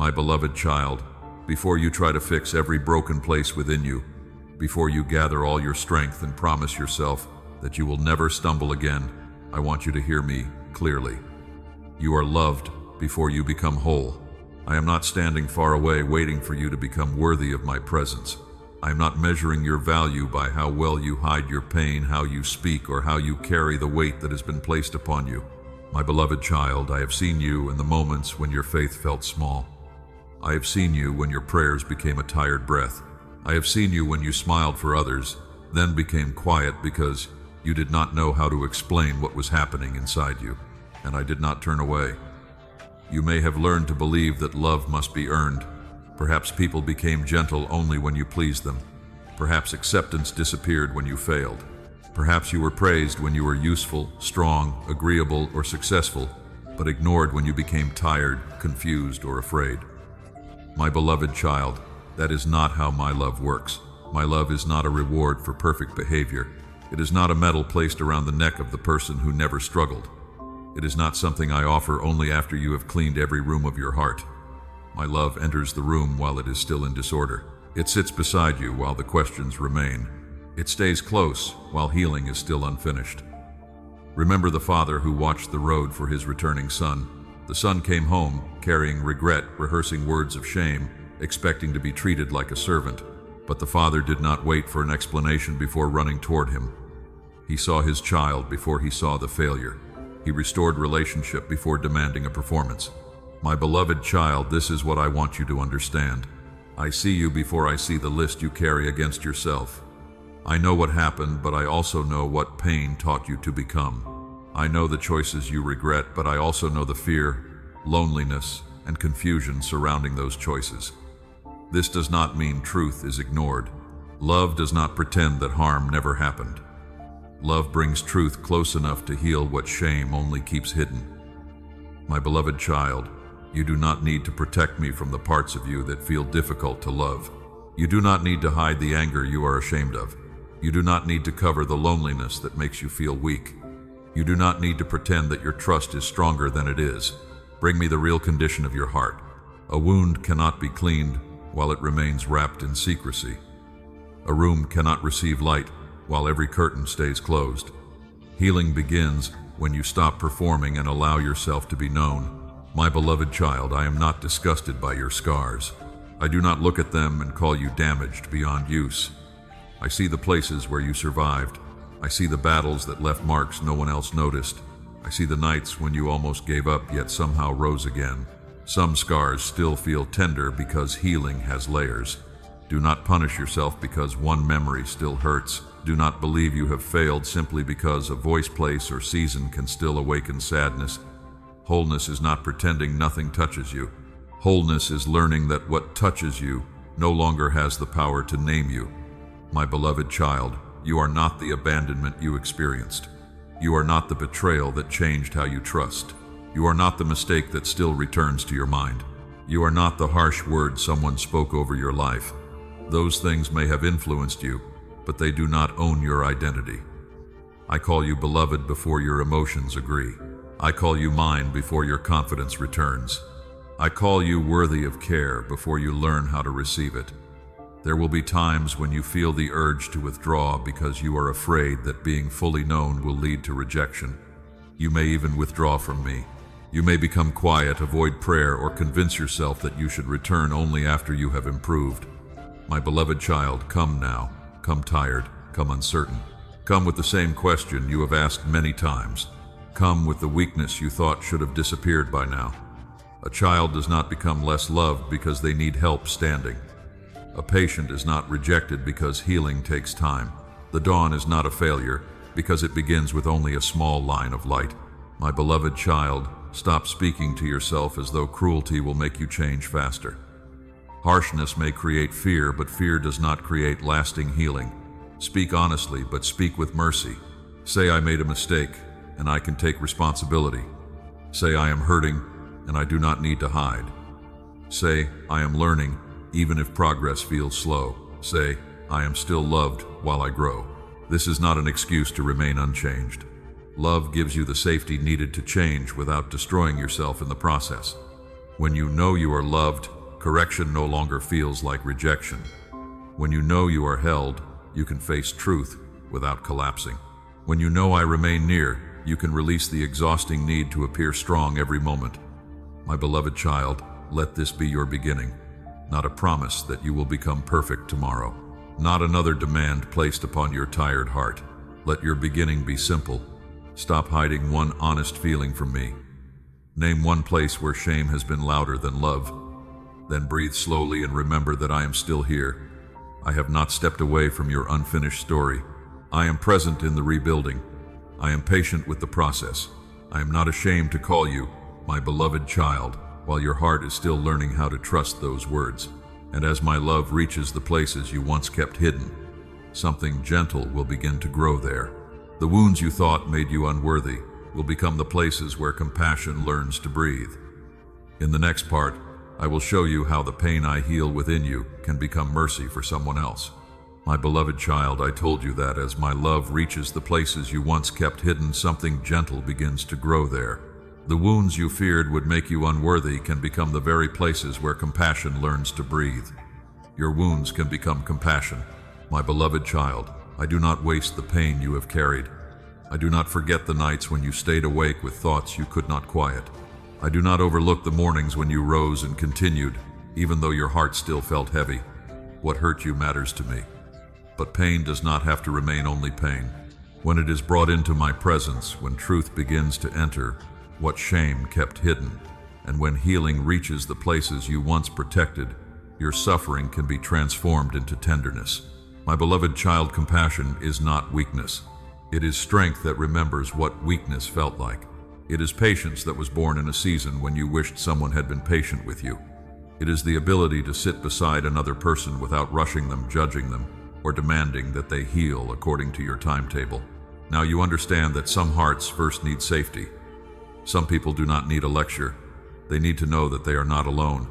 My beloved child, before you try to fix every broken place within you, before you gather all your strength and promise yourself that you will never stumble again, I want you to hear me clearly. You are loved before you become whole. I am not standing far away waiting for you to become worthy of my presence. I am not measuring your value by how well you hide your pain, how you speak, or how you carry the weight that has been placed upon you. My beloved child, I have seen you in the moments when your faith felt small. I have seen you when your prayers became a tired breath. I have seen you when you smiled for others, then became quiet because you did not know how to explain what was happening inside you, and I did not turn away. You may have learned to believe that love must be earned. Perhaps people became gentle only when you pleased them. Perhaps acceptance disappeared when you failed. Perhaps you were praised when you were useful, strong, agreeable, or successful, but ignored when you became tired, confused, or afraid. My beloved child, that is not how my love works. My love is not a reward for perfect behavior. It is not a medal placed around the neck of the person who never struggled. It is not something I offer only after you have cleaned every room of your heart. My love enters the room while it is still in disorder. It sits beside you while the questions remain. It stays close while healing is still unfinished. Remember the father who watched the road for his returning son. The son came home, carrying regret, rehearsing words of shame, expecting to be treated like a servant. But the father did not wait for an explanation before running toward him. He saw his child before he saw the failure. He restored relationship before demanding a performance. My beloved child, this is what I want you to understand. I see you before I see the list you carry against yourself. I know what happened, but I also know what pain taught you to become. I know the choices you regret, but I also know the fear, loneliness, and confusion surrounding those choices. This does not mean truth is ignored. Love does not pretend that harm never happened. Love brings truth close enough to heal what shame only keeps hidden. My beloved child, you do not need to protect me from the parts of you that feel difficult to love. You do not need to hide the anger you are ashamed of. You do not need to cover the loneliness that makes you feel weak. You do not need to pretend that your trust is stronger than it is. Bring me the real condition of your heart. A wound cannot be cleaned while it remains wrapped in secrecy. A room cannot receive light while every curtain stays closed. Healing begins when you stop performing and allow yourself to be known. My beloved child, I am not disgusted by your scars. I do not look at them and call you damaged beyond use. I see the places where you survived. I see the battles that left marks no one else noticed. I see the nights when you almost gave up yet somehow rose again. Some scars still feel tender because healing has layers. Do not punish yourself because one memory still hurts. Do not believe you have failed simply because a voice, place, or season can still awaken sadness. Wholeness is not pretending nothing touches you. Wholeness is learning that what touches you no longer has the power to name you. My beloved child, you are not the abandonment you experienced. You are not the betrayal that changed how you trust. You are not the mistake that still returns to your mind. You are not the harsh words someone spoke over your life. Those things may have influenced you, but they do not own your identity. I call you beloved before your emotions agree. I call you mine before your confidence returns. I call you worthy of care before you learn how to receive it. There will be times when you feel the urge to withdraw because you are afraid that being fully known will lead to rejection. You may even withdraw from me. You may become quiet, avoid prayer, or convince yourself that you should return only after you have improved. My beloved child, come now. Come tired, come uncertain. Come with the same question you have asked many times. Come with the weakness you thought should have disappeared by now. A child does not become less loved because they need help standing. A patient is not rejected because healing takes time. The dawn is not a failure because it begins with only a small line of light. My beloved child, stop speaking to yourself as though cruelty will make you change faster. Harshness may create fear, but fear does not create lasting healing. Speak honestly, but speak with mercy. Say, I made a mistake, and I can take responsibility. Say, I am hurting, and I do not need to hide. Say, I am learning, even if progress feels slow. Say, I am still loved while I grow. This is not an excuse to remain unchanged. Love gives you the safety needed to change without destroying yourself in the process. When you know you are loved, correction no longer feels like rejection. When you know you are held, you can face truth without collapsing. When you know I remain near, you can release the exhausting need to appear strong every moment. My beloved child, let this be your beginning, not a promise that you will become perfect tomorrow, not another demand placed upon your tired heart. Let your beginning be simple. Stop hiding one honest feeling from me. Name one place where shame has been louder than love. Then breathe slowly and remember that I am still here. I have not stepped away from your unfinished story. I am present in the rebuilding. I am patient with the process. I am not ashamed to call you my beloved child, while your heart is still learning how to trust those words. And as my love reaches the places you once kept hidden, something gentle will begin to grow there. The wounds you thought made you unworthy will become the places where compassion learns to breathe. In the next part, I will show you how the pain I heal within you can become mercy for someone else. My beloved child, I told you that as my love reaches the places you once kept hidden, something gentle begins to grow there. The wounds you feared would make you unworthy can become the very places where compassion learns to breathe. Your wounds can become compassion. My beloved child, I do not waste the pain you have carried. I do not forget the nights when you stayed awake with thoughts you could not quiet. I do not overlook the mornings when you rose and continued, even though your heart still felt heavy. What hurt you matters to me. But pain does not have to remain only pain. When it is brought into my presence, when truth begins to enter what shame kept hidden, and when healing reaches the places you once protected, your suffering can be transformed into tenderness. My beloved child, compassion is not weakness. It is strength that remembers what weakness felt like. It is patience that was born in a season when you wished someone had been patient with you. It is the ability to sit beside another person without rushing them, judging them, or demanding that they heal according to your timetable. Now you understand that some hearts first need safety. Some people do not need a lecture. They need to know that they are not alone.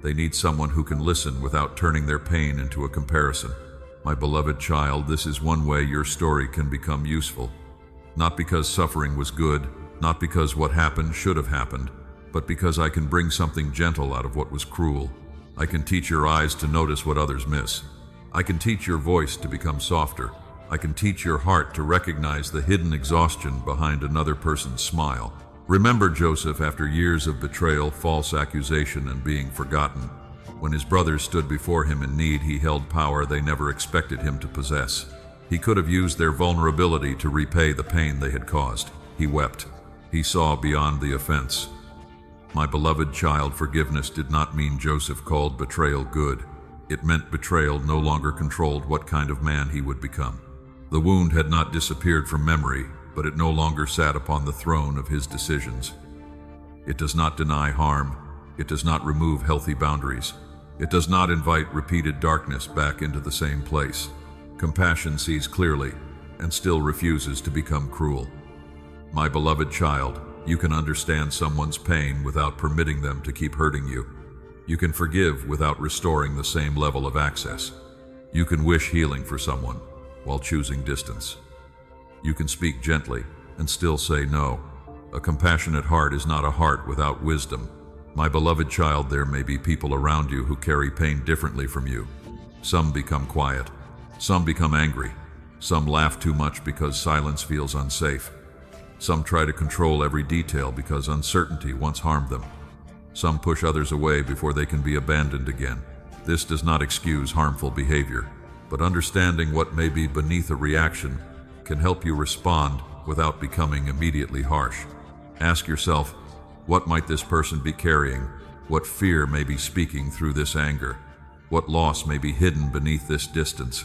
They need someone who can listen without turning their pain into a comparison. My beloved child, this is one way your story can become useful. Not because suffering was good, not because what happened should have happened, but because I can bring something gentle out of what was cruel. I can teach your eyes to notice what others miss. I can teach your voice to become softer. I can teach your heart to recognize the hidden exhaustion behind another person's smile. Remember Joseph after years of betrayal, false accusation, and being forgotten. When his brothers stood before him in need, he held power they never expected him to possess. He could have used their vulnerability to repay the pain they had caused. He wept. He saw beyond the offense. My beloved child, forgiveness did not mean Joseph called betrayal good. It meant betrayal no longer controlled what kind of man he would become. The wound had not disappeared from memory, but it no longer sat upon the throne of his decisions. It does not deny harm. It does not remove healthy boundaries. It does not invite repeated darkness back into the same place. Compassion sees clearly and still refuses to become cruel. My beloved child, you can understand someone's pain without permitting them to keep hurting you. You can forgive without restoring the same level of access. You can wish healing for someone while choosing distance. You can speak gently and still say no. A compassionate heart is not a heart without wisdom. My beloved child, there may be people around you who carry pain differently from you. Some become quiet. Some become angry. Some laugh too much because silence feels unsafe. Some try to control every detail because uncertainty once harmed them. Some push others away before they can be abandoned again. This does not excuse harmful behavior, but understanding what may be beneath a reaction can help you respond without becoming immediately harsh. Ask yourself, what might this person be carrying? What fear may be speaking through this anger? What loss may be hidden beneath this distance?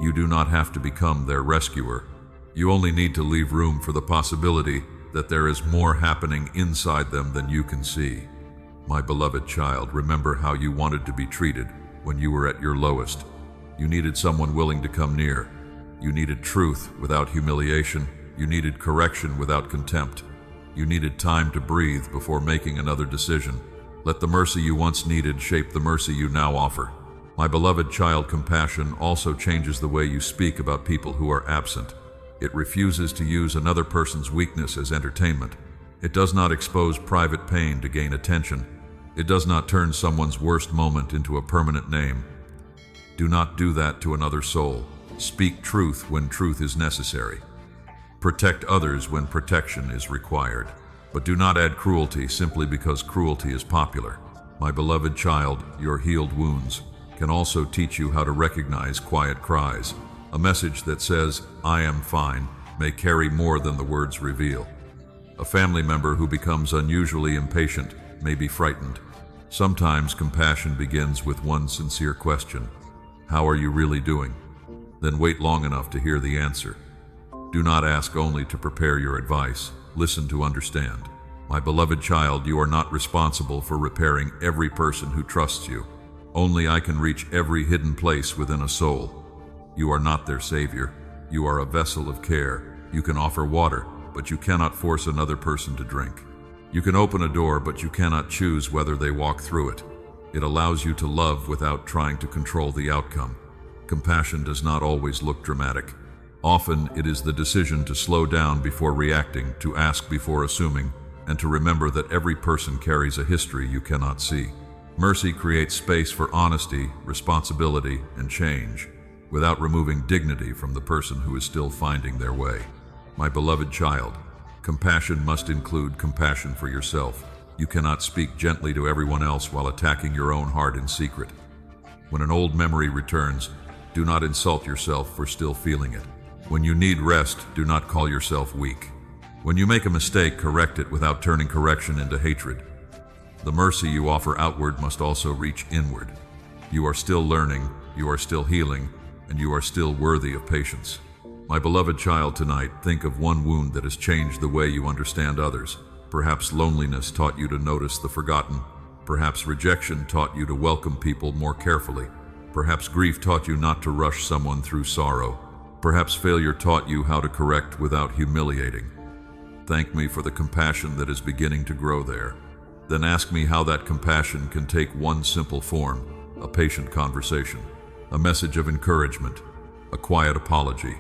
You do not have to become their rescuer. You only need to leave room for the possibility that there is more happening inside them than you can see. My beloved child, remember how you wanted to be treated when you were at your lowest. You needed someone willing to come near. You needed truth without humiliation. You needed correction without contempt. You needed time to breathe before making another decision. Let the mercy you once needed shape the mercy you now offer. My beloved child, compassion also changes the way you speak about people who are absent. It refuses to use another person's weakness as entertainment. It does not expose private pain to gain attention. It does not turn someone's worst moment into a permanent name. Do not do that to another soul. Speak truth when truth is necessary. Protect others when protection is required. But do not add cruelty simply because cruelty is popular. My beloved child, your healed wounds can also teach you how to recognize quiet cries. A message that says, "I am fine," may carry more than the words reveal. A family member who becomes unusually impatient may be frightened. Sometimes compassion begins with one sincere question: how are you really doing? Then wait long enough to hear the answer. Do not ask only to prepare your advice. Listen to understand. My beloved child, you are not responsible for repairing every person who trusts you. Only I can reach every hidden place within a soul. You are not their savior. You are a vessel of care. You can offer water, but you cannot force another person to drink. You can open a door, but you cannot choose whether they walk through it. It allows you to love without trying to control the outcome. Compassion does not always look dramatic. Often it is the decision to slow down before reacting, to ask before assuming, and to remember that every person carries a history you cannot see. Mercy creates space for honesty, responsibility, and change, without removing dignity from the person who is still finding their way. My beloved child, compassion must include compassion for yourself. You cannot speak gently to everyone else while attacking your own heart in secret. When an old memory returns, do not insult yourself for still feeling it. When you need rest, do not call yourself weak. When you make a mistake, correct it without turning correction into hatred. The mercy you offer outward must also reach inward. You are still learning, you are still healing, and you are still worthy of patience. My beloved child, tonight, think of one wound that has changed the way you understand others. Perhaps loneliness taught you to notice the forgotten. Perhaps rejection taught you to welcome people more carefully. Perhaps grief taught you not to rush someone through sorrow. Perhaps failure taught you how to correct without humiliating. Thank me for the compassion that is beginning to grow there. Then ask me how that compassion can take one simple form: a patient conversation, a message of encouragement, a quiet apology,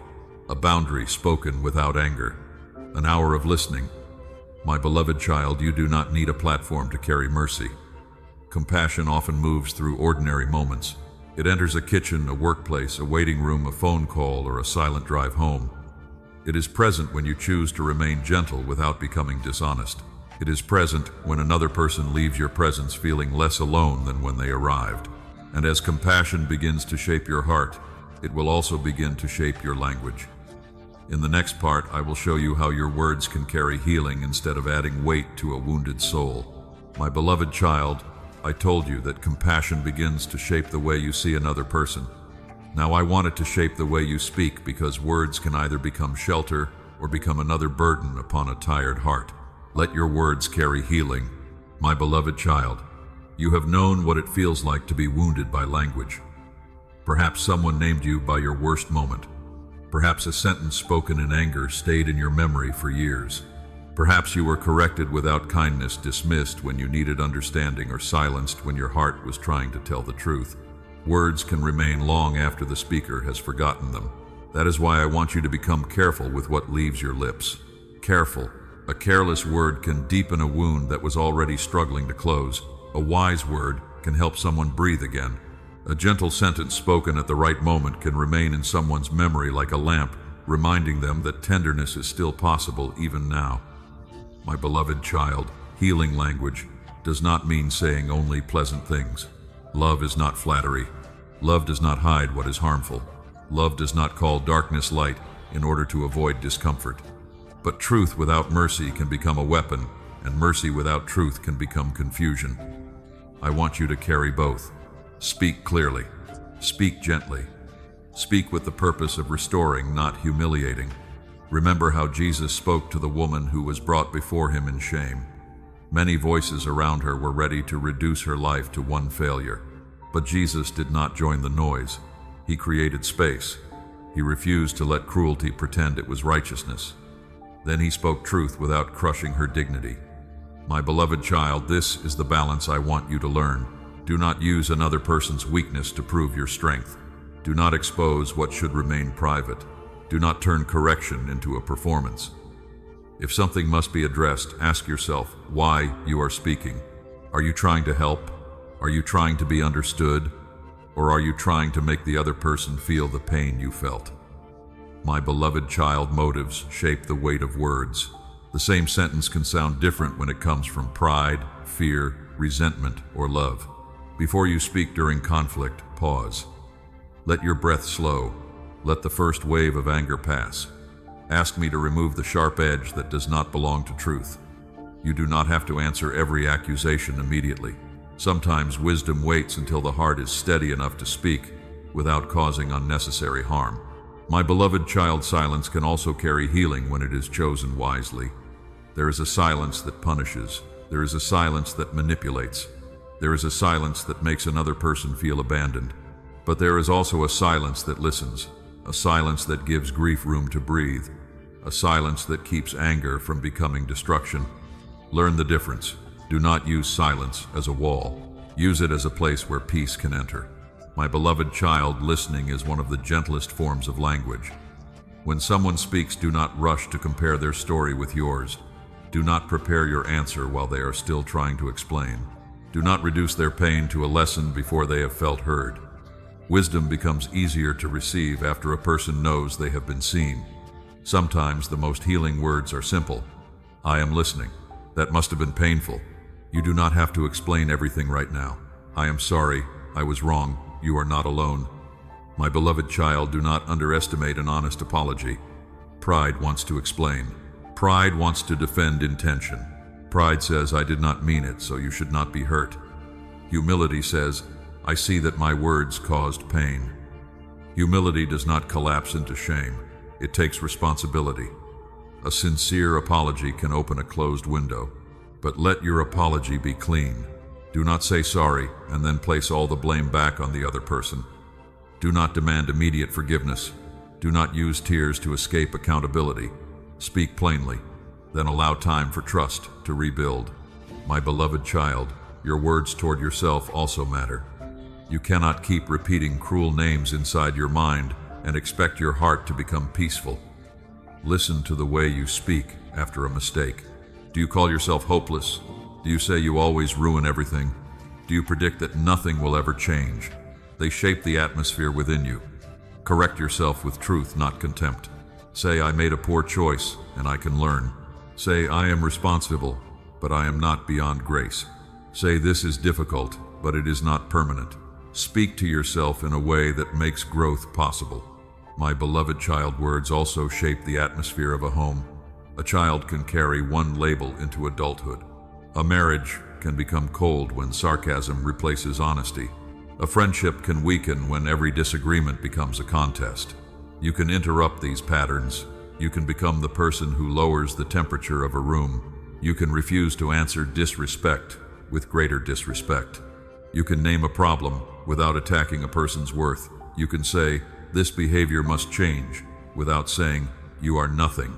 a boundary spoken without anger, an hour of listening. My beloved child, you do not need a platform to carry mercy. Compassion often moves through ordinary moments. It enters a kitchen, a workplace, a waiting room, a phone call, or a silent drive home. It is present when you choose to remain gentle without becoming dishonest. It is present when another person leaves your presence feeling less alone than when they arrived. And as compassion begins to shape your heart, it will also begin to shape your language. In the next part, I will show you how your words can carry healing instead of adding weight to a wounded soul. My beloved child, I told you that compassion begins to shape the way you see another person. Now I want it to shape the way you speak, because words can either become shelter or become another burden upon a tired heart. Let your words carry healing. My beloved child, you have known what it feels like to be wounded by language. Perhaps someone named you by your worst moment. Perhaps a sentence spoken in anger stayed in your memory for years. Perhaps you were corrected without kindness, dismissed when you needed understanding, or silenced when your heart was trying to tell the truth. Words can remain long after the speaker has forgotten them. That is why I want you to become careful with what leaves your lips. Careful. A careless word can deepen a wound that was already struggling to close. A wise word can help someone breathe again. A gentle sentence spoken at the right moment can remain in someone's memory like a lamp, reminding them that tenderness is still possible even now. My beloved child, healing language does not mean saying only pleasant things. Love is not flattery. Love does not hide what is harmful. Love does not call darkness light in order to avoid discomfort. But truth without mercy can become a weapon, and mercy without truth can become confusion. I want you to carry both. Speak clearly. Speak gently. Speak with the purpose of restoring, not humiliating. Remember how Jesus spoke to the woman who was brought before him in shame. Many voices around her were ready to reduce her life to one failure. But Jesus did not join the noise. He created space. He refused to let cruelty pretend it was righteousness. Then he spoke truth without crushing her dignity. My beloved child, this is the balance I want you to learn. Do not use another person's weakness to prove your strength. Do not expose what should remain private. Do not turn correction into a performance. If something must be addressed, ask yourself why you are speaking. Are you trying to help? Are you trying to be understood? Or are you trying to make the other person feel the pain you felt? My beloved child, motives shape the weight of words. The same sentence can sound different when it comes from pride, fear, resentment, or love. Before you speak during conflict, pause. Let your breath slow. Let the first wave of anger pass. Ask me to remove the sharp edge that does not belong to truth. You do not have to answer every accusation immediately. Sometimes wisdom waits until the heart is steady enough to speak without causing unnecessary harm. My beloved child, silence can also carry healing when it is chosen wisely. There is a silence that punishes. There is a silence that manipulates. There is a silence that makes another person feel abandoned. But there is also a silence that listens, a silence that gives grief room to breathe, a silence that keeps anger from becoming destruction. Learn the difference. Do not use silence as a wall. Use it as a place where peace can enter. My beloved child, listening is one of the gentlest forms of language. When someone speaks, do not rush to compare their story with yours. Do not prepare your answer while they are still trying to explain. Do not reduce their pain to a lesson before they have felt heard. Wisdom becomes easier to receive after a person knows they have been seen. Sometimes the most healing words are simple. I am listening. That must have been painful. You do not have to explain everything right now. I am sorry. I was wrong. You are not alone. My beloved child, do not underestimate an honest apology. Pride wants to explain. Pride wants to defend intention. Pride says, I did not mean it, so you should not be hurt. Humility says, I see that my words caused pain. Humility does not collapse into shame. It takes responsibility. A sincere apology can open a closed window. But let your apology be clean. Do not say sorry and then place all the blame back on the other person. Do not demand immediate forgiveness. Do not use tears to escape accountability. Speak plainly, then allow time for trust to rebuild. My beloved child, your words toward yourself also matter. You cannot keep repeating cruel names inside your mind and expect your heart to become peaceful. Listen to the way you speak after a mistake. Do you call yourself hopeless? Do you say you always ruin everything? Do you predict that nothing will ever change? They shape the atmosphere within you. Correct yourself with truth, not contempt. Say, I made a poor choice, and I can learn. Say, I am responsible, but I am not beyond grace. Say, this is difficult, but it is not permanent. Speak to yourself in a way that makes growth possible. My beloved child, words also shape the atmosphere of a home. A child can carry one label into adulthood. A marriage can become cold when sarcasm replaces honesty. A friendship can weaken when every disagreement becomes a contest. You can interrupt these patterns. You can become the person who lowers the temperature of a room. You can refuse to answer disrespect with greater disrespect. You can name a problem without attacking a person's worth. You can say, this behavior must change, without saying, you are nothing.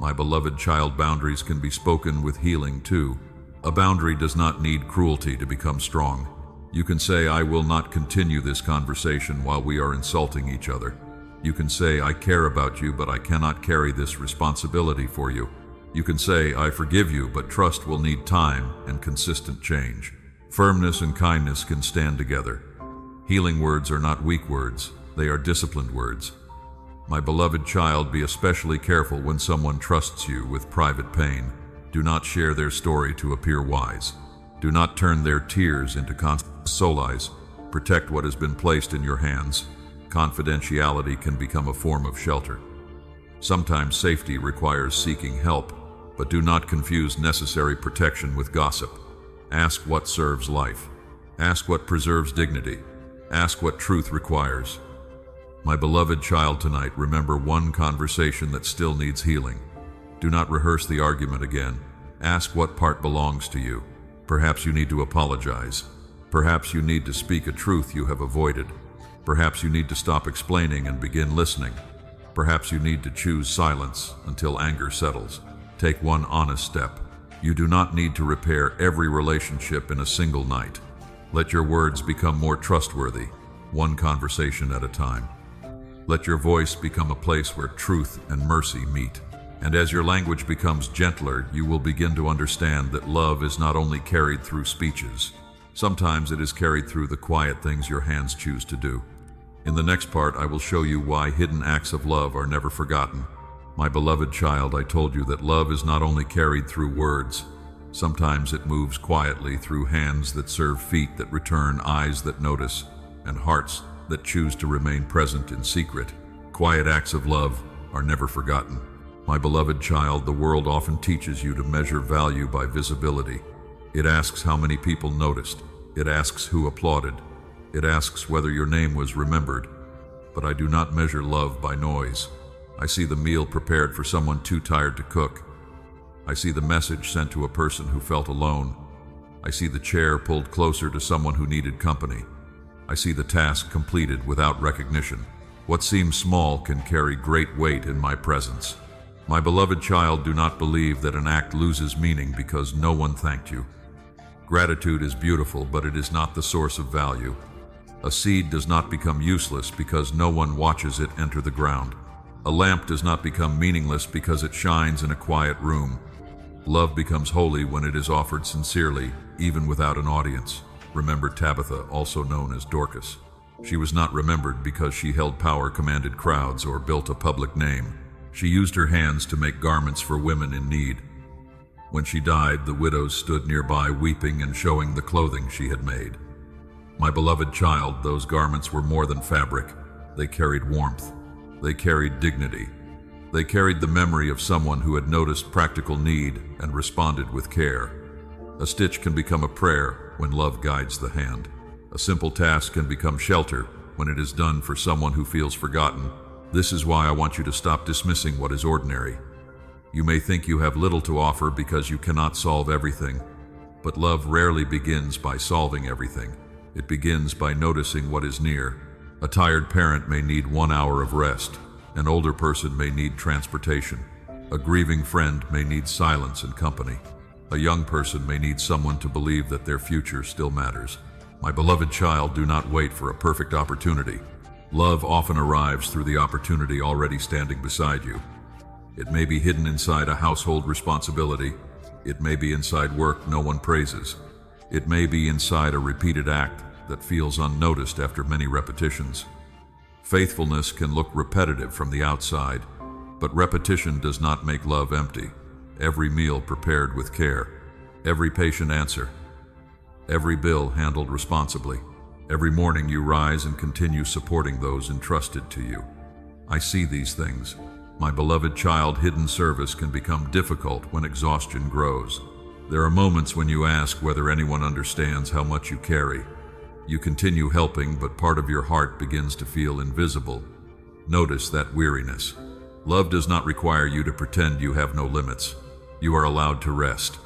My beloved child, boundaries can be spoken with healing too. A boundary does not need cruelty to become strong. You can say, I will not continue this conversation while we are insulting each other. You can say, I care about you, but I cannot carry this responsibility for you. You can say, I forgive you, but trust will need time and consistent change. Firmness and kindness can stand together. Healing words are not weak words, they are disciplined words. My beloved child, be especially careful when someone trusts you with private pain. Do not share their story to appear wise. Do not turn their tears into solace. Protect what has been placed in your hands. Confidentiality can become a form of shelter. Sometimes safety requires seeking help, but do not confuse necessary protection with gossip. Ask what serves life. Ask what preserves dignity. Ask what truth requires. My beloved child, tonight, remember one conversation that still needs healing. Do not rehearse the argument again. Ask what part belongs to you. Perhaps you need to apologize. Perhaps you need to speak a truth you have avoided. Perhaps you need to stop explaining and begin listening. Perhaps you need to choose silence until anger settles. Take one honest step. You do not need to repair every relationship in a single night. Let your words become more trustworthy, one conversation at a time. Let your voice become a place where truth and mercy meet. And as your language becomes gentler, you will begin to understand that love is not only carried through speeches. Sometimes it is carried through the quiet things your hands choose to do. In the next part, I will show you why hidden acts of love are never forgotten. My beloved child, I told you that love is not only carried through words. Sometimes it moves quietly through hands that serve, feet that return, eyes that notice, and hearts that choose to remain present in secret. Quiet acts of love are never forgotten. My beloved child, the world often teaches you to measure value by visibility. It asks how many people noticed. It asks who applauded. It asks whether your name was remembered. But I do not measure love by noise. I see the meal prepared for someone too tired to cook. I see the message sent to a person who felt alone. I see the chair pulled closer to someone who needed company. I see the task completed without recognition. What seems small can carry great weight in my presence. My beloved child, do not believe that an act loses meaning because no one thanked you. Gratitude is beautiful, but it is not the source of value. A seed does not become useless because no one watches it enter the ground. A lamp does not become meaningless because it shines in a quiet room. Love becomes holy when it is offered sincerely, even without an audience. Remember Tabitha, also known as Dorcas. She was not remembered because she held power, commanded crowds, or built a public name. She used her hands to make garments for women in need. When she died, the widows stood nearby weeping and showing the clothing she had made. My beloved child, those garments were more than fabric. They carried warmth. They carried dignity. They carried the memory of someone who had noticed practical need and responded with care. A stitch can become a prayer when love guides the hand. A simple task can become shelter when it is done for someone who feels forgotten. This is why I want you to stop dismissing what is ordinary. You may think you have little to offer because you cannot solve everything, but love rarely begins by solving everything. It begins by noticing what is near. A tired parent may need 1 hour of rest. An older person may need transportation. A grieving friend may need silence and company. A young person may need someone to believe that their future still matters. My beloved child, do not wait for a perfect opportunity. Love often arrives through the opportunity already standing beside you. It may be hidden inside a household responsibility. It may be inside work no one praises. It may be inside a repeated act that feels unnoticed after many repetitions. Faithfulness can look repetitive from the outside, but repetition does not make love empty. Every meal prepared with care, every patient answer, every bill handled responsibly. Every morning you rise and continue supporting those entrusted to you. I see these things. My beloved child, hidden service can become difficult when exhaustion grows. There are moments when you ask whether anyone understands how much you carry. You continue helping, but part of your heart begins to feel invisible. Notice that weariness. Love does not require you to pretend you have no limits. You are allowed to rest.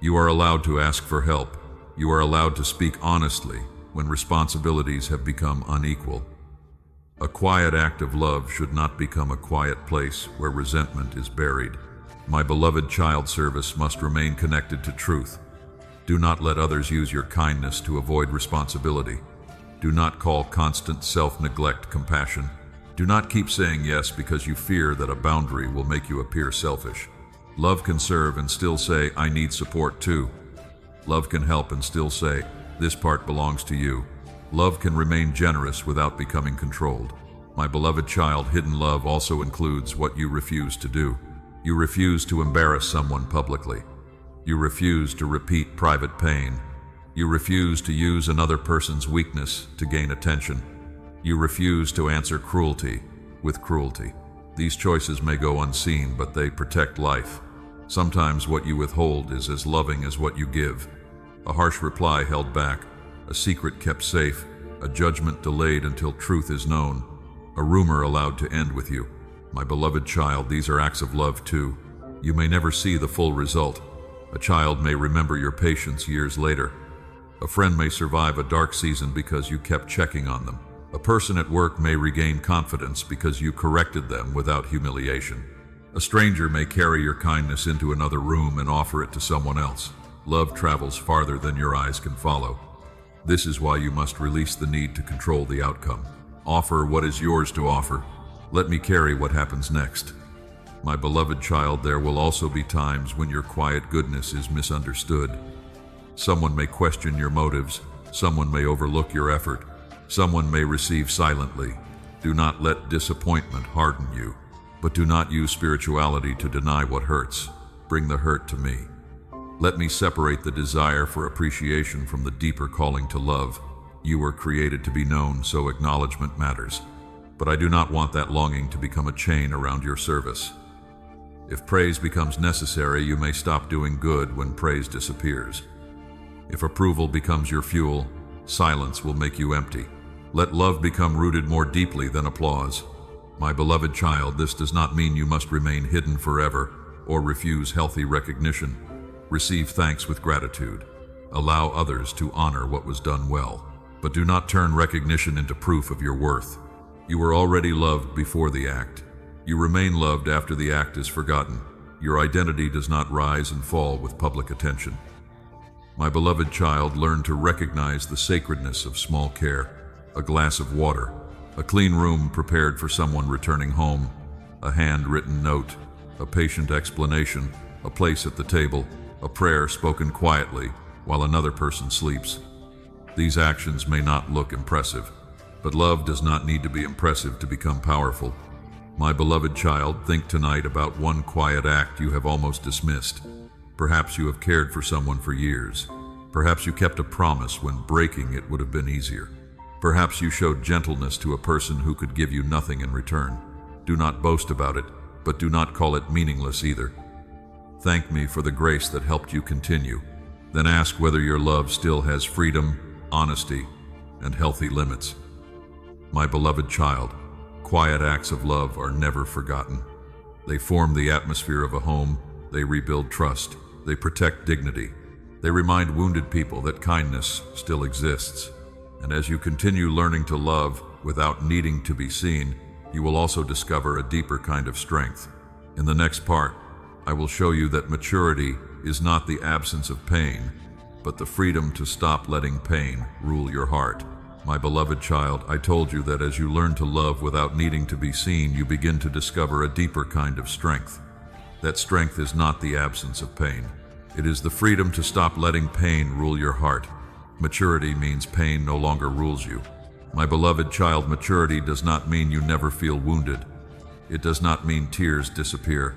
You are allowed to ask for help. You are allowed to speak honestly when responsibilities have become unequal. A quiet act of love should not become a quiet place where resentment is buried. My beloved child, service must remain connected to truth. Do not let others use your kindness to avoid responsibility. Do not call constant self-neglect compassion. Do not keep saying yes because you fear that a boundary will make you appear selfish. Love can serve and still say, I need support too. Love can help and still say, this part belongs to you. Love can remain generous without becoming controlled. My beloved child, hidden love also includes what you refuse to do. You refuse to embarrass someone publicly. You refuse to repeat private pain. You refuse to use another person's weakness to gain attention. You refuse to answer cruelty with cruelty. These choices may go unseen, but they protect life. Sometimes what you withhold is as loving as what you give. A harsh reply held back, a secret kept safe, a judgment delayed until truth is known, a rumor allowed to end with you. My beloved child, these are acts of love too. You may never see the full result. A child may remember your patience years later. A friend may survive a dark season because you kept checking on them. A person at work may regain confidence because you corrected them without humiliation. A stranger may carry your kindness into another room and offer it to someone else. Love travels farther than your eyes can follow. This is why you must release the need to control the outcome. Offer what is yours to offer. Let me carry what happens next. My beloved child, there will also be times when your quiet goodness is misunderstood. Someone may question your motives, someone may overlook your effort, someone may receive silently. Do not let disappointment harden you, but do not use spirituality to deny what hurts. Bring the hurt to me. Let me separate the desire for appreciation from the deeper calling to love. You were created to be known, so acknowledgement matters. But I do not want that longing to become a chain around your service. If praise becomes necessary, you may stop doing good when praise disappears. If approval becomes your fuel, silence will make you empty. Let love become rooted more deeply than applause. My beloved child, this does not mean you must remain hidden forever or refuse healthy recognition. Receive thanks with gratitude. Allow others to honor what was done well. But do not turn recognition into proof of your worth. You were already loved before the act. You remain loved after the act is forgotten. Your identity does not rise and fall with public attention. My beloved child, learn to recognize the sacredness of small care. A glass of water, a clean room prepared for someone returning home, a handwritten note, a patient explanation, a place at the table, a prayer spoken quietly while another person sleeps. These actions may not look impressive, but love does not need to be impressive to become powerful. My beloved child, think tonight about one quiet act you have almost dismissed. Perhaps you have cared for someone for years. Perhaps you kept a promise when breaking it would have been easier. Perhaps you showed gentleness to a person who could give you nothing in return. Do not boast about it, but do not call it meaningless either. Thank me for the grace that helped you continue. Then ask whether your love still has freedom, honesty, and healthy limits. My beloved child, quiet acts of love are never forgotten. They form the atmosphere of a home, they rebuild trust, they protect dignity. They remind wounded people that kindness still exists. And as you continue learning to love without needing to be seen, you will also discover a deeper kind of strength. In the next part, I will show you that maturity is not the absence of pain, but the freedom to stop letting pain rule your heart. My beloved child, I told you that as you learn to love without needing to be seen, you begin to discover a deeper kind of strength. That strength is not the absence of pain. It is the freedom to stop letting pain rule your heart. Maturity means pain no longer rules you. My beloved child, maturity does not mean you never feel wounded. It does not mean tears disappear.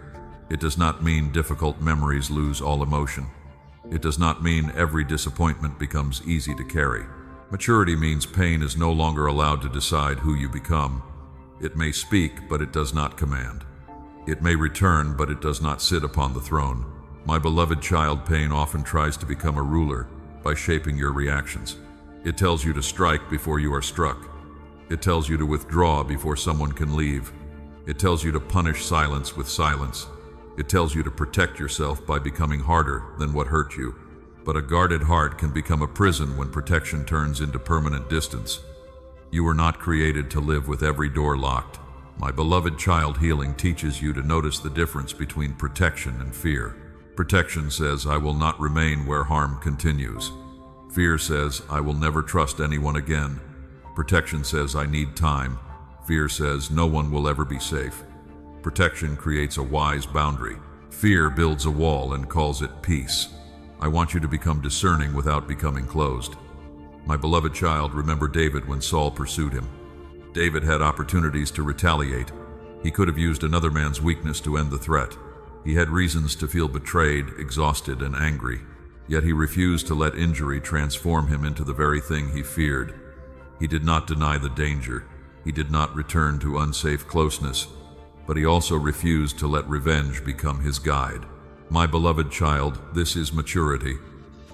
It does not mean difficult memories lose all emotion. It does not mean every disappointment becomes easy to carry. Maturity means pain is no longer allowed to decide who you become. It may speak, but it does not command. It may return, but it does not sit upon the throne. My beloved child, pain often tries to become a ruler by shaping your reactions. It tells you to strike before you are struck. It tells you to withdraw before someone can leave. It tells you to punish silence with silence. It tells you to protect yourself by becoming harder than what hurt you. But a guarded heart can become a prison when protection turns into permanent distance. You were not created to live with every door locked. My beloved child, healing teaches you to notice the difference between protection and fear. Protection says, I will not remain where harm continues. Fear says, I will never trust anyone again. Protection says, I need time. Fear says, no one will ever be safe. Protection creates a wise boundary. Fear builds a wall and calls it peace. I want you to become discerning without becoming closed. My beloved child, remember David when Saul pursued him. David had opportunities to retaliate. He could have used another man's weakness to end the threat. He had reasons to feel betrayed, exhausted, and angry. Yet he refused to let injury transform him into the very thing he feared. He did not deny the danger. He did not return to unsafe closeness. But he also refused to let revenge become his guide. My beloved child, this is maturity.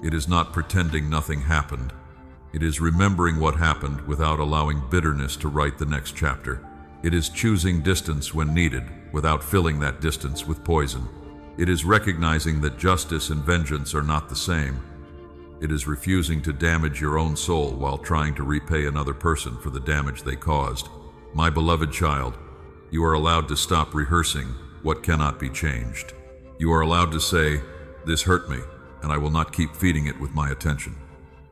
It is not pretending nothing happened. It is remembering what happened without allowing bitterness to write the next chapter. It is choosing distance when needed without filling that distance with poison. It is recognizing that justice and vengeance are not the same. It is refusing to damage your own soul while trying to repay another person for the damage they caused. My beloved child, you are allowed to stop rehearsing what cannot be changed. You are allowed to say, this hurt me, and I will not keep feeding it with my attention.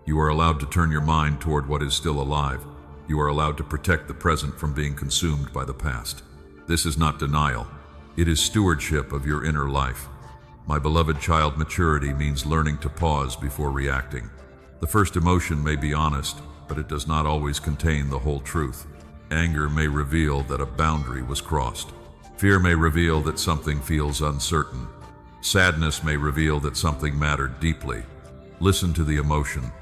You are allowed to turn your mind toward what is still alive. You are allowed to protect the present from being consumed by the past. This is not denial. It is stewardship of your inner life. My beloved child, maturity means learning to pause before reacting. The first emotion may be honest, but it does not always contain the whole truth. Anger may reveal that a boundary was crossed. Fear may reveal that something feels uncertain. Sadness may reveal that something mattered deeply. Listen to the emotion,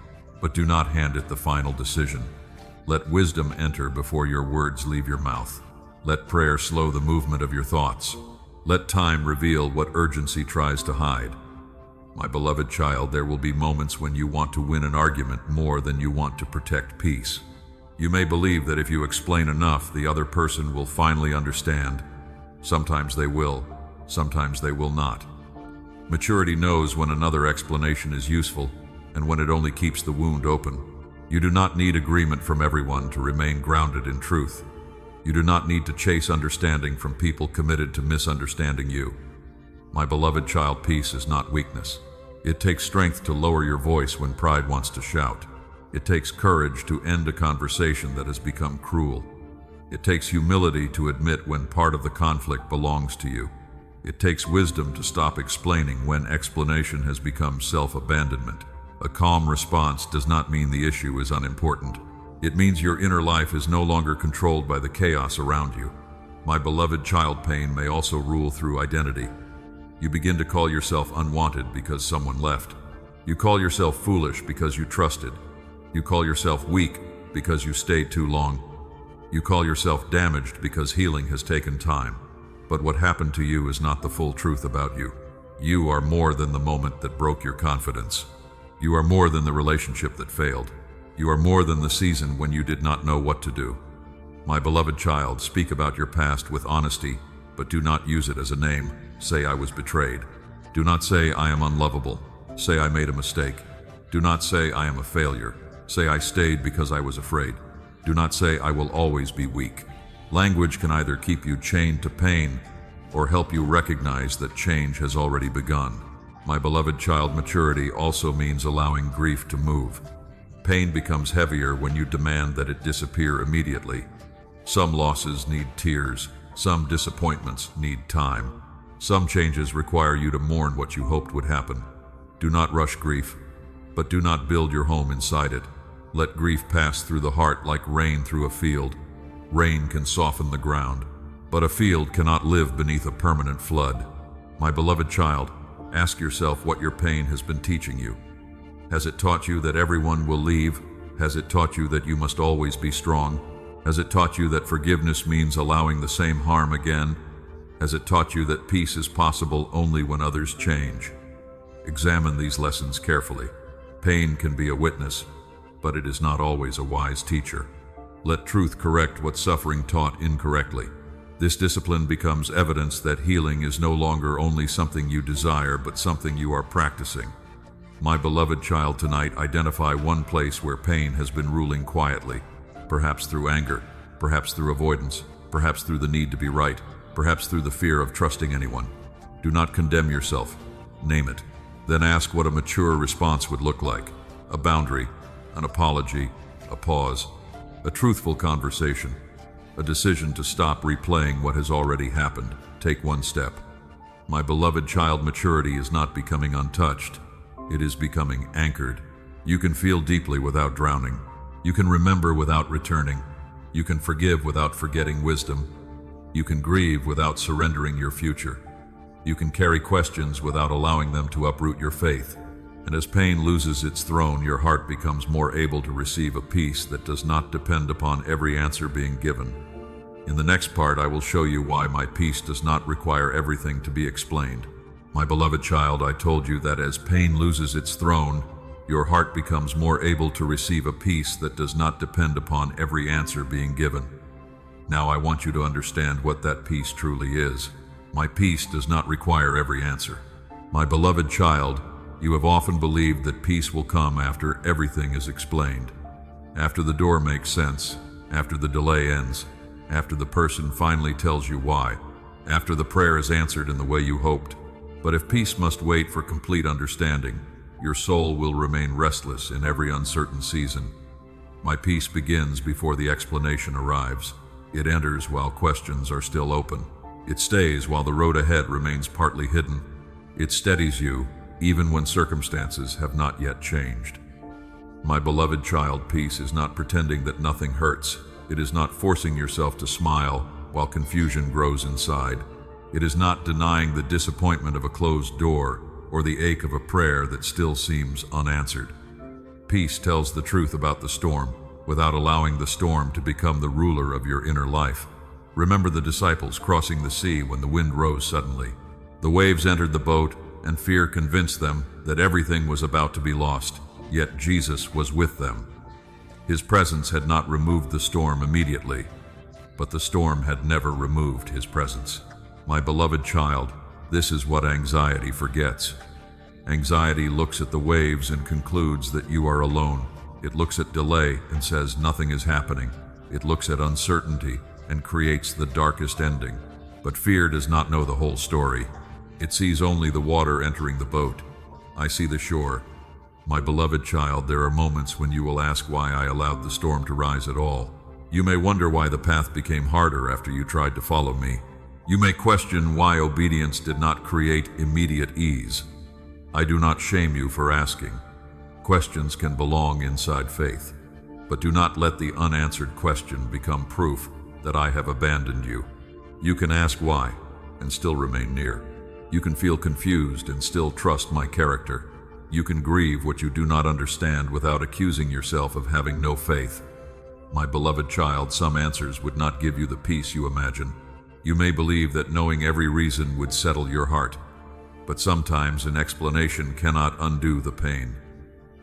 but do not hand it the final decision. Let wisdom enter before your words leave your mouth. Let prayer slow the movement of your thoughts. Let time reveal what urgency tries to hide. My beloved child, there will be moments when you want to win an argument more than you want to protect peace. You may believe that if you explain enough, the other person will finally understand. Sometimes they will, sometimes they will not. Maturity knows when another explanation is useful and when it only keeps the wound open. You do not need agreement from everyone to remain grounded in truth. You do not need to chase understanding from people committed to misunderstanding you. My beloved child, peace is not weakness. It takes strength to lower your voice when pride wants to shout. It takes courage to end a conversation that has become cruel. It takes humility to admit when part of the conflict belongs to you. It takes wisdom to stop explaining when explanation has become self-abandonment. A calm response does not mean the issue is unimportant. It means your inner life is no longer controlled by the chaos around you. My beloved child, pain may also rule through identity. You begin to call yourself unwanted because someone left. You call yourself foolish because you trusted. You call yourself weak because you stayed too long. You call yourself damaged because healing has taken time. But what happened to you is not the full truth about you. You are more than the moment that broke your confidence. You are more than the relationship that failed. You are more than the season when you did not know what to do. My beloved child, speak about your past with honesty, but do not use it as a name. Say, I was betrayed. Do not say, I am unlovable. Say, I made a mistake. Do not say, I am a failure. Say, I stayed because I was afraid. Do not say, I will always be weak. Language can either keep you chained to pain or help you recognize that change has already begun. My beloved child, maturity also means allowing grief to move. Pain becomes heavier when you demand that it disappear immediately. Some losses need tears. Some disappointments need time. Some changes require you to mourn what you hoped would happen. Do not rush grief, but do not build your home inside it. Let grief pass through the heart like rain through a field. Rain can soften the ground, but a field cannot live beneath a permanent flood. My beloved child, ask yourself what your pain has been teaching you. Has it taught you that everyone will leave? Has it taught you that you must always be strong? Has it taught you that forgiveness means allowing the same harm again? Has it taught you that peace is possible only when others change? Examine these lessons carefully. Pain can be a witness, but it is not always a wise teacher. Let truth correct what suffering taught incorrectly. This discipline becomes evidence that healing is no longer only something you desire, but something you are practicing. My beloved child, tonight identify one place where pain has been ruling quietly, perhaps through anger, perhaps through avoidance, perhaps through the need to be right, perhaps through the fear of trusting anyone. Do not condemn yourself. Name it. Then ask what a mature response would look like. A boundary, an apology, a pause, a truthful conversation, a decision to stop replaying what has already happened. Take one step. My beloved child, maturity is not becoming untouched. It is becoming anchored. You can feel deeply without drowning. You can remember without returning. You can forgive without forgetting wisdom. You can grieve without surrendering your future. You can carry questions without allowing them to uproot your faith. And as pain loses its throne, your heart becomes more able to receive a peace that does not depend upon every answer being given. In the next part, I will show you why my peace does not require everything to be explained. My beloved child, I told you that as pain loses its throne, your heart becomes more able to receive a peace that does not depend upon every answer being given. Now I want you to understand what that peace truly is. My peace does not require every answer. My beloved child, you have often believed that peace will come after everything is explained, after the door makes sense, after the delay ends, after the person finally tells you why, after the prayer is answered in the way you hoped. But if peace must wait for complete understanding, your soul will remain restless in every uncertain season. My peace begins before the explanation arrives. It enters while questions are still open. It stays while the road ahead remains partly hidden. It steadies you, even when circumstances have not yet changed. My beloved child, peace is not pretending that nothing hurts. It is not forcing yourself to smile while confusion grows inside. It is not denying the disappointment of a closed door or the ache of a prayer that still seems unanswered. Peace tells the truth about the storm without allowing the storm to become the ruler of your inner life. Remember the disciples crossing the sea when the wind rose suddenly. The waves entered the boat, and fear convinced them that everything was about to be lost, yet Jesus was with them. His presence had not removed the storm immediately, but the storm had never removed his presence. My beloved child, this is what anxiety forgets. Anxiety looks at the waves and concludes that you are alone. It looks at delay and says nothing is happening. It looks at uncertainty and creates the darkest ending. But fear does not know the whole story. It sees only the water entering the boat. I see the shore. My beloved child, there are moments when you will ask why I allowed the storm to rise at all. You may wonder why the path became harder after you tried to follow me. You may question why obedience did not create immediate ease. I do not shame you for asking. Questions can belong inside faith, but do not let the unanswered question become proof that I have abandoned you. You can ask why and still remain near. You can feel confused and still trust my character. You can grieve what you do not understand without accusing yourself of having no faith. My beloved child, some answers would not give you the peace you imagine. You may believe that knowing every reason would settle your heart, but sometimes an explanation cannot undo the pain.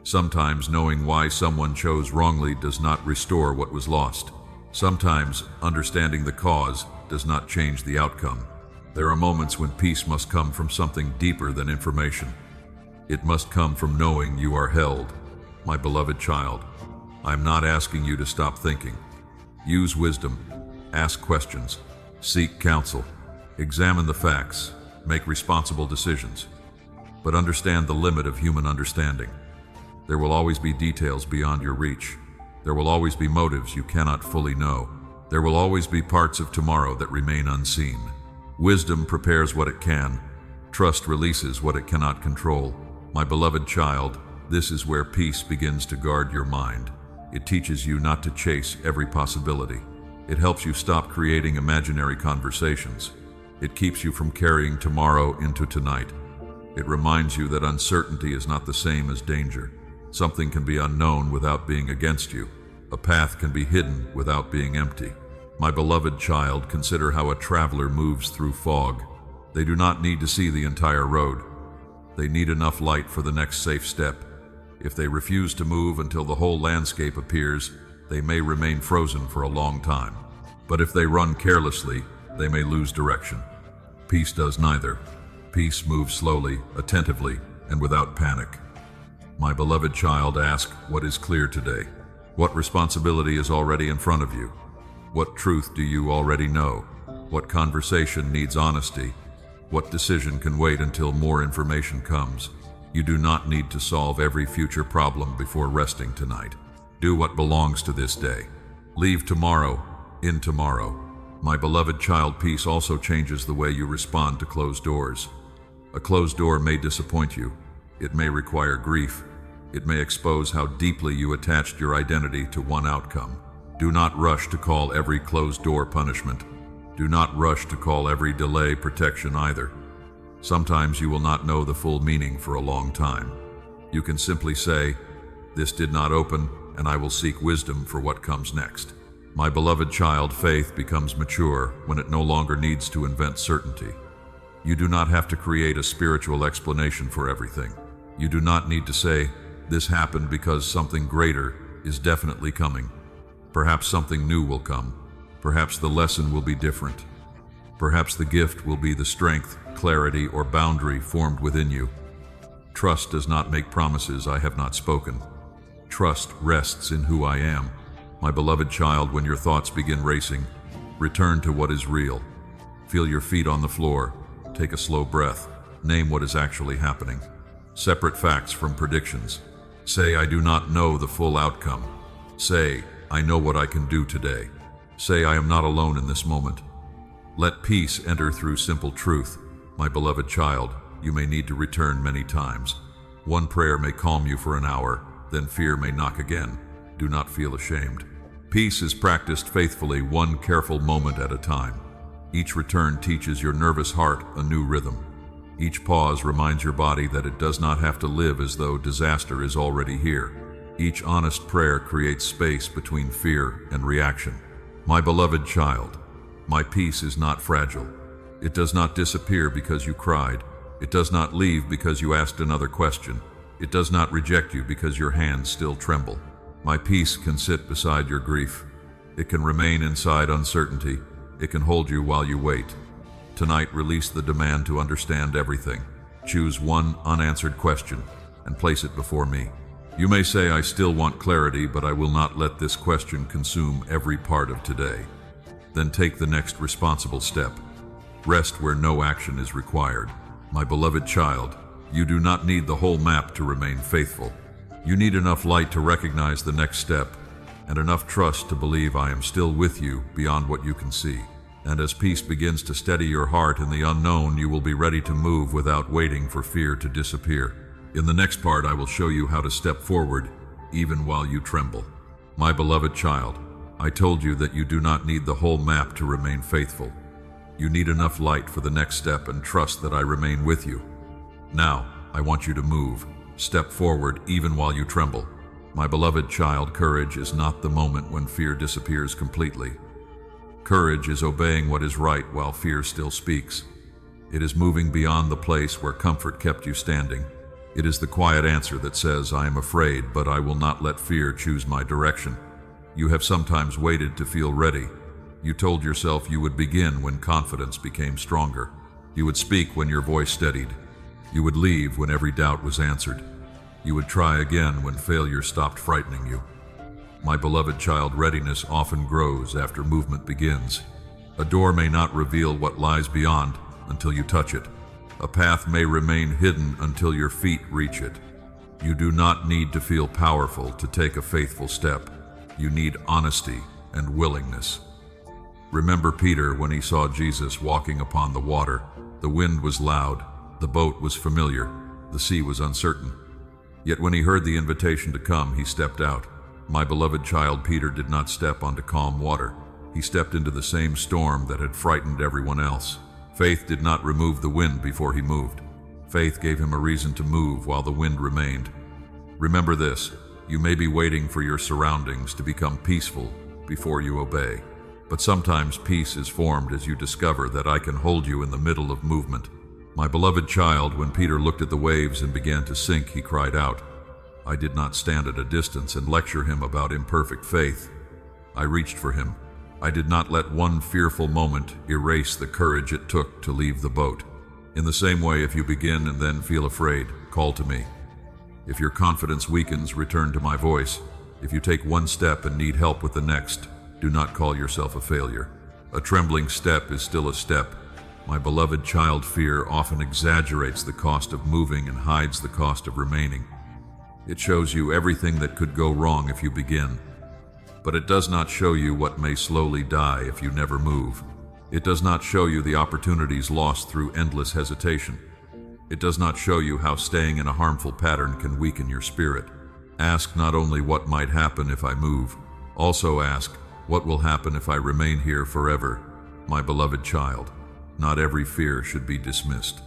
Sometimes knowing why someone chose wrongly does not restore what was lost. Sometimes understanding the cause does not change the outcome. There are moments when peace must come from something deeper than information. It must come from knowing you are held. My beloved child, I am not asking you to stop thinking. Use wisdom, ask questions, seek counsel, examine the facts, make responsible decisions. But understand the limit of human understanding. There will always be details beyond your reach. There will always be motives you cannot fully know. There will always be parts of tomorrow that remain unseen. Wisdom prepares what it can. Trust releases what it cannot control. My beloved child, this is where peace begins to guard your mind. It teaches you not to chase every possibility. It helps you stop creating imaginary conversations. It keeps you from carrying tomorrow into tonight. It reminds you that uncertainty is not the same as danger. Something can be unknown without being against you. A path can be hidden without being empty. My beloved child, consider how a traveler moves through fog. They do not need to see the entire road. They need enough light for the next safe step. If they refuse to move until the whole landscape appears, they may remain frozen for a long time. But if they run carelessly, they may lose direction. Peace does neither. Peace moves slowly, attentively, and without panic. My beloved child, ask what is clear today. What responsibility is already in front of you? What truth do you already know? What conversation needs honesty? What decision can wait until more information comes? You do not need to solve every future problem before resting tonight. Do what belongs to this day. Leave tomorrow in tomorrow. My beloved child, peace also changes the way you respond to closed doors. A closed door may disappoint you. It may require grief. It may expose how deeply you attached your identity to one outcome. Do not rush to call every closed door punishment. Do not rush to call every delay protection either. Sometimes you will not know the full meaning for a long time. You can simply say, "This did not open, and I will seek wisdom for what comes next." My beloved child, faith becomes mature when it no longer needs to invent certainty. You do not have to create a spiritual explanation for everything. You do not need to say, "This happened because something greater is definitely coming." Perhaps something new will come. Perhaps the lesson will be different. Perhaps the gift will be the strength, clarity, or boundary formed within you. Trust does not make promises I have not spoken. Trust rests in who I am. My beloved child, when your thoughts begin racing, return to what is real. Feel your feet on the floor. Take a slow breath. Name what is actually happening. Separate facts from predictions. Say, "I do not know the full outcome." Say, "I know what I can do today." Say, "I am not alone in this moment." Let peace enter through simple truth. My beloved child, you may need to return many times. One prayer may calm you for an hour, then fear may knock again. Do not feel ashamed. Peace is practiced faithfully, one careful moment at a time. Each return teaches your nervous heart a new rhythm. Each pause reminds your body that it does not have to live as though disaster is already here. Each honest prayer creates space between fear and reaction. My beloved child, my peace is not fragile. It does not disappear because you cried. It does not leave because you asked another question. It does not reject you because your hands still tremble. My peace can sit beside your grief. It can remain inside uncertainty. It can hold you while you wait. Tonight, release the demand to understand everything. Choose one unanswered question and place it before me. You may say, I still want clarity, but I will not let this question consume every part of today. Then take the next responsible step. Rest where no action is required. My beloved child, you do not need the whole map to remain faithful. You need enough light to recognize the next step, and enough trust to believe I am still with you beyond what you can see. And as peace begins to steady your heart in the unknown, you will be ready to move without waiting for fear to disappear. In the next part, I will show you how to step forward, even while you tremble. My beloved child, I told you that you do not need the whole map to remain faithful. You need enough light for the next step and trust that I remain with you. Now, I want you to move. Step forward even while you tremble. My beloved child, courage is not the moment when fear disappears completely. Courage is obeying what is right while fear still speaks. It is moving beyond the place where comfort kept you standing. It is the quiet answer that says, I am afraid, but I will not let fear choose my direction. You have sometimes waited to feel ready. You told yourself you would begin when confidence became stronger. You would speak when your voice steadied. You would leave when every doubt was answered. You would try again when failure stopped frightening you. My beloved child, readiness often grows after movement begins. A door may not reveal what lies beyond until you touch it. A path may remain hidden until your feet reach it. You do not need to feel powerful to take a faithful step. You need honesty and willingness. Remember Peter when he saw Jesus walking upon the water. The wind was loud, the boat was familiar, the sea was uncertain. Yet when he heard the invitation to come, he stepped out. My beloved child, Peter did not step onto calm water. He stepped into the same storm that had frightened everyone else. Faith did not remove the wind before he moved. Faith gave him a reason to move while the wind remained. Remember this, you may be waiting for your surroundings to become peaceful before you obey. But sometimes peace is formed as you discover that I can hold you in the middle of movement. My beloved child, when Peter looked at the waves and began to sink, he cried out. I did not stand at a distance and lecture him about imperfect faith. I reached for him. I did not let one fearful moment erase the courage it took to leave the boat. In the same way, if you begin and then feel afraid, call to me. If your confidence weakens, return to my voice. If you take one step and need help with the next, do not call yourself a failure. A trembling step is still a step. My beloved child, fear often exaggerates the cost of moving and hides the cost of remaining. It shows you everything that could go wrong if you begin. But it does not show you what may slowly die if you never move. It does not show you the opportunities lost through endless hesitation. It does not show you how staying in a harmful pattern can weaken your spirit. Ask not only what might happen if I move, also ask, what will happen if I remain here forever? My beloved child, not every fear should be dismissed.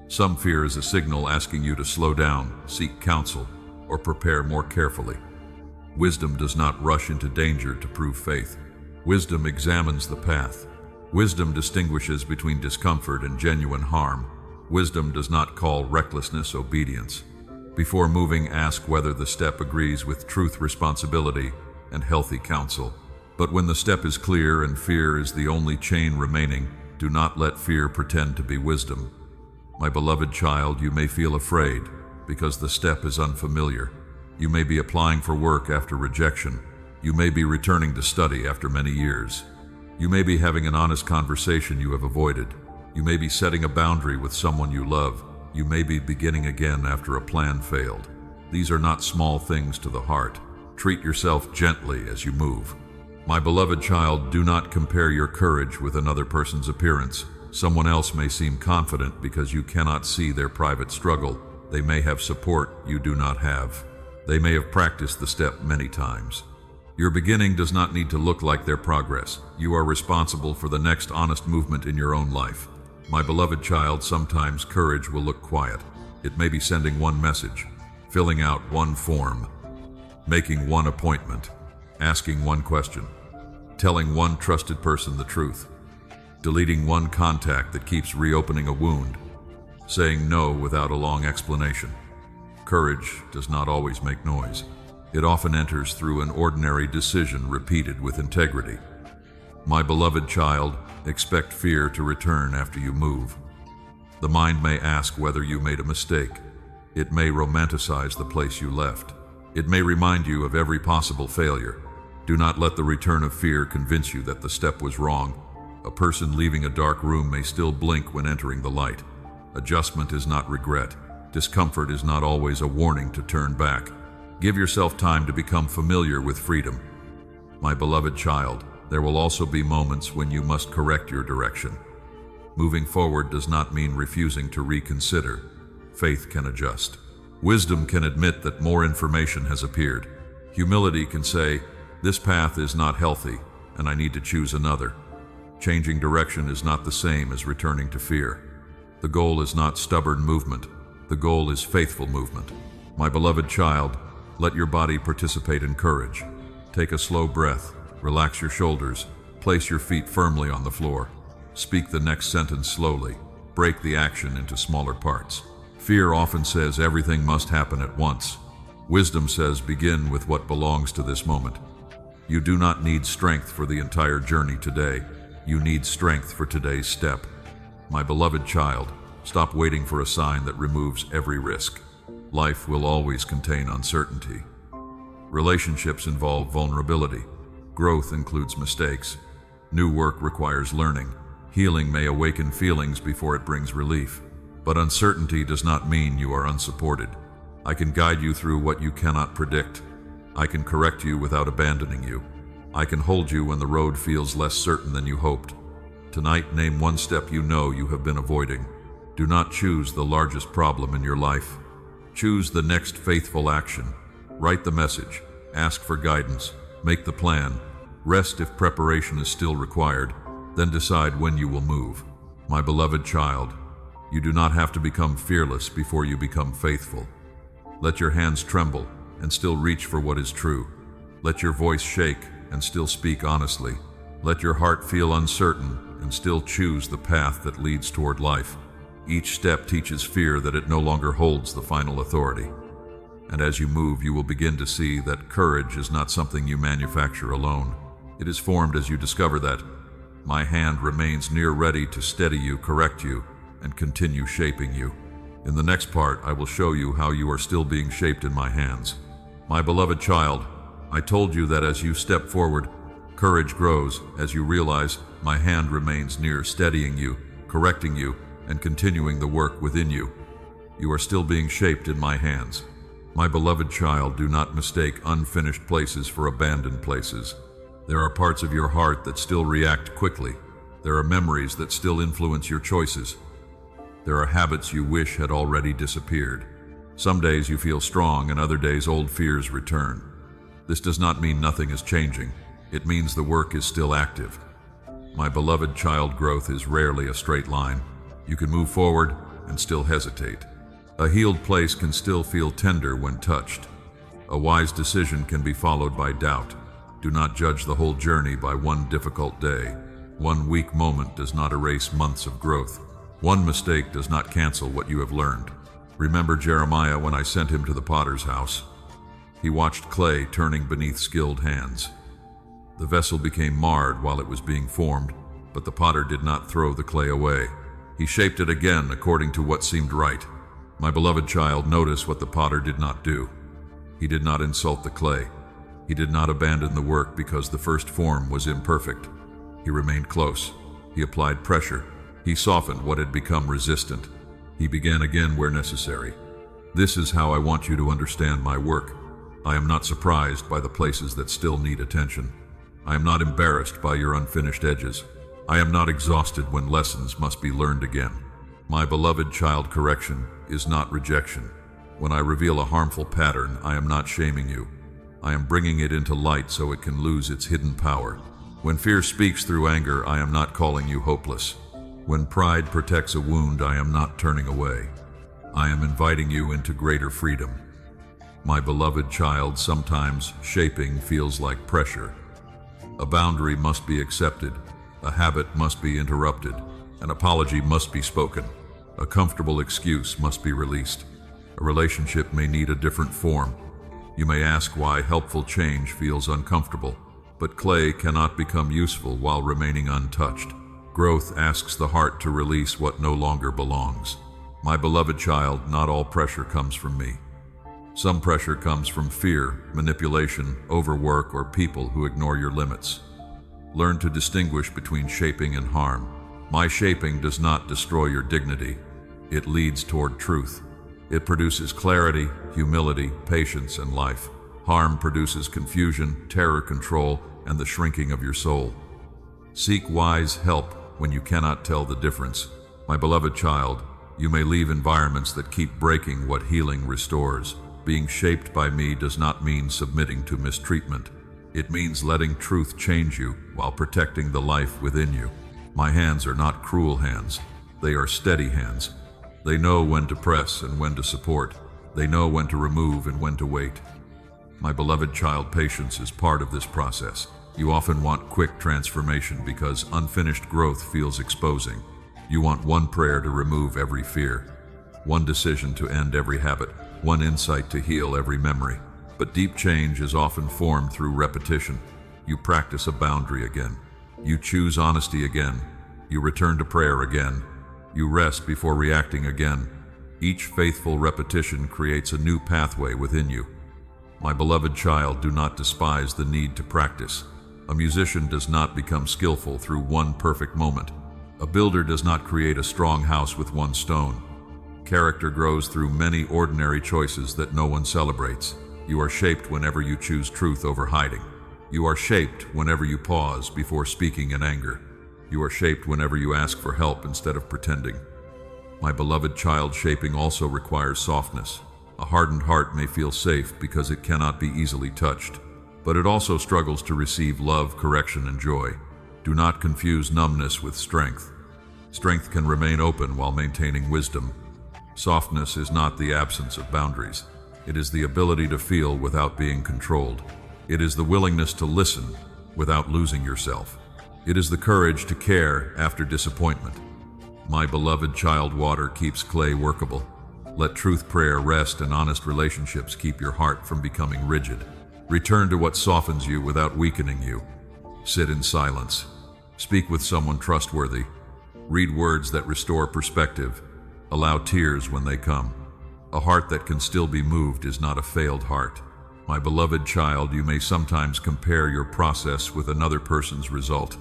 Some fear is a signal asking you to slow down, seek counsel, or prepare more carefully. Wisdom does not rush into danger to prove faith. Wisdom examines the path. Wisdom distinguishes between discomfort and genuine harm. Wisdom does not call recklessness obedience. Before moving, ask whether the step agrees with truth, responsibility, and healthy counsel. But when the step is clear and fear is the only chain remaining, do not let fear pretend to be wisdom. My beloved child, you may feel afraid because the step is unfamiliar. You may be applying for work after rejection. You may be returning to study after many years. You may be having an honest conversation you have avoided. You may be setting a boundary with someone you love. You may be beginning again after a plan failed. These are not small things to the heart. Treat yourself gently as you move. My beloved child, do not compare your courage with another person's appearance. Someone else may seem confident because you cannot see their private struggle. They may have support you do not have. They may have practiced the step many times. Your beginning does not need to look like their progress. You are responsible for the next honest movement in your own life. My beloved child, sometimes courage will look quiet. It may be sending one message, filling out one form, making one appointment, asking one question, telling one trusted person the truth, deleting one contact that keeps reopening a wound, saying no without a long explanation. Courage does not always make noise. It often enters through an ordinary decision repeated with integrity. My beloved child, expect fear to return after you move. The mind may ask whether you made a mistake. It may romanticize the place you left. It may remind you of every possible failure. Do not let the return of fear convince you that the step was wrong. A person leaving a dark room may still blink when entering the light. Adjustment is not regret. Discomfort is not always a warning to turn back. Give yourself time to become familiar with freedom. My beloved child, there will also be moments when you must correct your direction. Moving forward does not mean refusing to reconsider. Faith can adjust. Wisdom can admit that more information has appeared. Humility can say, this path is not healthy, and I need to choose another. Changing direction is not the same as returning to fear. The goal is not stubborn movement. The goal is faithful movement. My beloved child, let your body participate in courage. Take a slow breath, relax your shoulders, place your feet firmly on the floor. Speak the next sentence slowly. Break the action into smaller parts. Fear often says everything must happen at once. Wisdom says begin with what belongs to this moment. You do not need strength for the entire journey today. You need strength for today's step. My beloved child, stop waiting for a sign that removes every risk. Life will always contain uncertainty. Relationships involve vulnerability. Growth includes mistakes. New work requires learning. Healing may awaken feelings before it brings relief. But uncertainty does not mean you are unsupported. I can guide you through what you cannot predict. I can correct you without abandoning you. I can hold you when the road feels less certain than you hoped. Tonight, name one step you know you have been avoiding. Do not choose the largest problem in your life. Choose the next faithful action. Write the message. Ask for guidance. Make the plan. Rest if preparation is still required. Then decide when you will move. My beloved child, you do not have to become fearless before you become faithful. Let your hands tremble and still reach for what is true. Let your voice shake and still speak honestly. Let your heart feel uncertain and still choose the path that leads toward life. Each step teaches fear that it no longer holds the final authority. And as you move, you will begin to see that courage is not something you manufacture alone. It is formed as you discover that my hand remains near ready to steady you, correct you, and continue shaping you. In the next part, I will show you how you are still being shaped in my hands. My beloved child, I told you that as you step forward, courage grows as you realize my hand remains near, steadying you, correcting you, and continuing the work within you. You are still being shaped in my hands. My beloved child, do not mistake unfinished places for abandoned places. There are parts of your heart that still react quickly. There are memories that still influence your choices. There are habits you wish had already disappeared. Some days you feel strong and other days old fears return. This does not mean nothing is changing. It means the work is still active. My beloved child, growth is rarely a straight line. You can move forward and still hesitate. A healed place can still feel tender when touched. A wise decision can be followed by doubt. Do not judge the whole journey by one difficult day. One weak moment does not erase months of growth. One mistake does not cancel what you have learned. Remember Jeremiah when I sent him to the potter's house. He watched clay turning beneath skilled hands. The vessel became marred while it was being formed, but the potter did not throw the clay away. He shaped it again according to what seemed right. My beloved child, notice what the potter did not do. He did not insult the clay. He did not abandon the work because the first form was imperfect. He remained close. He applied pressure. He softened what had become resistant. He began again where necessary. This is how I want you to understand my work. I am not surprised by the places that still need attention. I am not embarrassed by your unfinished edges. I am not exhausted when lessons must be learned again. My beloved child, correction is not rejection. When I reveal a harmful pattern, I am not shaming you. I am bringing it into light so it can lose its hidden power. When fear speaks through anger, I am not calling you hopeless. When pride protects a wound, I am not turning away. I am inviting you into greater freedom. My beloved child, sometimes shaping feels like pressure. A boundary must be accepted. A habit must be interrupted. An apology must be spoken. A comfortable excuse must be released. A relationship may need a different form. You may ask why helpful change feels uncomfortable, but clay cannot become useful while remaining untouched. Growth asks the heart to release what no longer belongs. My beloved child, not all pressure comes from me. Some pressure comes from fear, manipulation, overwork, or people who ignore your limits. Learn to distinguish between shaping and harm. My shaping does not destroy your dignity. It leads toward truth. It produces clarity, humility, patience, and life. Harm produces confusion, terror, control, and the shrinking of your soul. Seek wise help when you cannot tell the difference. My beloved child, you may leave environments that keep breaking what healing restores. Being shaped by me does not mean submitting to mistreatment. It means letting truth change you while protecting the life within you. My hands are not cruel hands. They are steady hands. They know when to press and when to support. They know when to remove and when to wait. My beloved child, patience is part of this process. You often want quick transformation because unfinished growth feels exposing. You want one prayer to remove every fear, one decision to end every habit, one insight to heal every memory. But deep change is often formed through repetition. You practice a boundary again. You choose honesty again. You return to prayer again. You rest before reacting again. Each faithful repetition creates a new pathway within you. My beloved child, do not despise the need to practice. A musician does not become skillful through one perfect moment. A builder does not create a strong house with one stone. Character grows through many ordinary choices that no one celebrates. You are shaped whenever you choose truth over hiding. You are shaped whenever you pause before speaking in anger. You are shaped whenever you ask for help instead of pretending. My beloved child, shaping also requires softness. A hardened heart may feel safe because it cannot be easily touched, but it also struggles to receive love, correction, and joy. Do not confuse numbness with strength. Strength can remain open while maintaining wisdom. Softness is not the absence of boundaries. It is the ability to feel without being controlled. It is the willingness to listen without losing yourself. It is the courage to care after disappointment. My beloved child, water keeps clay workable. Let truth, prayer, rest, and honest relationships keep your heart from becoming rigid. Return to what softens you without weakening you. Sit in silence. Speak with someone trustworthy. Read words that restore perspective. Allow tears when they come. A heart that can still be moved is not a failed heart. My beloved child, you may sometimes compare your process with another person's result.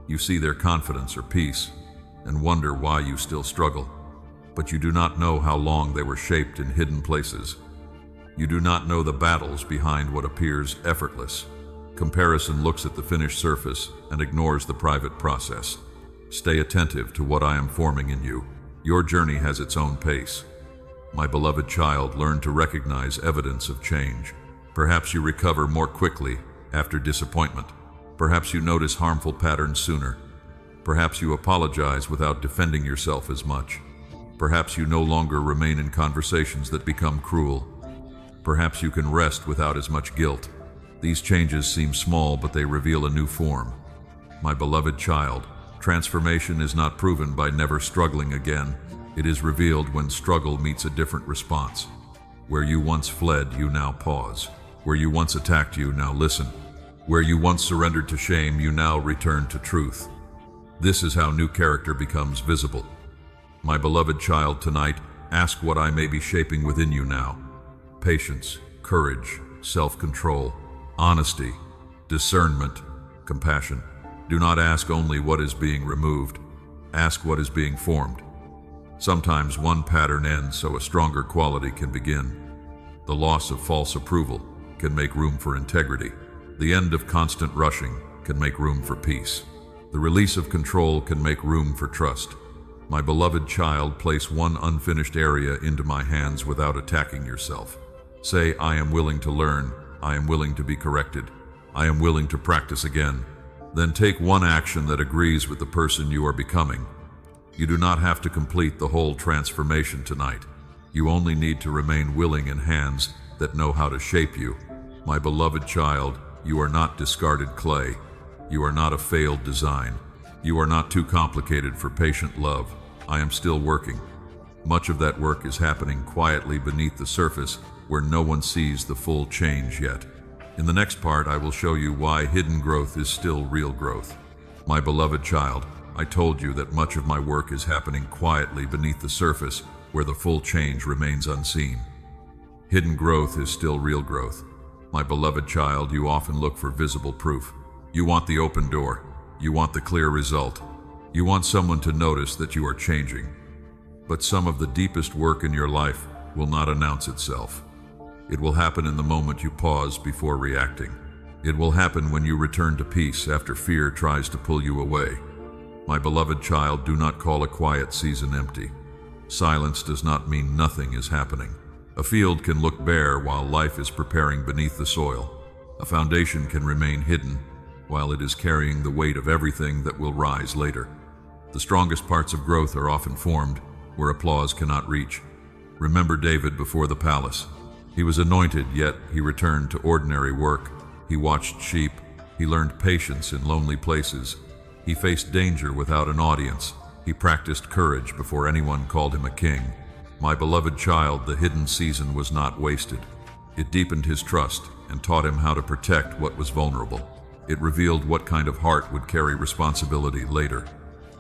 You see their confidence or peace and wonder why you still struggle. But you do not know how long they were shaped in hidden places. You do not know the battles behind what appears effortless. Comparison looks at the finished surface and ignores the private process. Stay attentive to what I am forming in you. Your journey has its own pace. My beloved child, learn to recognize evidence of change. Perhaps you recover more quickly after disappointment. Perhaps you notice harmful patterns sooner. Perhaps you apologize without defending yourself as much. Perhaps you no longer remain in conversations that become cruel. Perhaps you can rest without as much guilt. These changes seem small, but they reveal a new form. My beloved child, transformation is not proven by never struggling again. It is revealed when struggle meets a different response. Where you once fled, you now pause. Where you once attacked, you now listen. Where you once surrendered to shame, you now return to truth. This is how new character becomes visible. My beloved child, tonight, ask what I may be shaping within you now. Patience, courage, self-control, honesty, discernment, compassion. Do not ask only what is being removed. Ask what is being formed. Sometimes one pattern ends so a stronger quality can begin. The loss of false approval can make room for integrity. The end of constant rushing can make room for peace. The release of control can make room for trust. My beloved child, place one unfinished area into my hands without attacking yourself. Say, I am willing to learn. I am willing to be corrected. I am willing to practice again. Then take one action that agrees with the person you are becoming. You do not have to complete the whole transformation tonight. You only need to remain willing in hands that know how to shape you. My beloved child, you are not discarded clay. You are not a failed design. You are not too complicated for patient love. I am still working. Much of that work is happening quietly beneath the surface where no one sees the full change yet. In the next part, I will show you why hidden growth is still real growth. My beloved child, I told you that much of my work is happening quietly beneath the surface where the full change remains unseen. Hidden growth is still real growth. My beloved child, you often look for visible proof. You want the open door. You want the clear result. You want someone to notice that you are changing. But some of the deepest work in your life will not announce itself. It will happen in the moment you pause before reacting. It will happen when you return to peace after fear tries to pull you away. My beloved child, do not call a quiet season empty. Silence does not mean nothing is happening. A field can look bare while life is preparing beneath the soil. A foundation can remain hidden while it is carrying the weight of everything that will rise later. The strongest parts of growth are often formed where applause cannot reach. Remember David before the palace. He was anointed, yet he returned to ordinary work. He watched sheep. He learned patience in lonely places. He faced danger without an audience. He practiced courage before anyone called him a king. My beloved child, the hidden season was not wasted. It deepened his trust and taught him how to protect what was vulnerable. It revealed what kind of heart would carry responsibility later.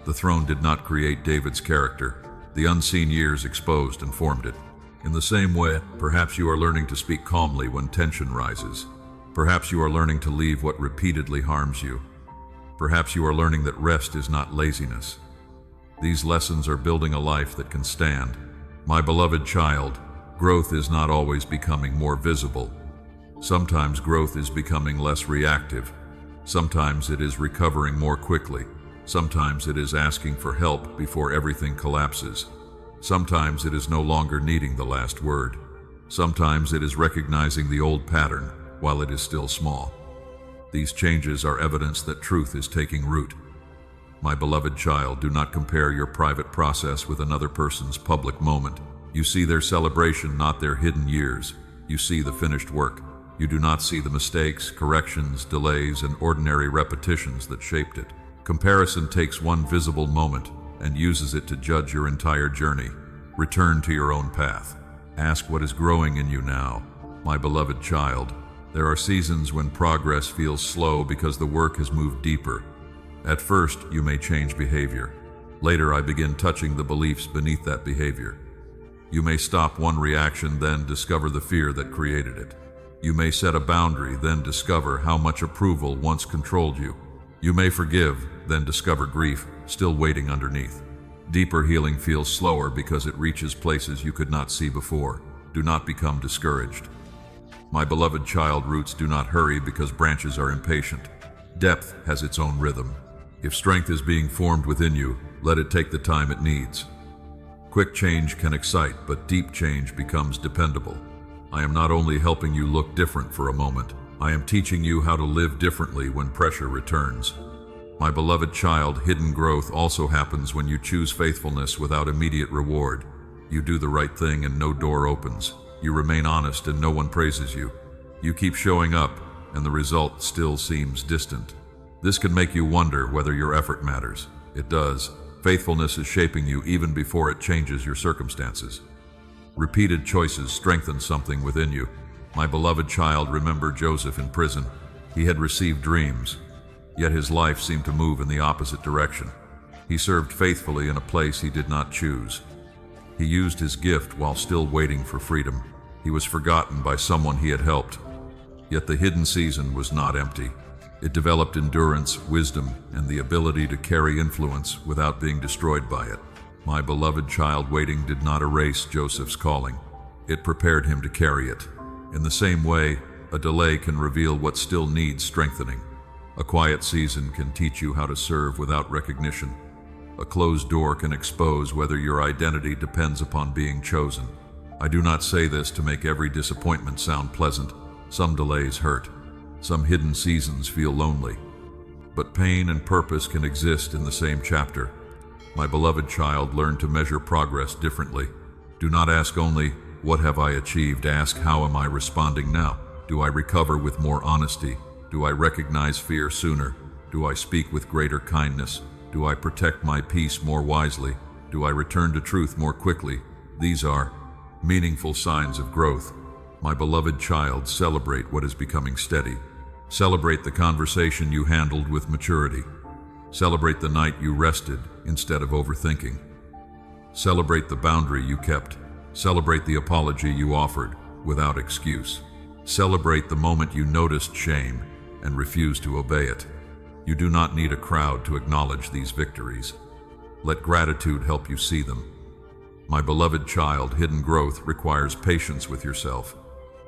The throne did not create David's character. The unseen years exposed and formed it. In the same way, perhaps you are learning to speak calmly when tension rises. Perhaps you are learning to leave what repeatedly harms you. Perhaps you are learning that rest is not laziness. These lessons are building a life that can stand. My beloved child, growth is not always becoming more visible. Sometimes growth is becoming less reactive. Sometimes it is recovering more quickly. Sometimes it is asking for help before everything collapses. Sometimes it is no longer needing the last word. Sometimes it is recognizing the old pattern while it is still small. These changes are evidence that truth is taking root. My beloved child, do not compare your private process with another person's public moment. You see their celebration, not their hidden years. You see the finished work. You do not see the mistakes, corrections, delays, and ordinary repetitions that shaped it. Comparison takes one visible moment and uses it to judge your entire journey. Return to your own path. Ask what is growing in you now. My beloved child, there are seasons when progress feels slow because the work has moved deeper. At first, you may change behavior. Later, I begin touching the beliefs beneath that behavior. You may stop one reaction, then discover the fear that created it. You may set a boundary, then discover how much approval once controlled you. You may forgive, then discover grief still waiting underneath. Deeper healing feels slower because it reaches places you could not see before. Do not become discouraged. My beloved child, roots do not hurry because branches are impatient. Depth has its own rhythm. If strength is being formed within you, let it take the time it needs. Quick change can excite, but deep change becomes dependable. I am not only helping you look different for a moment, I am teaching you how to live differently when pressure returns. My beloved child, hidden growth also happens when you choose faithfulness without immediate reward. You do the right thing and no door opens. You remain honest and no one praises you. You keep showing up and the result still seems distant. This can make you wonder whether your effort matters. It does. Faithfulness is shaping you even before it changes your circumstances. Repeated choices strengthen something within you. My beloved child, remember Joseph in prison. He had received dreams, yet his life seemed to move in the opposite direction. He served faithfully in a place he did not choose. He used his gift while still waiting for freedom. He was forgotten by someone he had helped. Yet the hidden season was not empty. It developed endurance, wisdom, and the ability to carry influence without being destroyed by it. My beloved child, waiting did not erase Joseph's calling. It prepared him to carry it. In the same way, a delay can reveal what still needs strengthening. A quiet season can teach you how to serve without recognition. A closed door can expose whether your identity depends upon being chosen. I do not say this to make every disappointment sound pleasant. Some delays hurt. Some hidden seasons feel lonely. But pain and purpose can exist in the same chapter. My beloved child, learn to measure progress differently. Do not ask only, "What have I achieved?" Ask, "How am I responding now? Do I recover with more honesty? Do I recognize fear sooner? Do I speak with greater kindness? Do I protect my peace more wisely? Do I return to truth more quickly?" These are meaningful signs of growth. My beloved child, celebrate what is becoming steady. Celebrate the conversation you handled with maturity. Celebrate the night you rested instead of overthinking. Celebrate the boundary you kept. Celebrate the apology you offered without excuse. Celebrate the moment you noticed shame and refused to obey it. You do not need a crowd to acknowledge these victories. Let gratitude help you see them. My beloved child, hidden growth requires patience with yourself.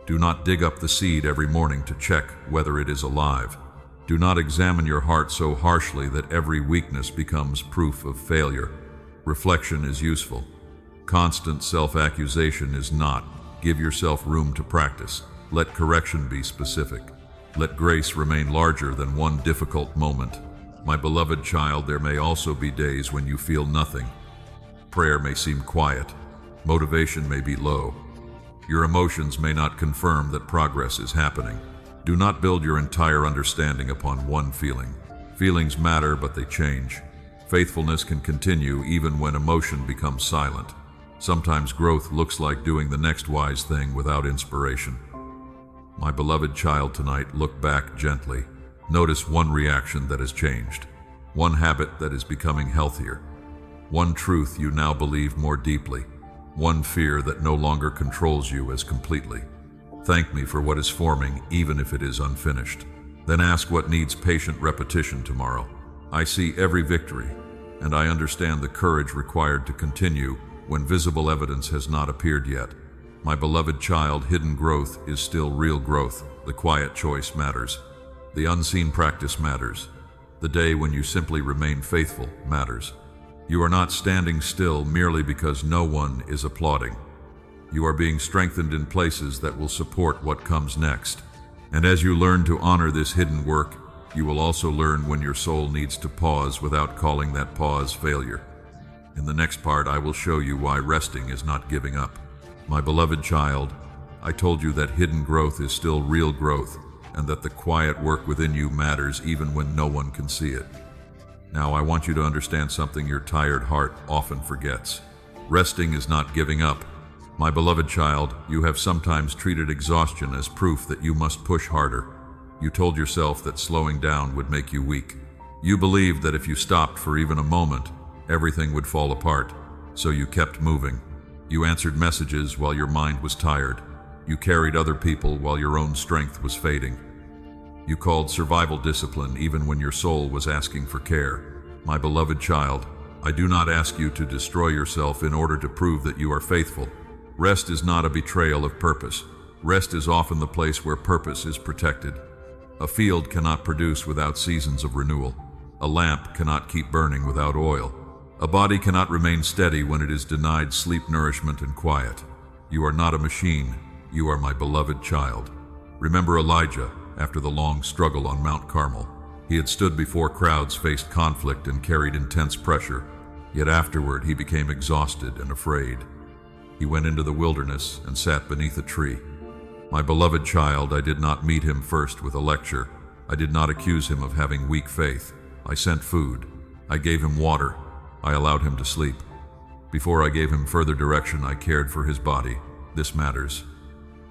Do not dig up the seed every morning to check whether it is alive. Do not examine your heart so harshly that every weakness becomes proof of failure. Reflection is useful. Constant self-accusation is not. Give yourself room to practice. Let correction be specific. Let grace remain larger than one difficult moment. My beloved child, there may also be days when you feel nothing. Prayer may seem quiet. Motivation may be low. Your emotions may not confirm that progress is happening. Do not build your entire understanding upon one feeling. Feelings matter, but they change. Faithfulness can continue even when emotion becomes silent. Sometimes growth looks like doing the next wise thing without inspiration. My beloved child, tonight, look back gently. Notice one reaction that has changed. One habit that is becoming healthier. One truth you now believe more deeply. One fear that no longer controls you as completely. Thank me for what is forming, even if it is unfinished. Then ask what needs patient repetition tomorrow. I see every victory, and I understand the courage required to continue when visible evidence has not appeared yet. My beloved child, hidden growth is still real growth. The quiet choice matters. The unseen practice matters. The day when you simply remain faithful matters. You are not standing still merely because no one is applauding. You are being strengthened in places that will support what comes next. And as you learn to honor this hidden work, you will also learn when your soul needs to pause without calling that pause failure. In the next part, I will show you why resting is not giving up. My beloved child, I told you that hidden growth is still real growth, and that the quiet work within you matters even when no one can see it. Now I want you to understand something your tired heart often forgets. Resting is not giving up. My beloved child, you have sometimes treated exhaustion as proof that you must push harder. You told yourself that slowing down would make you weak. You believed that if you stopped for even a moment, everything would fall apart, so you kept moving. You answered messages while your mind was tired. You carried other people while your own strength was fading. You called survival discipline even when your soul was asking for care. My beloved child, I do not ask you to destroy yourself in order to prove that you are faithful. Rest is not a betrayal of purpose. Rest is often the place where purpose is protected. A field cannot produce without seasons of renewal. A lamp cannot keep burning without oil. A body cannot remain steady when it is denied sleep, nourishment, and quiet. You are not a machine. You are my beloved child. Remember Elijah after the long struggle on Mount Carmel. He had stood before crowds, faced conflict, and carried intense pressure. Yet afterward, he became exhausted and afraid. He went into the wilderness and sat beneath a tree. My beloved child, I did not meet him first with a lecture. I did not accuse him of having weak faith. I sent food. I gave him water. I allowed him to sleep. Before I gave him further direction, I cared for his body. This matters.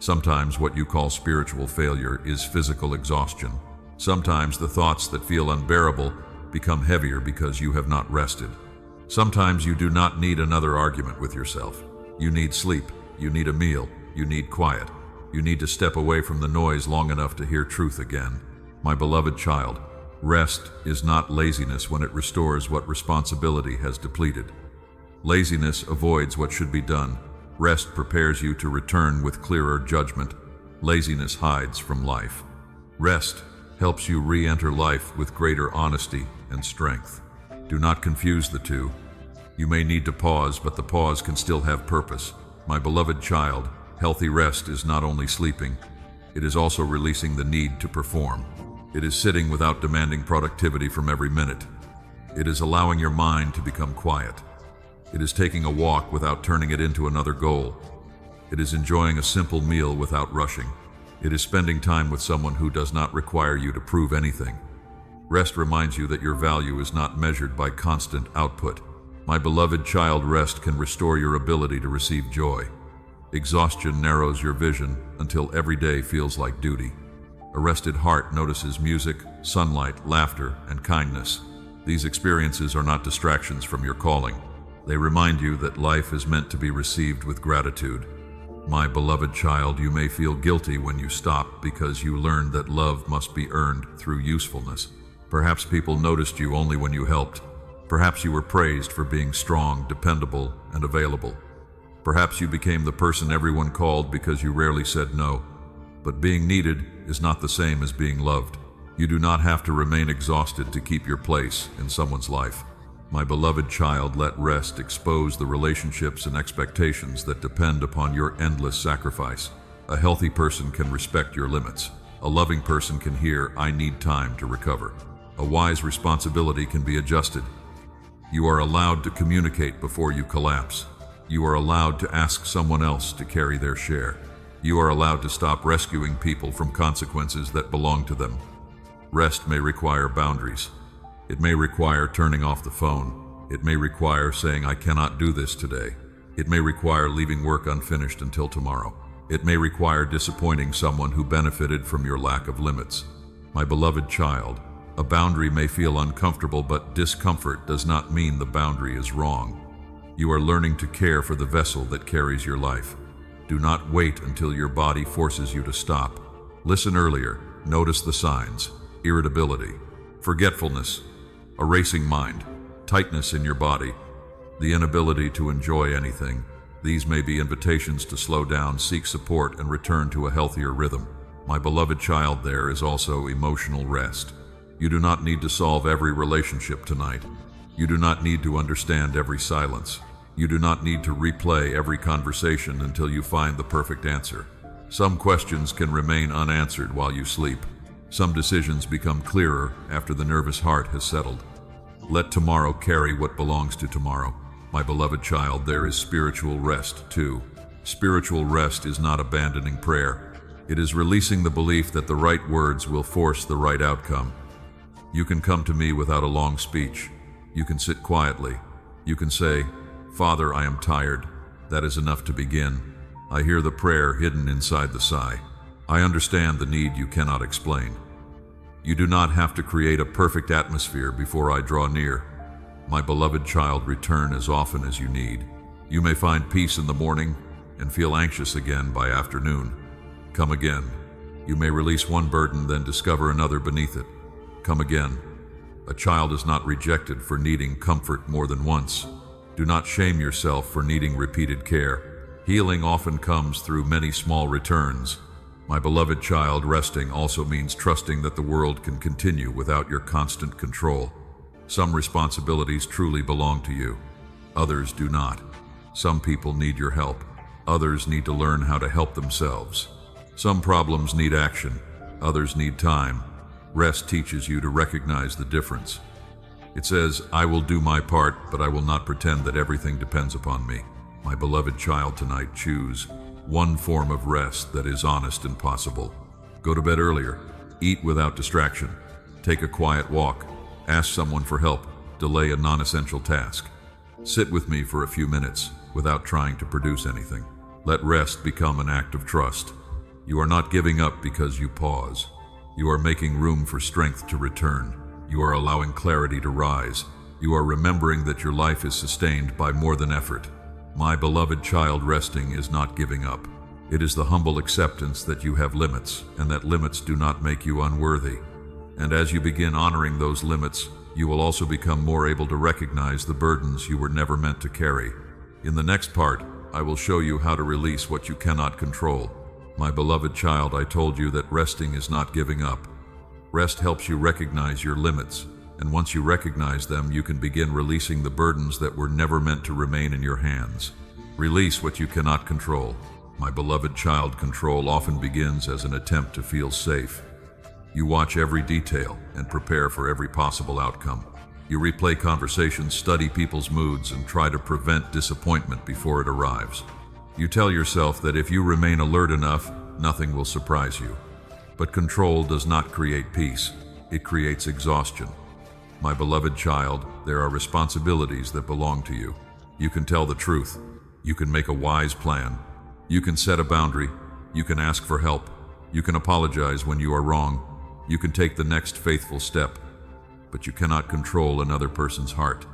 Sometimes what you call spiritual failure is physical exhaustion. Sometimes the thoughts that feel unbearable become heavier because you have not rested. Sometimes you do not need another argument with yourself. You need sleep. You need a meal. You need quiet. You need to step away from the noise long enough to hear truth again. My beloved child, rest is not laziness when it restores what responsibility has depleted. Laziness avoids what should be done. Rest prepares you to return with clearer judgment. Laziness hides from life. Rest helps you re-enter life with greater honesty and strength. Do not confuse the two. You may need to pause, but the pause can still have purpose. My beloved child, healthy rest is not only sleeping, it is also releasing the need to perform. It is sitting without demanding productivity from every minute. It is allowing your mind to become quiet. It is taking a walk without turning it into another goal. It is enjoying a simple meal without rushing. It is spending time with someone who does not require you to prove anything. Rest reminds you that your value is not measured by constant output. My beloved child, rest can restore your ability to receive joy. Exhaustion narrows your vision until every day feels like duty. A rested heart notices music, sunlight, laughter, and kindness. These experiences are not distractions from your calling. They remind you that life is meant to be received with gratitude. My beloved child, you may feel guilty when you stop because you learned that love must be earned through usefulness. Perhaps people noticed you only when you helped. Perhaps you were praised for being strong, dependable, and available. Perhaps you became the person everyone called because you rarely said no. But being needed is not the same as being loved. You do not have to remain exhausted to keep your place in someone's life. My beloved child, let rest expose the relationships and expectations that depend upon your endless sacrifice. A healthy person can respect your limits. A loving person can hear, "I need time to recover." A wise responsibility can be adjusted. You are allowed to communicate before you collapse. You are allowed to ask someone else to carry their share. You are allowed to stop rescuing people from consequences that belong to them. Rest may require boundaries. It may require turning off the phone. It may require saying, "I cannot do this today." It may require leaving work unfinished until tomorrow. It may require disappointing someone who benefited from your lack of limits. My beloved child, a boundary may feel uncomfortable, but discomfort does not mean the boundary is wrong. You are learning to care for the vessel that carries your life. Do not wait until your body forces you to stop. Listen earlier. Notice the signs: irritability, forgetfulness, a racing mind, tightness in your body, the inability to enjoy anything. These may be invitations to slow down, seek support, and return to a healthier rhythm. My beloved child, there is also emotional rest. You do not need to solve every relationship tonight. You do not need to understand every silence. You do not need to replay every conversation until you find the perfect answer. Some questions can remain unanswered while you sleep. Some decisions become clearer after the nervous heart has settled. Let tomorrow carry what belongs to tomorrow. My beloved child, there is spiritual rest too. Spiritual rest is not abandoning prayer. It is releasing the belief that the right words will force the right outcome. You can come to me without a long speech. You can sit quietly. You can say, "Father, I am tired." That is enough to begin. I hear the prayer hidden inside the sigh. I understand the need you cannot explain. You do not have to create a perfect atmosphere before I draw near. My beloved child, return as often as you need. You may find peace in the morning and feel anxious again by afternoon. Come again. You may release one burden, then discover another beneath it. Come again. A child is not rejected for needing comfort more than once. Do not shame yourself for needing repeated care. Healing often comes through many small returns. My beloved child, resting also means trusting that the world can continue without your constant control. Some responsibilities truly belong to you. Others do not. Some people need your help. Others need to learn how to help themselves. Some problems need action. Others need time. Rest teaches you to recognize the difference. It says, "I will do my part, but I will not pretend that everything depends upon me." My beloved child, tonight choose one form of rest that is honest and possible. Go to bed earlier. Eat without distraction. Take a quiet walk. Ask someone for help. Delay a non-essential task. Sit with me for a few minutes without trying to produce anything. Let rest become an act of trust. You are not giving up because you pause. You are making room for strength to return. You are allowing clarity to rise. You are remembering that your life is sustained by more than effort. My beloved child, resting is not giving up. It is the humble acceptance that you have limits, and that limits do not make you unworthy. And as you begin honoring those limits, you will also become more able to recognize the burdens you were never meant to carry. In the next part, I will show you how to release what you cannot control. My beloved child, I told you that resting is not giving up. Rest helps you recognize your limits, and once you recognize them, you can begin releasing the burdens that were never meant to remain in your hands. Release what you cannot control. My beloved child, control often begins as an attempt to feel safe. You watch every detail and prepare for every possible outcome. You replay conversations, study people's moods, and try to prevent disappointment before it arrives. You tell yourself that if you remain alert enough, nothing will surprise you. But control does not create peace. It creates exhaustion. My beloved child, there are responsibilities that belong to you. You can tell the truth. You can make a wise plan. You can set a boundary. You can ask for help. You can apologize when you are wrong. You can take the next faithful step. But you cannot control another person's heart.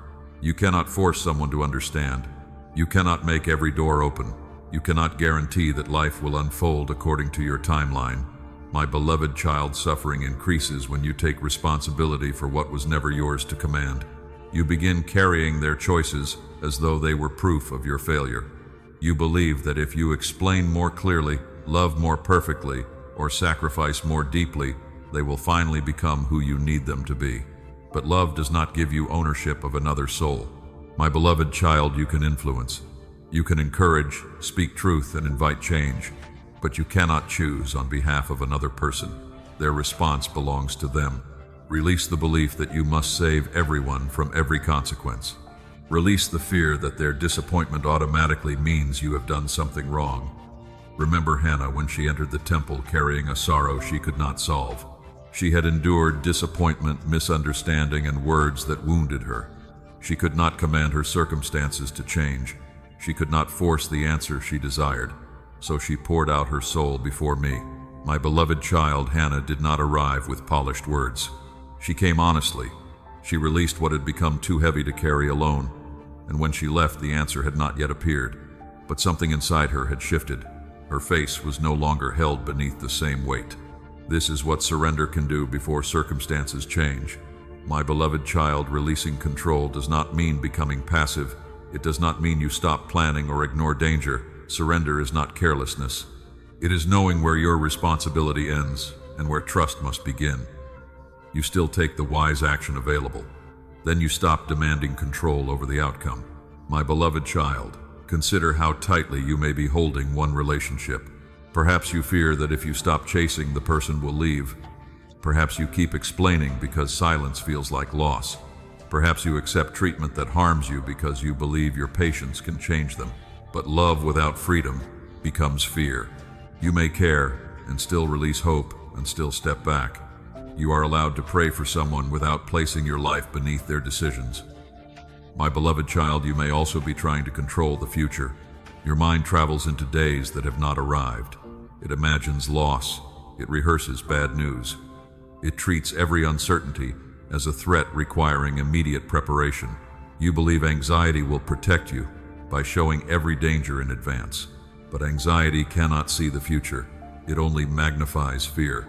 You cannot force someone to understand. You cannot make every door open. You cannot guarantee that life will unfold according to your timeline. My beloved child, suffering increases when you take responsibility for what was never yours to command. You begin carrying their choices as though they were proof of your failure. You believe that if you explain more clearly, love more perfectly, or sacrifice more deeply, they will finally become who you need them to be. But love does not give you ownership of another soul. My beloved child, you can influence. You can encourage, speak truth, and invite change. But you cannot choose on behalf of another person. Their response belongs to them. Release the belief that you must save everyone from every consequence. Release the fear that their disappointment automatically means you have done something wrong. Remember Hannah when she entered the temple carrying a sorrow she could not solve. She had endured disappointment, misunderstanding, and words that wounded her. She could not command her circumstances to change. She could not force the answer she desired. So she poured out her soul before me. My beloved child, Hannah, did not arrive with polished words. She came honestly. She released what had become too heavy to carry alone. And when she left, the answer had not yet appeared. But something inside her had shifted. Her face was no longer held beneath the same weight. This is what surrender can do before circumstances change. My beloved child, releasing control does not mean becoming passive. It does not mean you stop planning or ignore danger. Surrender is not carelessness. It is knowing where your responsibility ends and where trust must begin. You still take the wise action available. Then you stop demanding control over the outcome. My beloved child, consider how tightly you may be holding one relationship. Perhaps you fear that if you stop chasing, the person will leave. Perhaps you keep explaining because silence feels like loss. Perhaps you accept treatment that harms you because you believe your patience can change them. But love without freedom becomes fear. You may care and still release hope and still step back. You are allowed to pray for someone without placing your life beneath their decisions. My beloved child, you may also be trying to control the future. Your mind travels into days that have not arrived. It imagines loss. It rehearses bad news. It treats every uncertainty as a threat requiring immediate preparation. You believe anxiety will protect you by showing every danger in advance. But anxiety cannot see the future. It only magnifies fear.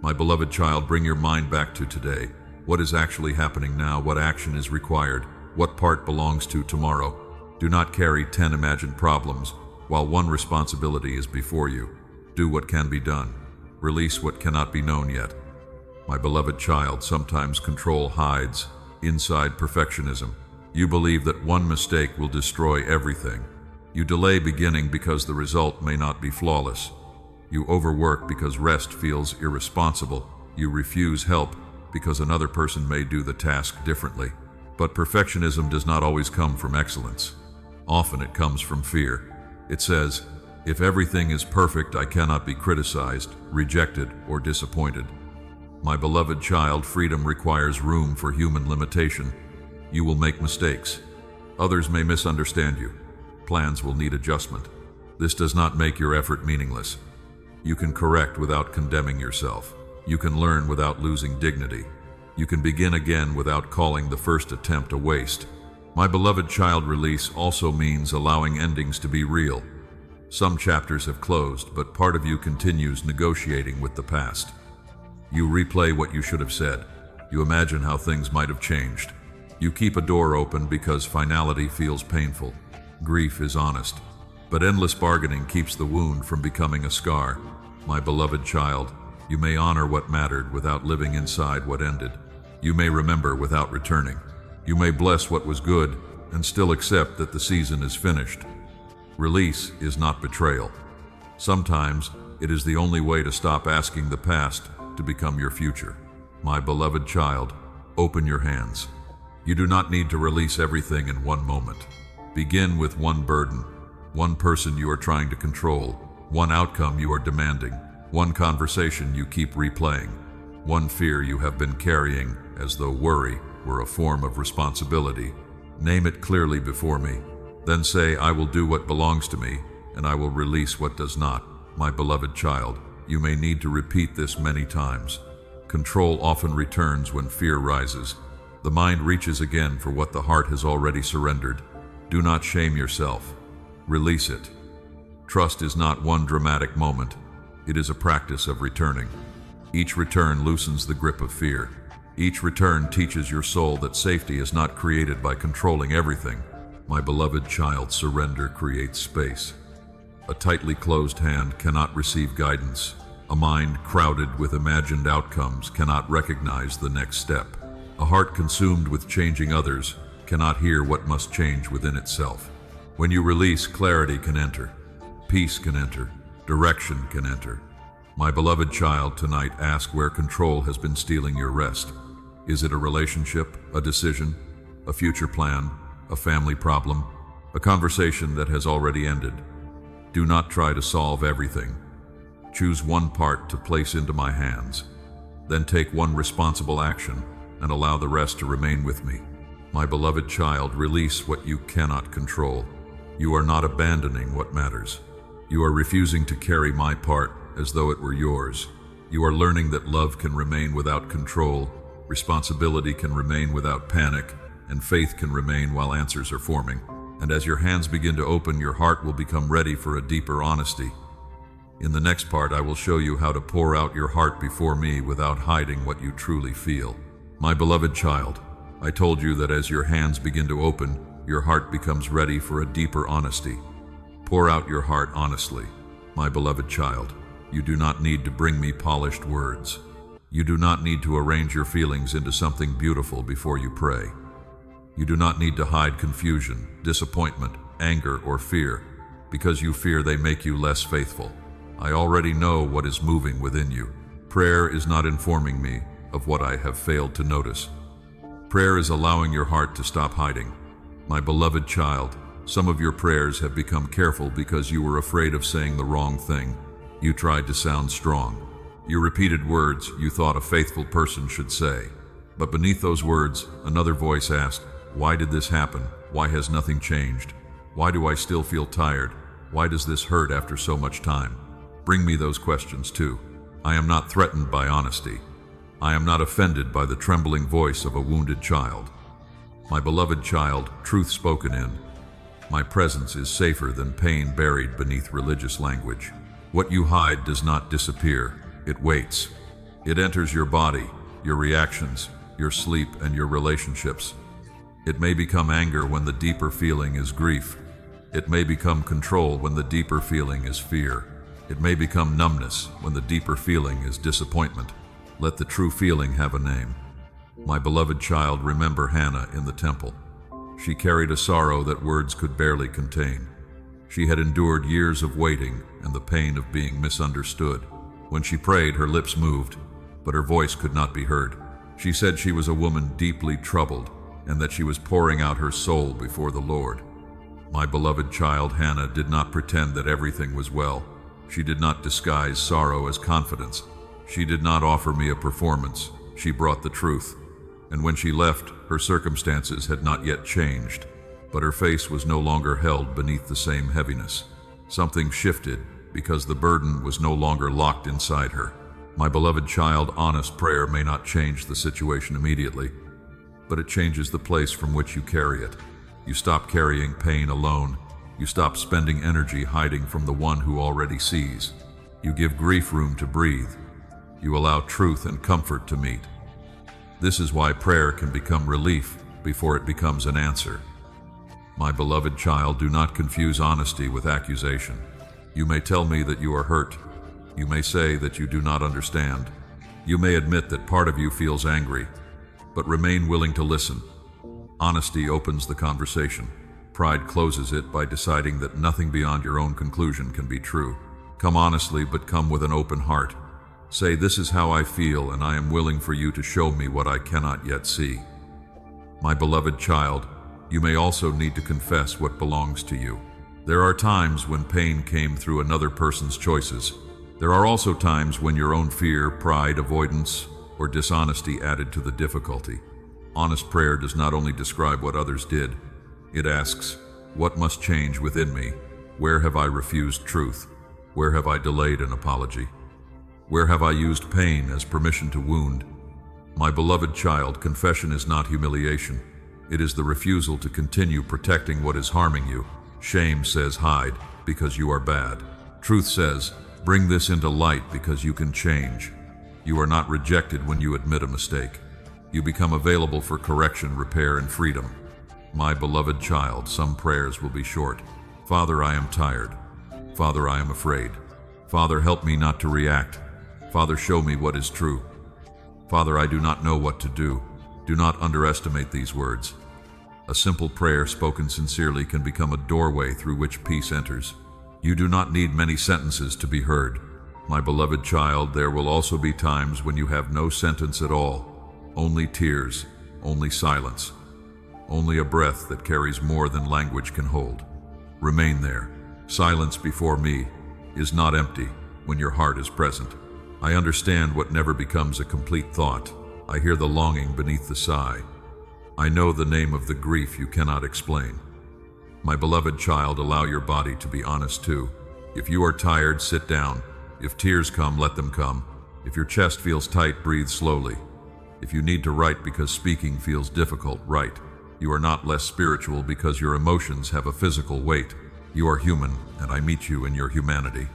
My beloved child, bring your mind back to today. What is actually happening now? What action is required? What part belongs to tomorrow? Do not carry 10 imagined problems while one responsibility is before you. Do what can be done. Release what cannot be known yet. My beloved child, sometimes control hides inside perfectionism. You believe that one mistake will destroy everything. You delay beginning because the result may not be flawless. You overwork because rest feels irresponsible. You refuse help because another person may do the task differently. But perfectionism does not always come from excellence. Often it comes from fear. It says, if everything is perfect, I cannot be criticized, rejected, or disappointed. My beloved child, freedom requires room for human limitation. You will make mistakes. Others may misunderstand you. Plans will need adjustment. This does not make your effort meaningless. You can correct without condemning yourself. You can learn without losing dignity. You can begin again without calling the first attempt a waste. My beloved child, release also means allowing endings to be real. Some chapters have closed, but part of you continues negotiating with the past. You replay what you should have said. You imagine how things might have changed. You keep a door open because finality feels painful. Grief is honest, but endless bargaining keeps the wound from becoming a scar. My beloved child, You may honor what mattered without living inside what ended. You may remember without returning. You may bless what was good and still accept that the season is finished. Release is not betrayal. Sometimes it is the only way to stop asking the past to become your future. My beloved child, open your hands. You do not need to release everything in one moment. Begin with one burden, one person you are trying to control, one outcome you are demanding, one conversation you keep replaying, one fear you have been carrying as though worry were a form of responsibility. Name it clearly before me. Then say, I will do what belongs to me, and I will release what does not. My beloved child, you may need to repeat this many times. Control often returns when fear rises. The mind reaches again for what the heart has already surrendered. Do not shame yourself. Release it. Trust is not one dramatic moment. It is a practice of returning. Each return loosens the grip of fear. Each return teaches your soul that safety is not created by controlling everything. My beloved child, surrender creates space. A tightly closed hand cannot receive guidance. A mind crowded with imagined outcomes cannot recognize the next step. A heart consumed with changing others cannot hear what must change within itself. When you release, clarity can enter. Peace can enter. Direction can enter. My beloved child, tonight ask where control has been stealing your rest. Is it a relationship, a decision, a future plan, a family problem, a conversation that has already ended? Do not try to solve everything. Choose one part to place into my hands. Then take one responsible action and allow the rest to remain with me. My beloved child, release what you cannot control. You are not abandoning what matters. You are refusing to carry my part as though it were yours. You are learning that love can remain without control, responsibility can remain without panic, and faith can remain while answers are forming. And as your hands begin to open, your heart will become ready for a deeper honesty. In the next part, I will show you how to pour out your heart before me without hiding what you truly feel. My beloved child, I told you that as your hands begin to open, your heart becomes ready for a deeper honesty. Pour out your heart honestly. My beloved child, you do not need to bring me polished words. You do not need to arrange your feelings into something beautiful before you pray. You do not need to hide confusion, disappointment, anger, or fear, because you fear they make you less faithful. I already know what is moving within you. Prayer is not informing me of what I have failed to notice. Prayer is allowing your heart to stop hiding. My beloved child, some of your prayers have become careful because you were afraid of saying the wrong thing. You tried to sound strong. You repeated words you thought a faithful person should say. But beneath those words, another voice asked, why did this happen? Why has nothing changed? Why do I still feel tired? Why does this hurt after so much time? Bring me those questions too. I am not threatened by honesty. I am not offended by the trembling voice of a wounded child. My beloved child, truth spoken in. My presence is safer than pain buried beneath religious language. What you hide does not disappear. It waits. It enters your body, your reactions, your sleep, and your relationships. It may become anger when the deeper feeling is grief. It may become control when the deeper feeling is fear. It may become numbness when the deeper feeling is disappointment. Let the true feeling have a name. My beloved child, remember Hannah in the temple. She carried a sorrow that words could barely contain. She had endured years of waiting and the pain of being misunderstood. When she prayed, her lips moved, but her voice could not be heard. She said she was a woman deeply troubled and that she was pouring out her soul before the Lord. My beloved child, Hannah did not pretend that everything was well. She did not disguise sorrow as confidence. She did not offer me a performance. She brought the truth. And when she left, her circumstances had not yet changed, but her face was no longer held beneath the same heaviness. Something shifted because the burden was no longer locked inside her. My beloved child, honest prayer may not change the situation immediately, but it changes the place from which you carry it. You stop carrying pain alone. You stop spending energy hiding from the one who already sees. You give grief room to breathe. You allow truth and comfort to meet. This is why prayer can become relief before it becomes an answer. My beloved child, do not confuse honesty with accusation. You may tell me that you are hurt. You may say that you do not understand. You may admit that part of you feels angry, but remain willing to listen. Honesty opens the conversation. Pride closes it by deciding that nothing beyond your own conclusion can be true. Come honestly, but come with an open heart. Say, "This is how I feel, and I am willing for you to show me what I cannot yet see." My beloved child, you may also need to confess what belongs to you. There are times when pain came through another person's choices. There are also times when your own fear, pride, avoidance, or dishonesty added to the difficulty. Honest prayer does not only describe what others did, it asks, "What must change within me? Where have I refused truth? Where have I delayed an apology? Where have I used pain as permission to wound?" My beloved child, confession is not humiliation. It is the refusal to continue protecting what is harming you. Shame says hide because you are bad. Truth says, bring this into light because you can change. You are not rejected when you admit a mistake. You become available for correction, repair, and freedom. My beloved child, some prayers will be short. Father, I am tired. Father, I am afraid. Father, help me not to react. Father, show me what is true. Father, I do not know what to do. Do not underestimate these words. A simple prayer spoken sincerely can become a doorway through which peace enters. You do not need many sentences to be heard. My beloved child, there will also be times when you have no sentence at all. Only tears, only silence, only a breath that carries more than language can hold. Remain there. Silence before me is not empty when your heart is present. I understand what never becomes a complete thought. I hear the longing beneath the sigh. I know the name of the grief you cannot explain. My beloved child, allow your body to be honest too. If you are tired, sit down. If tears come, let them come. If your chest feels tight, breathe slowly. If you need to write because speaking feels difficult, write. You are not less spiritual because your emotions have a physical weight. You are human, and I meet you in your humanity.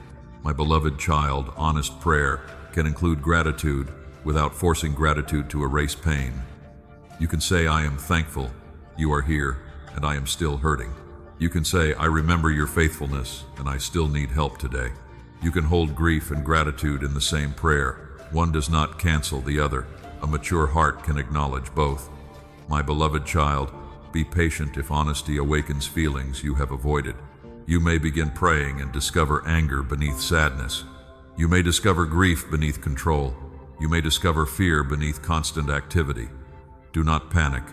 My beloved child, honest prayer can include gratitude without forcing gratitude to erase pain. You can say, "I am thankful you are here, and I am still hurting." You can say, "I remember your faithfulness, and I still need help today." You can hold grief and gratitude in the same prayer. One does not cancel the other. A mature heart can acknowledge both. My beloved child, be patient if honesty awakens feelings you have avoided. You may begin praying and discover anger beneath sadness. You may discover grief beneath control. You may discover fear beneath constant activity. Do not panic.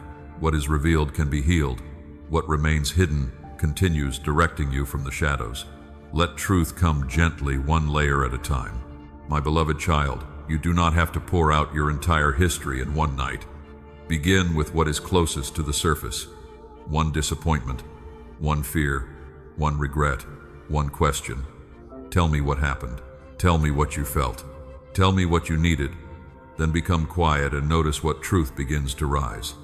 What is revealed can be healed. What remains hidden continues directing you from the shadows. Let truth come gently, one layer at a time. My beloved child, you do not have to pour out your entire history in one night. Begin with what is closest to the surface. One disappointment, one fear, one regret, one question. Tell me what happened. Tell me what you felt. Tell me what you needed. Then become quiet and notice what truth begins to rise.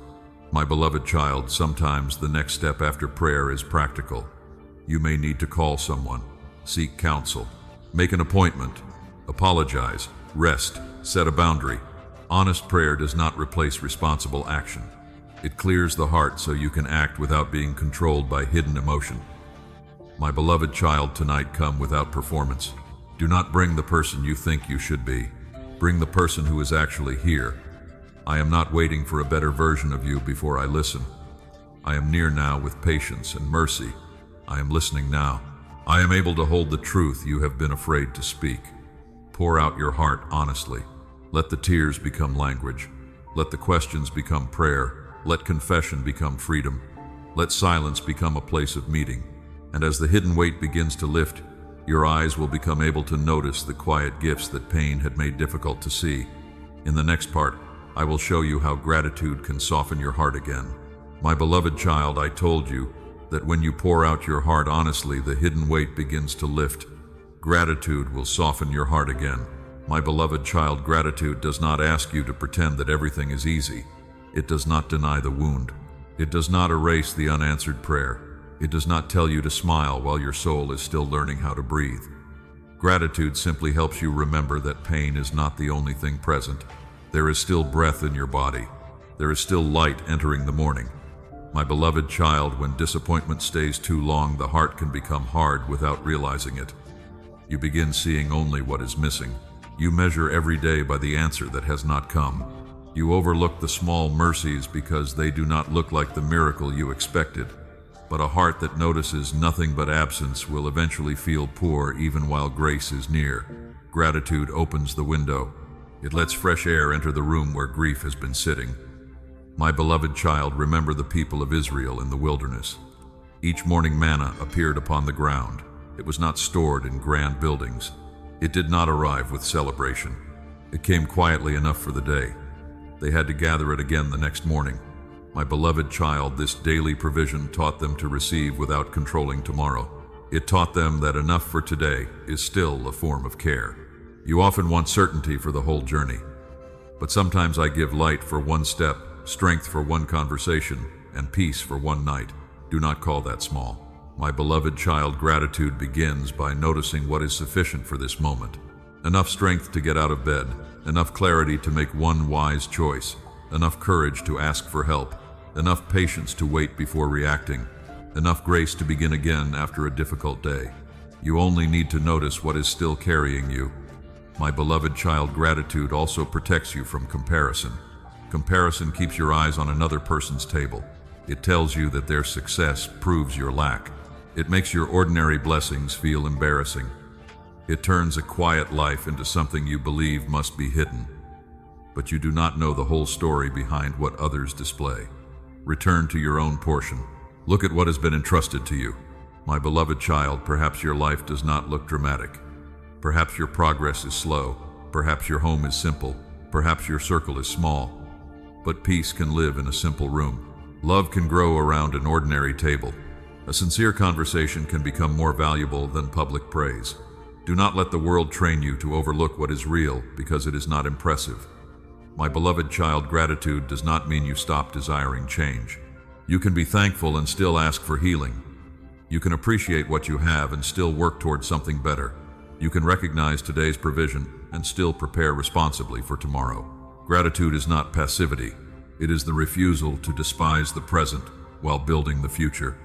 My beloved child, sometimes the next step after prayer is practical. You may need to call someone, seek counsel, make an appointment, apologize, rest, set a boundary. Honest prayer does not replace responsible action. It clears the heart so you can act without being controlled by hidden emotion. My beloved child, tonight come without performance. Do not bring the person you think you should be. Bring the person who is actually here. I am not waiting for a better version of you before I listen. I am near now with patience and mercy. I am listening now. I am able to hold the truth you have been afraid to speak. Pour out your heart honestly. Let the tears become language. Let the questions become prayer. Let confession become freedom. Let silence become a place of meeting. And as the hidden weight begins to lift, your eyes will become able to notice the quiet gifts that pain had made difficult to see. In the next part, I will show you how gratitude can soften your heart again. My beloved child, I told you that when you pour out your heart honestly, the hidden weight begins to lift. Gratitude will soften your heart again. My beloved child, gratitude does not ask you to pretend that everything is easy. It does not deny the wound. It does not erase the unanswered prayer. It does not tell you to smile while your soul is still learning how to breathe. Gratitude simply helps you remember that pain is not the only thing present. There is still breath in your body. There is still light entering the morning. My beloved child, when disappointment stays too long, the heart can become hard without realizing it. You begin seeing only what is missing. You measure every day by the answer that has not come. You overlook the small mercies because they do not look like the miracle you expected. But a heart that notices nothing but absence will eventually feel poor even while grace is near. Gratitude opens the window. It lets fresh air enter the room where grief has been sitting. My beloved child, remember the people of Israel in the wilderness. Each morning manna appeared upon the ground. It was not stored in grand buildings. It did not arrive with celebration. It came quietly enough for the day. They had to gather it again the next morning. My beloved child, this daily provision taught them to receive without controlling tomorrow. It taught them that enough for today is still a form of care. You often want certainty for the whole journey. But sometimes I give light for one step, strength for one conversation, and peace for one night. Do not call that small. My beloved child, gratitude begins by noticing what is sufficient for this moment. Enough strength to get out of bed, enough clarity to make one wise choice, enough courage to ask for help, enough patience to wait before reacting, enough grace to begin again after a difficult day. You only need to notice what is still carrying you. My beloved child, gratitude also protects you from comparison. Comparison keeps your eyes on another person's table. It tells you that their success proves your lack. It makes your ordinary blessings feel embarrassing. It turns a quiet life into something you believe must be hidden. But you do not know the whole story behind what others display. Return to your own portion. Look at what has been entrusted to you. My beloved child, perhaps your life does not look dramatic. Perhaps your progress is slow. Perhaps your home is simple. Perhaps your circle is small. But peace can live in a simple room. Love can grow around an ordinary table. A sincere conversation can become more valuable than public praise. Do not let the world train you to overlook what is real because it is not impressive. My beloved child, gratitude does not mean you stop desiring change. You can be thankful and still ask for healing. You can appreciate what you have and still work towards something better. You can recognize today's provision and still prepare responsibly for tomorrow. Gratitude is not passivity. It is the refusal to despise the present while building the future.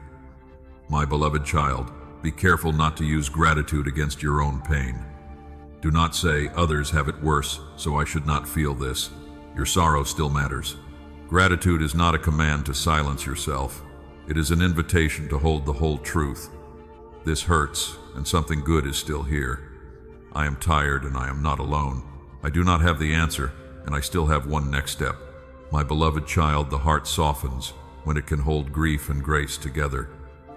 My beloved child, be careful not to use gratitude against your own pain. Do not say, others have it worse, so I should not feel this. Your sorrow still matters. Gratitude is not a command to silence yourself. It is an invitation to hold the whole truth. This hurts, and something good is still here. I am tired, and I am not alone. I do not have the answer, and I still have one next step. My beloved child, the heart softens when it can hold grief and grace together.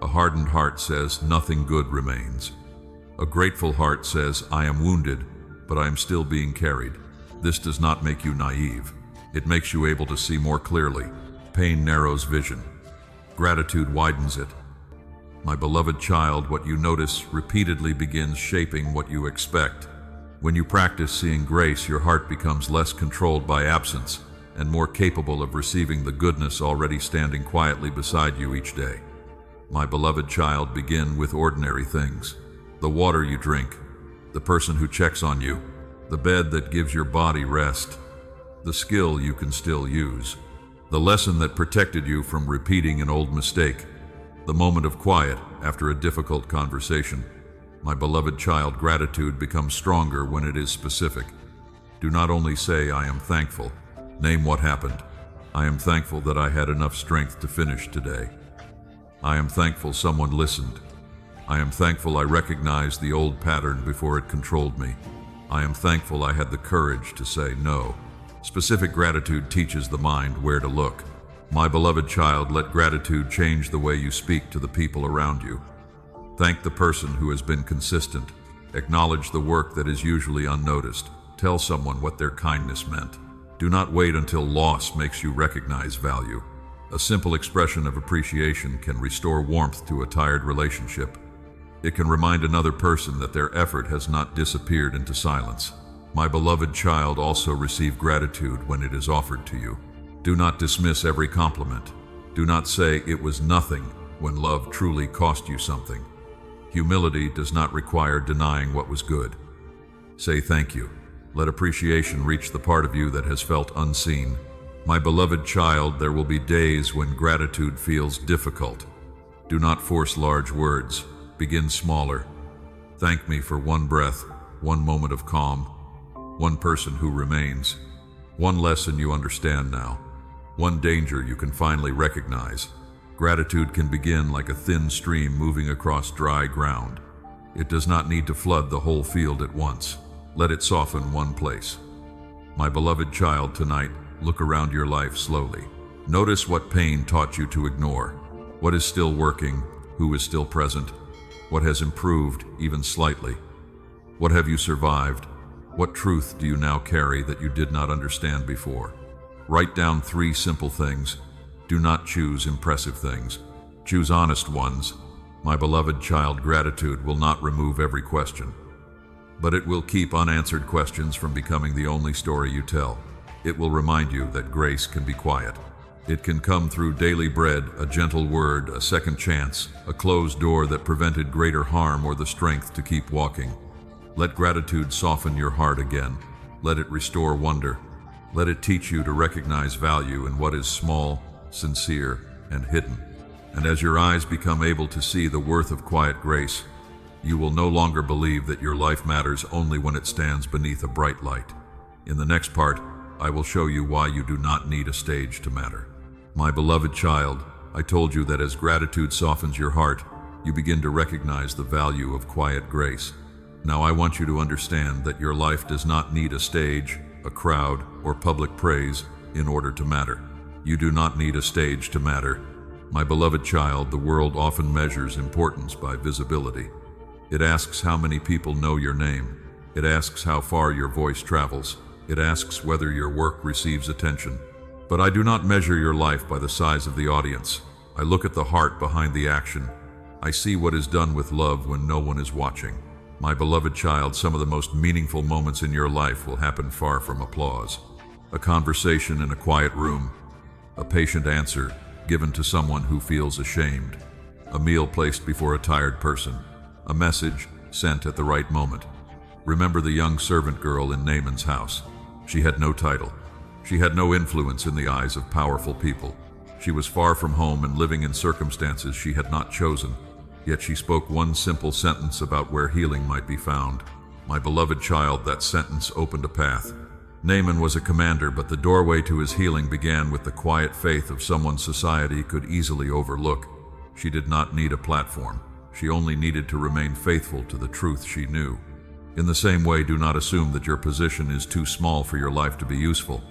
A hardened heart says, nothing good remains. A grateful heart says, I am wounded, but I am still being carried. This does not make you naive. It makes you able to see more clearly. Pain narrows vision. Gratitude widens it. My beloved child, what you notice repeatedly begins shaping what you expect. When you practice seeing grace, your heart becomes less controlled by absence and more capable of receiving the goodness already standing quietly beside you each day. My beloved child, begin with ordinary things. The water you drink, the person who checks on you, the bed that gives your body rest, the skill you can still use, the lesson that protected you from repeating an old mistake, the moment of quiet after a difficult conversation. My beloved child, gratitude becomes stronger when it is specific. Do not only say, I am thankful. Name what happened. I am thankful that I had enough strength to finish today. I am thankful someone listened. I am thankful I recognized the old pattern before it controlled me. I am thankful I had the courage to say no. Specific gratitude teaches the mind where to look. My beloved child, let gratitude change the way you speak to the people around you. Thank the person who has been consistent. Acknowledge the work that is usually unnoticed. Tell someone what their kindness meant. Do not wait until loss makes you recognize value. A simple expression of appreciation can restore warmth to a tired relationship. It can remind another person that their effort has not disappeared into silence. My beloved child, also receive gratitude when it is offered to you. Do not dismiss every compliment. Do not say it was nothing when love truly cost you something. Humility does not require denying what was good. Say thank you. Let appreciation reach the part of you that has felt unseen. My beloved child, there will be days when gratitude feels difficult. Do not force large words. Begin smaller. Thank me for one breath, one moment of calm, one person who remains, one lesson you understand now, one danger you can finally recognize. Gratitude can begin like a thin stream moving across dry ground. It does not need to flood the whole field at once. Let it soften one place. My beloved child, tonight, look around your life slowly. Notice what pain taught you to ignore, what is still working, who is still present, what has improved, even slightly. What have you survived? What truth do you now carry that you did not understand before? Write down 3 simple things. Do not choose impressive things. Choose honest ones. My beloved child, gratitude will not remove every question, but it will keep unanswered questions from becoming the only story you tell. It will remind you that grace can be quiet. It can come through daily bread, a gentle word, a second chance, a closed door that prevented greater harm, or the strength to keep walking. Let gratitude soften your heart again. Let it restore wonder. Let it teach you to recognize value in what is small, sincere, and hidden. And as your eyes become able to see the worth of quiet grace, you will no longer believe that your life matters only when it stands beneath a bright light. In the next part, I will show you why you do not need a stage to matter. My beloved child, I told you that as gratitude softens your heart, you begin to recognize the value of quiet grace. Now I want you to understand that your life does not need a stage, a crowd, or public praise in order to matter. You do not need a stage to matter. My beloved child, the world often measures importance by visibility. It asks how many people know your name. It asks how far your voice travels. It asks whether your work receives attention. But I do not measure your life by the size of the audience. I look at the heart behind the action. I see what is done with love when no one is watching. My beloved child, some of the most meaningful moments in your life will happen far from applause. A conversation in a quiet room, a patient answer given to someone who feels ashamed, a meal placed before a tired person, a message sent at the right moment. Remember the young servant girl in Naaman's house. She had no title. She had no influence in the eyes of powerful people. She was far from home and living in circumstances she had not chosen. Yet she spoke one simple sentence about where healing might be found. My beloved child, that sentence opened a path. Naaman was a commander, but the doorway to his healing began with the quiet faith of someone society could easily overlook. She did not need a platform. She only needed to remain faithful to the truth she knew. In the same way, do not assume that your position is too small for your life to be useful.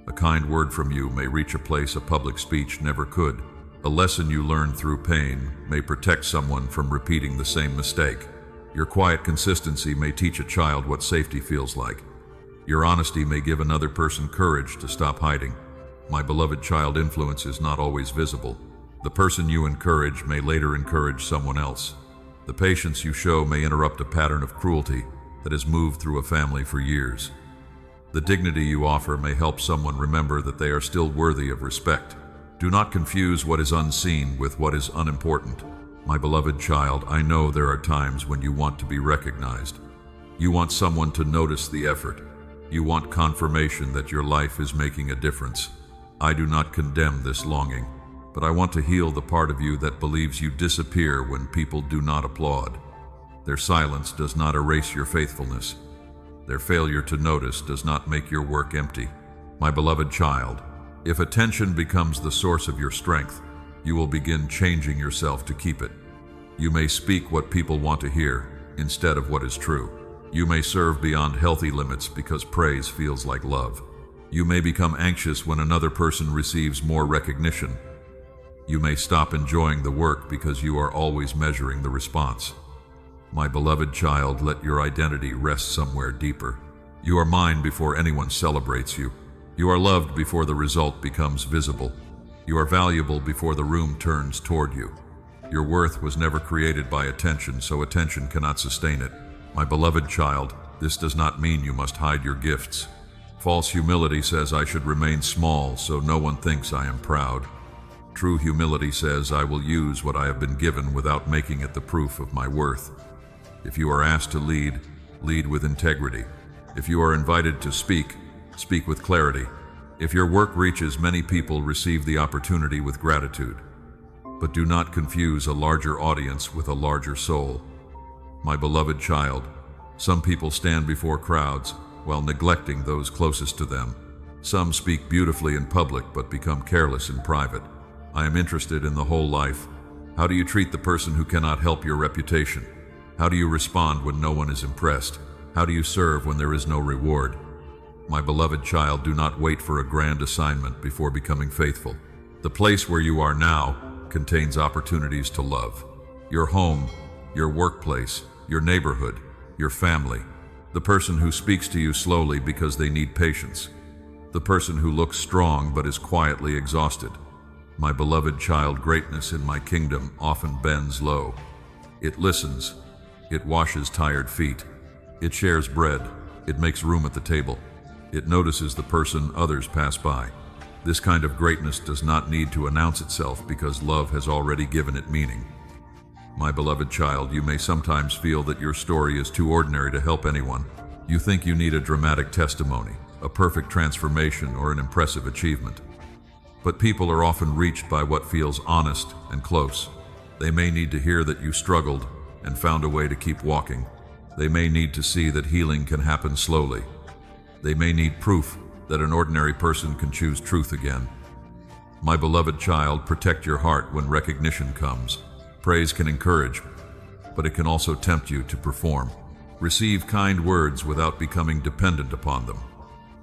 A kind word from you may reach a place a public speech never could. A lesson you learn through pain may protect someone from repeating the same mistake. Your quiet consistency may teach a child what safety feels like. Your honesty may give another person courage to stop hiding. My beloved child, influence is not always visible. The person you encourage may later encourage someone else. The patience you show may interrupt a pattern of cruelty that has moved through a family for years. The dignity you offer may help someone remember that they are still worthy of respect. Do not confuse what is unseen with what is unimportant. My beloved child, I know there are times when you want to be recognized. You want someone to notice the effort. You want confirmation that your life is making a difference. I do not condemn this longing, but I want to heal the part of you that believes you disappear when people do not applaud. Their silence does not erase your faithfulness. Their failure to notice does not make your work empty. My beloved child, if attention becomes the source of your strength, you will begin changing yourself to keep it. You may speak what people want to hear instead of what is true. You may serve beyond healthy limits because praise feels like love. You may become anxious when another person receives more recognition. You may stop enjoying the work because you are always measuring the response. My beloved child, let your identity rest somewhere deeper. You are mine before anyone celebrates you. You are loved before the result becomes visible. You are valuable before the room turns toward you. Your worth was never created by attention, so attention cannot sustain it. My beloved child, this does not mean you must hide your gifts. False humility says I should remain small so no one thinks I am proud. True humility says I will use what I have been given without making it the proof of my worth. If you are asked to lead, lead with integrity. If you are invited to speak, speak with clarity. If your work reaches many people, receive the opportunity with gratitude. But do not confuse a larger audience with a larger soul. My beloved child, some people stand before crowds while neglecting those closest to them. Some speak beautifully in public but become careless in private. I am interested in the whole life. How do you treat the person who cannot help your reputation? How do you respond when no one is impressed? How do you serve when there is no reward? My beloved child, do not wait for a grand assignment before becoming faithful. The place where you are now contains opportunities to love. Your home, your workplace, your neighborhood, your family. The person who speaks to you slowly because they need patience. The person who looks strong but is quietly exhausted. My beloved child, greatness in my kingdom often bends low. It listens. It washes tired feet. It shares bread. It makes room at the table. It notices the person others pass by. This kind of greatness does not need to announce itself because love has already given it meaning. My beloved child, you may sometimes feel that your story is too ordinary to help anyone. You think you need a dramatic testimony, a perfect transformation, or an impressive achievement. But people are often reached by what feels honest and close. They may need to hear that you struggled and found a way to keep walking. They may need to see that healing can happen slowly. They may need proof that an ordinary person can choose truth again. My beloved child, protect your heart when recognition comes. Praise can encourage, but it can also tempt you to perform. Receive kind words without becoming dependent upon them.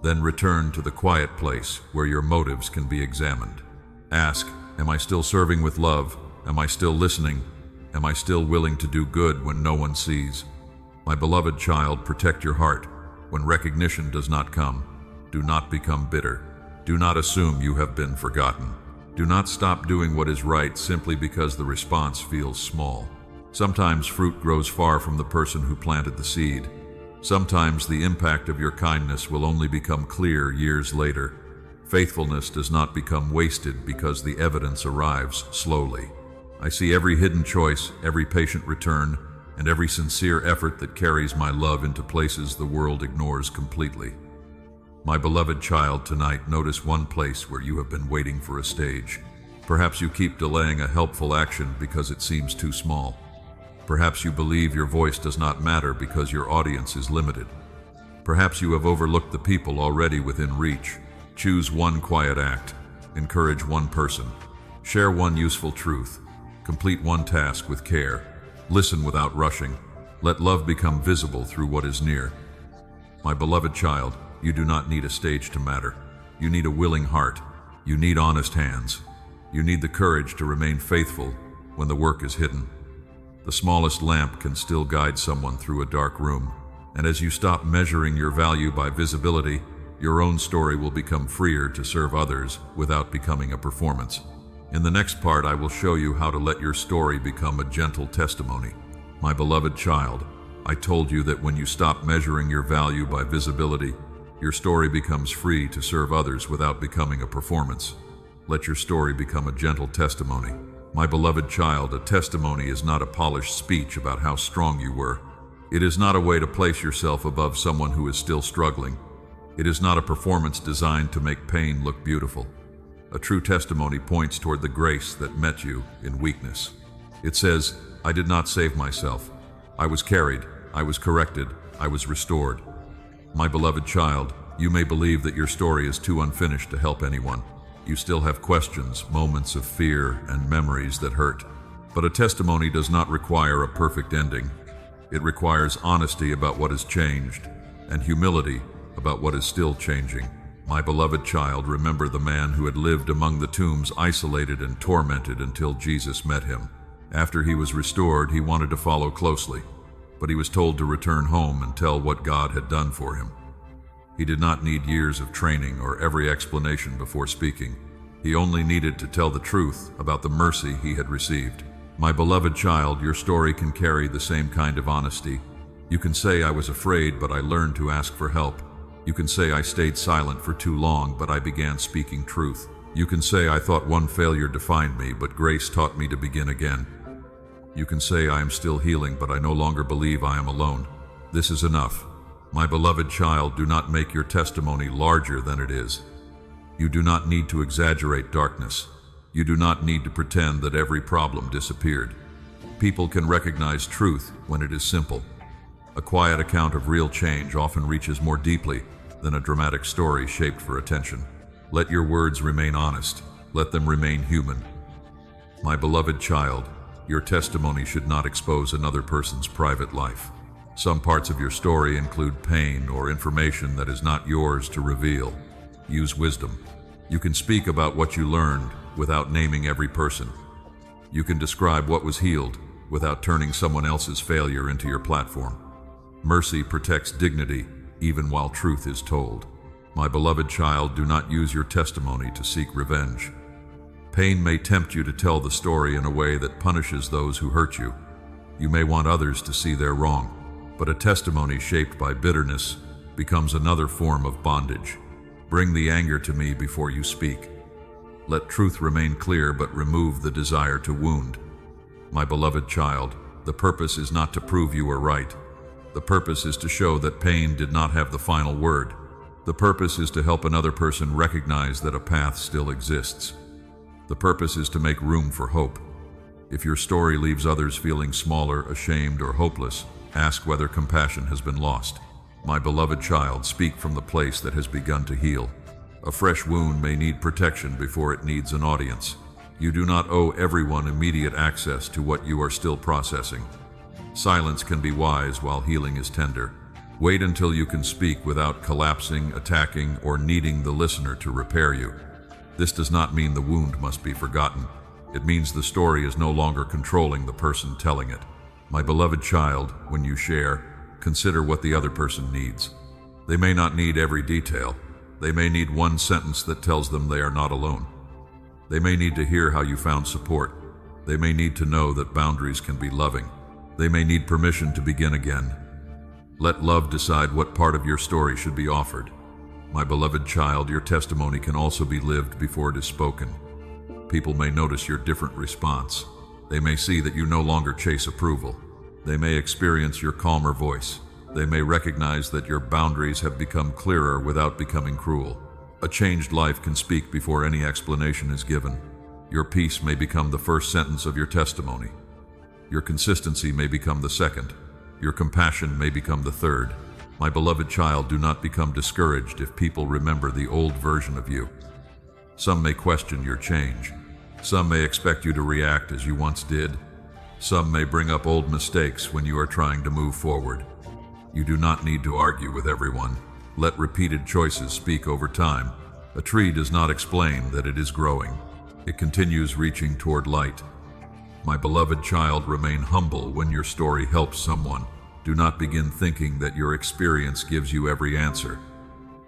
Then return to the quiet place where your motives can be examined. Ask, am I still serving with love? Am I still listening? Am I still willing to do good when no one sees? My beloved child, protect your heart. When recognition does not come, do not become bitter. Do not assume you have been forgotten. Do not stop doing what is right simply because the response feels small. Sometimes fruit grows far from the person who planted the seed. Sometimes the impact of your kindness will only become clear years later. Faithfulness does not become wasted because the evidence arrives slowly. I see every hidden choice, every patient return, and every sincere effort that carries my love into places the world ignores completely. My beloved child, tonight notice one place where you have been waiting for a stage. Perhaps you keep delaying a helpful action because it seems too small. Perhaps you believe your voice does not matter because your audience is limited. Perhaps you have overlooked the people already within reach. Choose one quiet act. Encourage one person. Share one useful truth. Complete one task with care. Listen without rushing. Let love become visible through what is near. My beloved child, you do not need a stage to matter. You need a willing heart. You need honest hands. You need the courage to remain faithful when the work is hidden. The smallest lamp can still guide someone through a dark room. And as you stop measuring your value by visibility, your own story will become freer to serve others without becoming a performance. In the next part, I will show you how to let your story become a gentle testimony. My beloved child, I told you that when you stop measuring your value by visibility, your story becomes free to serve others without becoming a performance. Let your story become a gentle testimony. My beloved child, a testimony is not a polished speech about how strong you were. It is not a way to place yourself above someone who is still struggling. It is not a performance designed to make pain look beautiful. A true testimony points toward the grace that met you in weakness. It says, I did not save myself. I was carried. I was corrected. I was restored. My beloved child, you may believe that your story is too unfinished to help anyone. You still have questions, moments of fear, and memories that hurt. But a testimony does not require a perfect ending. It requires honesty about what has changed, and humility about what is still changing. My beloved child, remember the man who had lived among the tombs, isolated and tormented until Jesus met him. After he was restored, he wanted to follow closely, but he was told to return home and tell what God had done for him. He did not need years of training or every explanation before speaking. He only needed to tell the truth about the mercy he had received. My beloved child, your story can carry the same kind of honesty. You can say, I was afraid, but I learned to ask for help. You can say, I stayed silent for too long, but I began speaking truth. You can say, I thought one failure defined me, but grace taught me to begin again. You can say, I am still healing, but I no longer believe I am alone. This is enough. My beloved child, do not make your testimony larger than it is. You do not need to exaggerate darkness. You do not need to pretend that every problem disappeared. people can recognize truth when it is simple. A quiet account of real change often reaches more deeply than a dramatic story shaped for attention. Let your words remain honest. Let them remain human. My beloved child, your testimony should not expose another person's private life. Some parts of your story include pain or information that is not yours to reveal. Use wisdom. You can speak about what you learned without naming every person. You can describe what was healed without turning someone else's failure into your platform. Mercy protects dignity even while truth is told. My beloved child, do not use your testimony to seek revenge. Pain may tempt you to tell the story in a way that punishes those who hurt you. You may want others to see their wrong, but a testimony shaped by bitterness becomes another form of bondage. Bring the anger to me before you speak. Let truth remain clear, but remove the desire to wound. My beloved child, the purpose is not to prove you are right. The purpose is to show that pain did not have the final word. The purpose is to help another person recognize that a path still exists. The purpose is to make room for hope. If your story leaves others feeling smaller, ashamed, or hopeless, ask whether compassion has been lost. My beloved child, speak from the place that has begun to heal. A fresh wound may need protection before it needs an audience. You do not owe everyone immediate access to what you are still processing. Silence can be wise while healing is tender. Wait until you can speak without collapsing, attacking, or needing the listener to repair you. This does not mean the wound must be forgotten. It means the story is no longer controlling the person telling it. My beloved child, when you share, consider what the other person needs. They may not need every detail. They may need one sentence that tells them they are not alone. They may need to hear how you found support. They may need to know that boundaries can be loving. They may need permission to begin again. Let love decide what part of your story should be offered. My beloved child, your testimony can also be lived before it is spoken. People may notice your different response. They may see that you no longer chase approval. They may experience your calmer voice. They may recognize that your boundaries have become clearer without becoming cruel. A changed life can speak before any explanation is given. Your peace may become the first sentence of your testimony. Your consistency may become the second. Your compassion may become the third. My beloved child, do not become discouraged if people remember the old version of you. Some may question your change. Some may expect you to react as you once did. Some may bring up old mistakes when you are trying to move forward. You do not need to argue with everyone. Let repeated choices speak over time. A tree does not explain that it is growing. It continues reaching toward light. My beloved child, remain humble when your story helps someone. Do not begin thinking that your experience gives you every answer.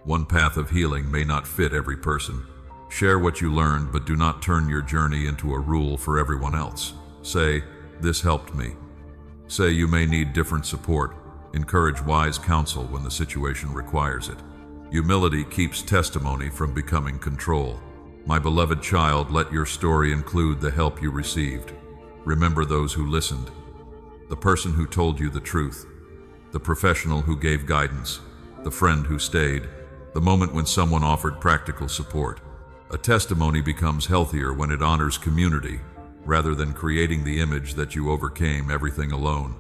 One path of healing may not fit every person. Share what you learned, but do not turn your journey into a rule for everyone else. Say, "This helped me." Say you may need different support. Encourage wise counsel when the situation requires it. Humility keeps testimony from becoming control. My beloved child, let your story include the help you received. Remember those who listened, the person who told you the truth, the professional who gave guidance, the friend who stayed, the moment when someone offered practical support. A testimony becomes healthier when it honors community, rather than creating the image that you overcame everything alone.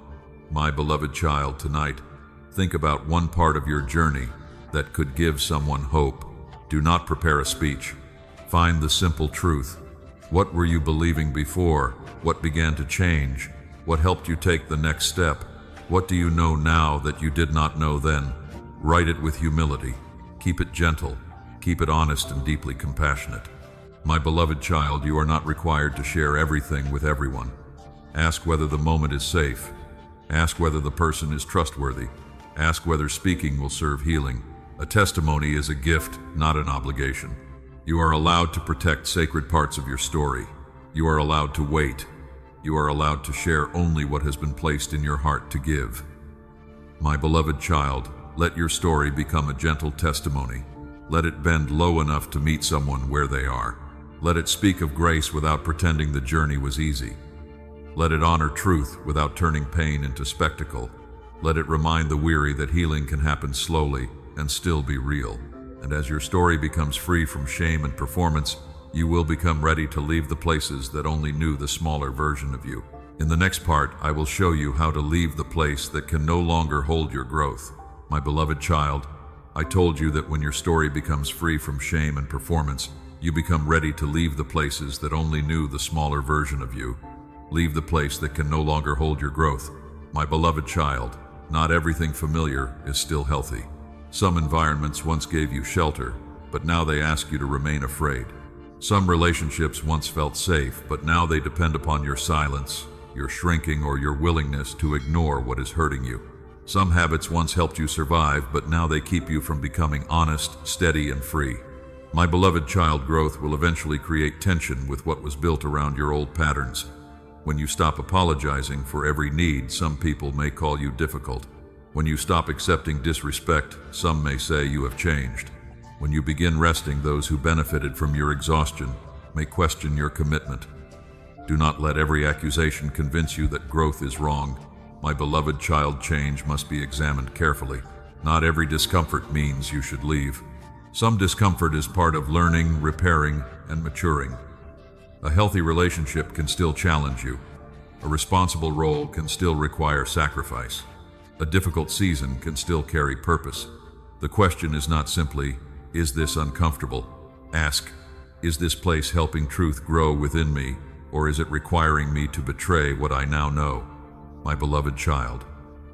My beloved child, tonight, think about one part of your journey that could give someone hope. Do not prepare a speech. Find the simple truth. What were you believing before? What began to change? What helped you take the next step? What do you know now that you did not know then? Write it with humility. Keep it gentle. Keep it honest and deeply compassionate. My beloved child, you are not required to share everything with everyone. Ask whether the moment is safe. Ask whether the person is trustworthy. Ask whether speaking will serve healing. A testimony is a gift, not an obligation. You are allowed to protect sacred parts of your story. You are allowed to wait. You are allowed to share only what has been placed in your heart to give. My beloved child, let your story become a gentle testimony. Let it bend low enough to meet someone where they are. Let it speak of grace without pretending the journey was easy. Let it honor truth without turning pain into spectacle. Let it remind the weary that healing can happen slowly and still be real. And as your story becomes free from shame and performance, you will become ready to leave the places that only knew the smaller version of you. In the next part, I will show you how to leave the place that can no longer hold your growth. My beloved child, I told you that when your story becomes free from shame and performance, you become ready to leave the places that only knew the smaller version of you. Leave the place that can no longer hold your growth. My beloved child, not everything familiar is still healthy. Some environments once gave you shelter, but now they ask you to remain afraid. Some relationships once felt safe, but now they depend upon your silence, your shrinking, or your willingness to ignore what is hurting you. Some habits once helped you survive, but now they keep you from becoming honest, steady, and free. My beloved child, growth will eventually create tension with what was built around your old patterns. When you stop apologizing for every need, some people may call you difficult. When you stop accepting disrespect, some may say you have changed. When you begin resting, those who benefited from your exhaustion may question your commitment. Do not let every accusation convince you that growth is wrong. My beloved child, change must be examined carefully. Not every discomfort means you should leave. Some discomfort is part of learning, repairing, and maturing. A healthy relationship can still challenge you. A responsible role can still require sacrifice. A difficult season can still carry purpose. The question is not simply, is this uncomfortable? Ask, is this place helping truth grow within me, or is it requiring me to betray what I now know? My beloved child,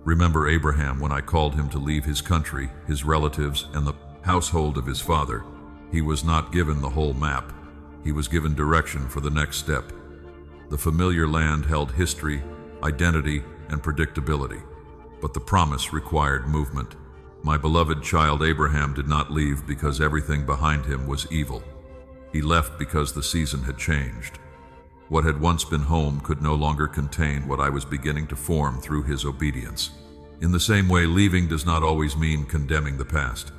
remember Abraham when I called him to leave his country, his relatives, and the household of his father. He was not given the whole map. He was given direction for the next step. The familiar land held history, identity, and predictability, but the promise required movement. My beloved child, Abraham did not leave because everything behind him was evil. He left because the season had changed. What had once been home could no longer contain what I was beginning to form through his obedience. In the same way, leaving does not always mean condemning the past.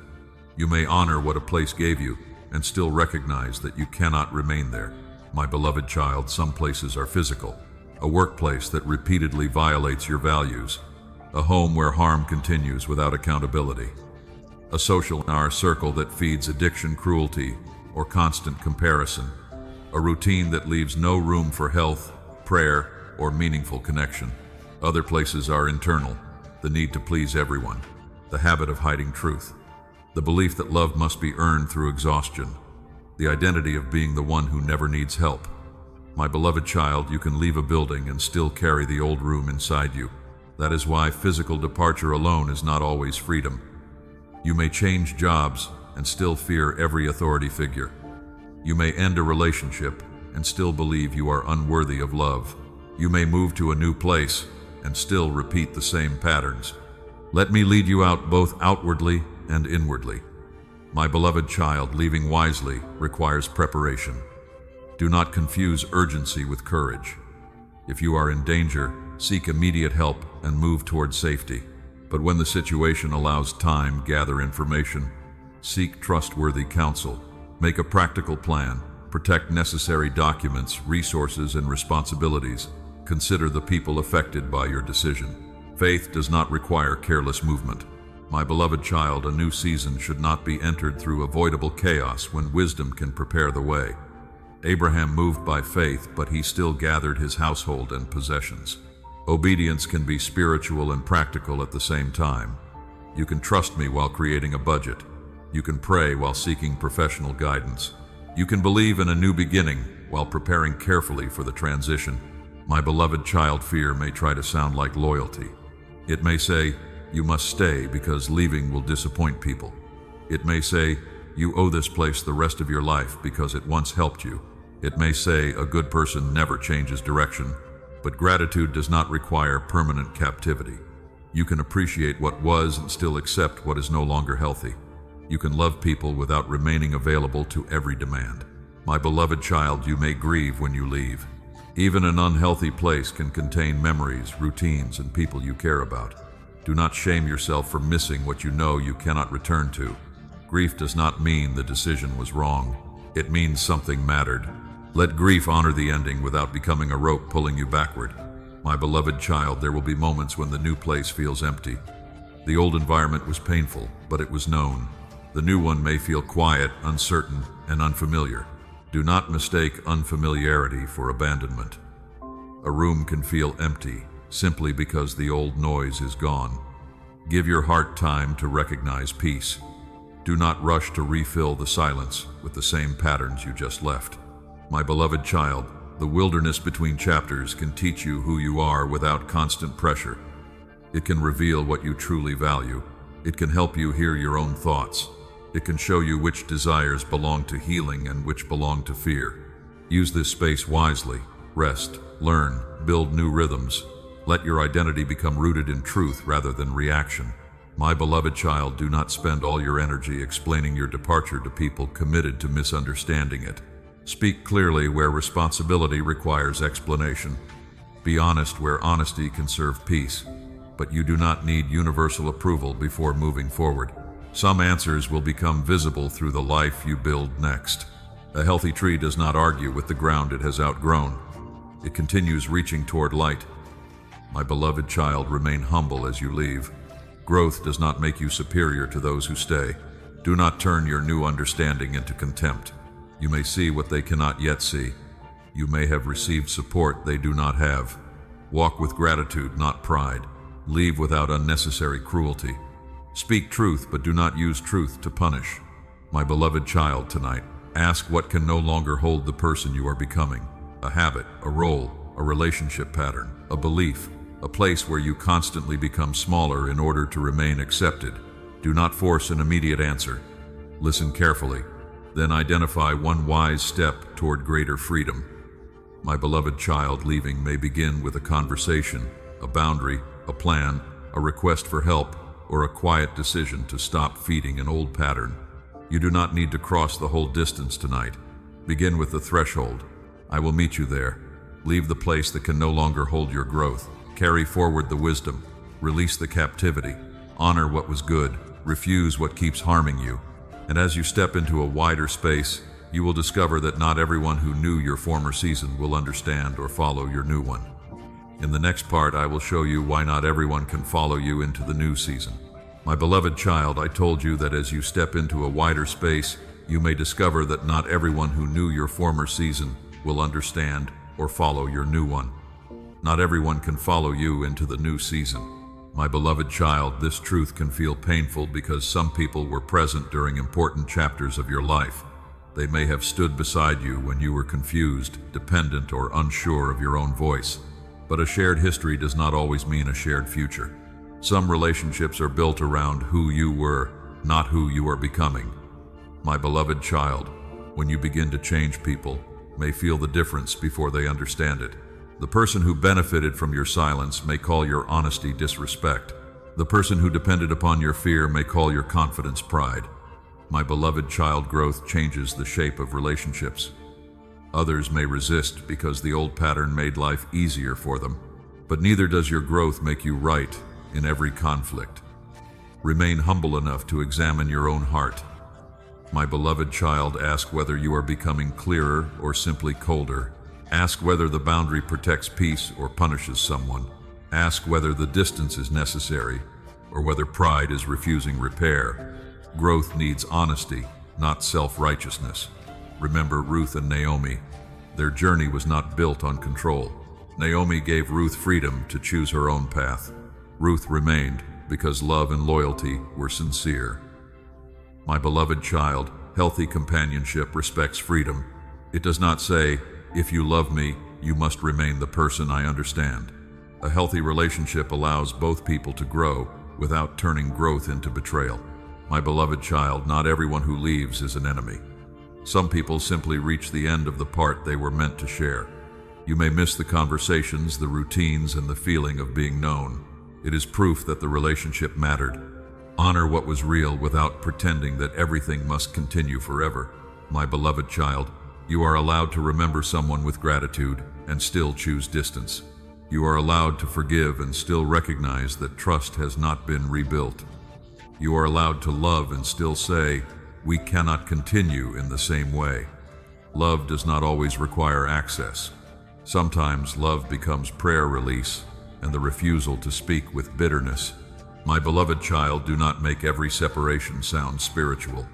You may honor what a place gave you and still recognize that you cannot remain there. My beloved child, some places are physical. A workplace that repeatedly violates your values. A home where harm continues without accountability. A social circle that feeds addiction, cruelty, or constant comparison. A routine that leaves no room for health, prayer, or meaningful connection. Other places are internal, the need to please everyone, the habit of hiding truth, the belief that love must be earned through exhaustion, the identity of being the one who never needs help. My beloved child, you can leave a building and still carry the old room inside you. That is why physical departure alone is not always freedom. You may change jobs and still fear every authority figure. You may end a relationship and still believe you are unworthy of love. You may move to a new place and still repeat the same patterns. Let me lead you out both outwardly and inwardly. My beloved child, leaving wisely requires preparation. Do not confuse urgency with courage. If you are in danger, seek immediate help and move toward safety. But when the situation allows time, gather information. Seek trustworthy counsel. Make a practical plan. Protect necessary documents, resources, and responsibilities. Consider the people affected by your decision. Faith does not require careless movement. My beloved child, a new season should not be entered through avoidable chaos when wisdom can prepare the way. Abraham moved by faith, but he still gathered his household and possessions. Obedience can be spiritual and practical at the same time. You can trust me while creating a budget. You can pray while seeking professional guidance. You can believe in a new beginning while preparing carefully for the transition. My beloved child, fear may try to sound like loyalty. It may say, you must stay because leaving will disappoint people. It may say, you owe this place the rest of your life because it once helped you. It may say, a good person never changes direction. But gratitude does not require permanent captivity. You can appreciate what was and still accept what is no longer healthy. You can love people without remaining available to every demand. My beloved child, you may grieve when you leave. Even an unhealthy place can contain memories, routines, and people you care about. Do not shame yourself for missing what you know you cannot return to. Grief does not mean the decision was wrong. It means something mattered. Let grief honor the ending without becoming a rope pulling you backward. My beloved child, there will be moments when the new place feels empty. The old environment was painful, but it was known. The new one may feel quiet, uncertain, and unfamiliar. Do not mistake unfamiliarity for abandonment. A room can feel empty simply because the old noise is gone. Give your heart time to recognize peace. Do not rush to refill the silence with the same patterns you just left. My beloved child, the wilderness between chapters can teach you who you are without constant pressure. It can reveal what you truly value. It can help you hear your own thoughts. It can show you which desires belong to healing and which belong to fear. Use this space wisely. Rest, learn, build new rhythms. Let your identity become rooted in truth rather than reaction. My beloved child, do not spend all your energy explaining your departure to people committed to misunderstanding it. Speak clearly where responsibility requires explanation. Be honest where honesty can serve peace. But you do not need universal approval before moving forward. Some answers will become visible through the life you build next. A healthy tree does not argue with the ground it has outgrown. It continues reaching toward light. My beloved child, remain humble as you leave. Growth does not make you superior to those who stay. Do not turn your new understanding into contempt. You may see what they cannot yet see. You may have received support they do not have. Walk with gratitude, not pride. Leave without unnecessary cruelty. Speak truth, but do not use truth to punish. My beloved child, tonight, ask what can no longer hold the person you are becoming. A habit, a role, a relationship pattern, a belief, a place where you constantly become smaller in order to remain accepted. Do not force an immediate answer. Listen carefully. Then identify one wise step toward greater freedom. My beloved child, leaving may begin with a conversation, a boundary, a plan, a request for help, or a quiet decision to stop feeding an old pattern. You do not need to cross the whole distance tonight. Begin with the threshold. I will meet you there. Leave the place that can no longer hold your growth. Carry forward the wisdom. Release the captivity. Honor what was good. Refuse what keeps harming you. And as you step into a wider space, you will discover that not everyone who knew your former season will understand or follow your new one. In the next part, I will show you why not everyone can follow you into the new season. My beloved child, I told you that as you step into a wider space, you may discover that not everyone who knew your former season will understand or follow your new one. Not everyone can follow you into the new season. My beloved child, this truth can feel painful because some people were present during important chapters of your life. They may have stood beside you when you were confused, dependent, or unsure of your own voice. But a shared history does not always mean a shared future. Some relationships are built around who you were, not who you are becoming. My beloved child, when you begin to change, people may feel the difference before they understand it. The person who benefited from your silence may call your honesty disrespect. The person who depended upon your fear may call your confidence pride. My beloved child, growth changes the shape of relationships. Others may resist because the old pattern made life easier for them, but neither does your growth make you right in every conflict. Remain humble enough to examine your own heart. My beloved child, ask whether you are becoming clearer or simply colder. Ask whether the boundary protects peace or punishes someone. Ask whether the distance is necessary or whether pride is refusing repair. Growth needs honesty, not self-righteousness. Remember Ruth and Naomi. Their journey was not built on control. Naomi gave Ruth freedom to choose her own path. Ruth remained because love and loyalty were sincere. My beloved child, healthy companionship respects freedom. It does not say, if you love me, you must remain the person I understand. A healthy relationship allows both people to grow without turning growth into betrayal. My beloved child, not everyone who leaves is an enemy. Some people simply reach the end of the part they were meant to share. You may miss the conversations, the routines, and the feeling of being known. It is proof that the relationship mattered. Honor what was real without pretending that everything must continue forever. My beloved child, you are allowed to remember someone with gratitude and still choose distance. You are allowed to forgive and still recognize that trust has not been rebuilt. You are allowed to love and still say, we cannot continue in the same way. Love does not always require access. Sometimes love becomes prayer release and the refusal to speak with bitterness. My beloved child, do not make every separation sound spiritual.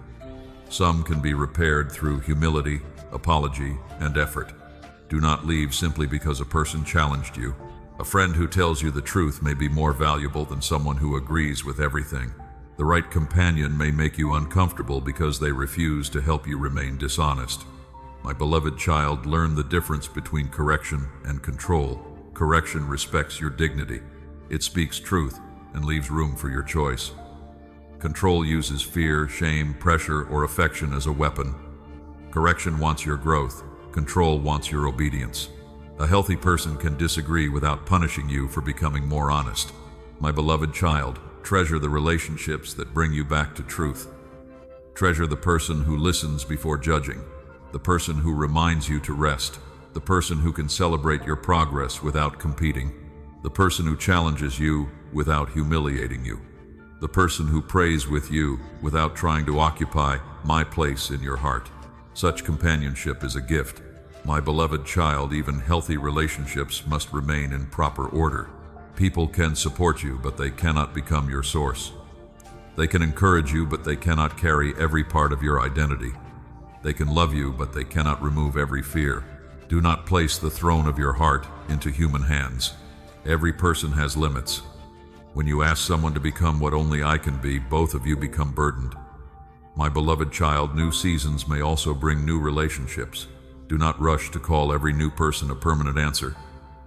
Some can be repaired through humility, apology, and effort. Do not leave simply because a person challenged you. A friend who tells you the truth may be more valuable than someone who agrees with everything. The right companion may make you uncomfortable because they refuse to help you remain dishonest. My beloved child, learn the difference between correction and control. Correction respects your dignity. It speaks truth and leaves room for your choice. Control uses fear, shame, pressure, or affection as a weapon. Correction wants your growth. Control wants your obedience. A healthy person can disagree without punishing you for becoming more honest. My beloved child, treasure the relationships that bring you back to truth. Treasure the person who listens before judging, the person who reminds you to rest, the person who can celebrate your progress without competing, the person who challenges you without humiliating you, the person who prays with you without trying to occupy my place in your heart. Such companionship is a gift. My beloved child, even healthy relationships must remain in proper order. People can support you, but they cannot become your source. They can encourage you, but they cannot carry every part of your identity. They can love you, but they cannot remove every fear. Do not place the throne of your heart into human hands. Every person has limits. When you ask someone to become what only I can be, both of you become burdened. My beloved child, new seasons may also bring new relationships. Do not rush to call every new person a permanent answer.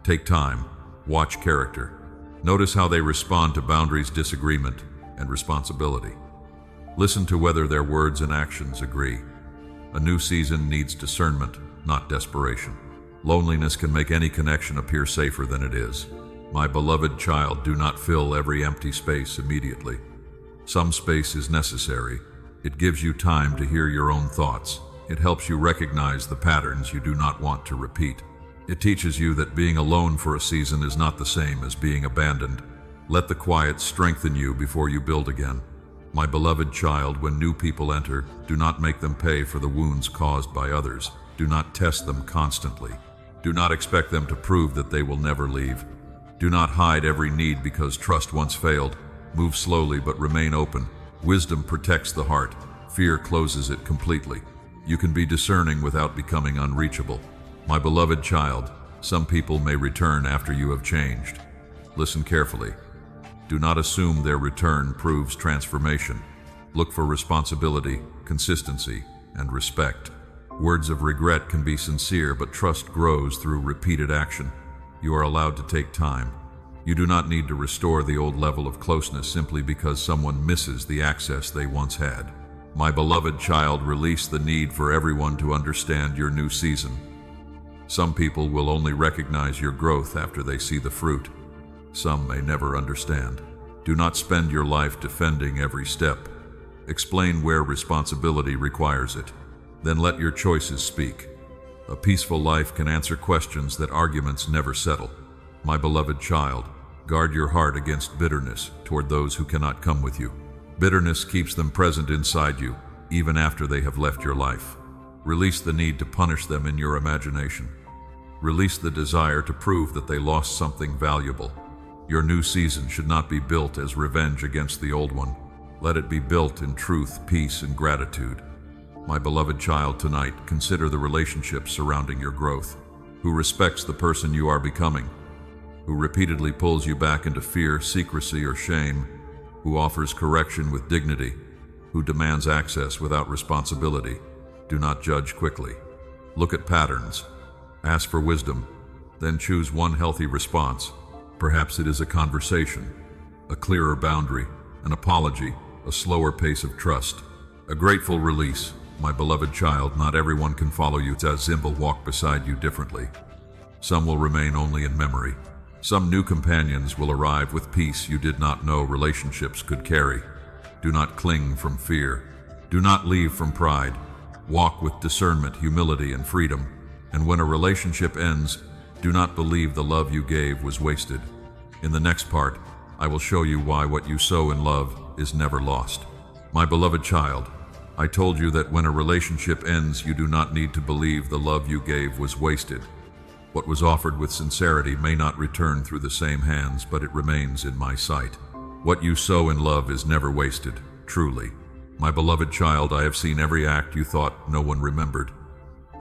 Take time, watch character. Notice how they respond to boundaries, disagreement, and responsibility. Listen to whether their words and actions agree. A new season needs discernment, not desperation. Loneliness can make any connection appear safer than it is. My beloved child, do not fill every empty space immediately. Some space is necessary. It gives you time to hear your own thoughts. It helps you recognize the patterns you do not want to repeat. It teaches you that being alone for a season is not the same as being abandoned. Let the quiet strengthen you before you build again. My beloved child, when new people enter, do not make them pay for the wounds caused by others. Do not test them constantly. Do not expect them to prove that they will never leave. Do not hide every need because trust once failed. Move slowly but remain open. Wisdom protects the heart. Fear closes it completely. You can be discerning without becoming unreachable. My beloved child, some people may return after you have changed. Listen carefully. Do not assume their return proves transformation. Look for responsibility, consistency, and respect. Words of regret can be sincere, but trust grows through repeated action. You are allowed to take time. You do not need to restore the old level of closeness simply because someone misses the access they once had. My beloved child, release the need for everyone to understand your new season. Some people will only recognize your growth after they see the fruit. Some may never understand. Do not spend your life defending every step. Explain where responsibility requires it. Then let your choices speak. A peaceful life can answer questions that arguments never settle. My beloved child, guard your heart against bitterness toward those who cannot come with you. Bitterness keeps them present inside you, even after they have left your life. Release the need to punish them in your imagination. Release the desire to prove that they lost something valuable. Your new season should not be built as revenge against the old one. Let it be built in truth, peace, and gratitude. My beloved child, tonight, consider the relationships surrounding your growth. Who respects the person you are becoming? Who repeatedly pulls you back into fear, secrecy, or shame? Who offers correction with dignity? Who demands access without responsibility? Do not judge quickly. Look at patterns. Ask for wisdom. Then choose one healthy response. Perhaps it is a conversation, a clearer boundary, an apology, a slower pace of trust, a grateful release. My beloved child, not everyone can follow you as Zim will walk beside you differently. Some will remain only in memory. Some new companions will arrive with peace you did not know relationships could carry. Do not cling from fear. Do not leave from pride. Walk with discernment, humility, and freedom. And when a relationship ends, do not believe the love you gave was wasted. In the next part, I will show you why what you sow in love is never lost. My beloved child, I told you that when a relationship ends, you do not need to believe the love you gave was wasted. What was offered with sincerity may not return through the same hands, but it remains in my sight. What you sow in love is never wasted, truly. My beloved child, I have seen every act you thought no one remembered.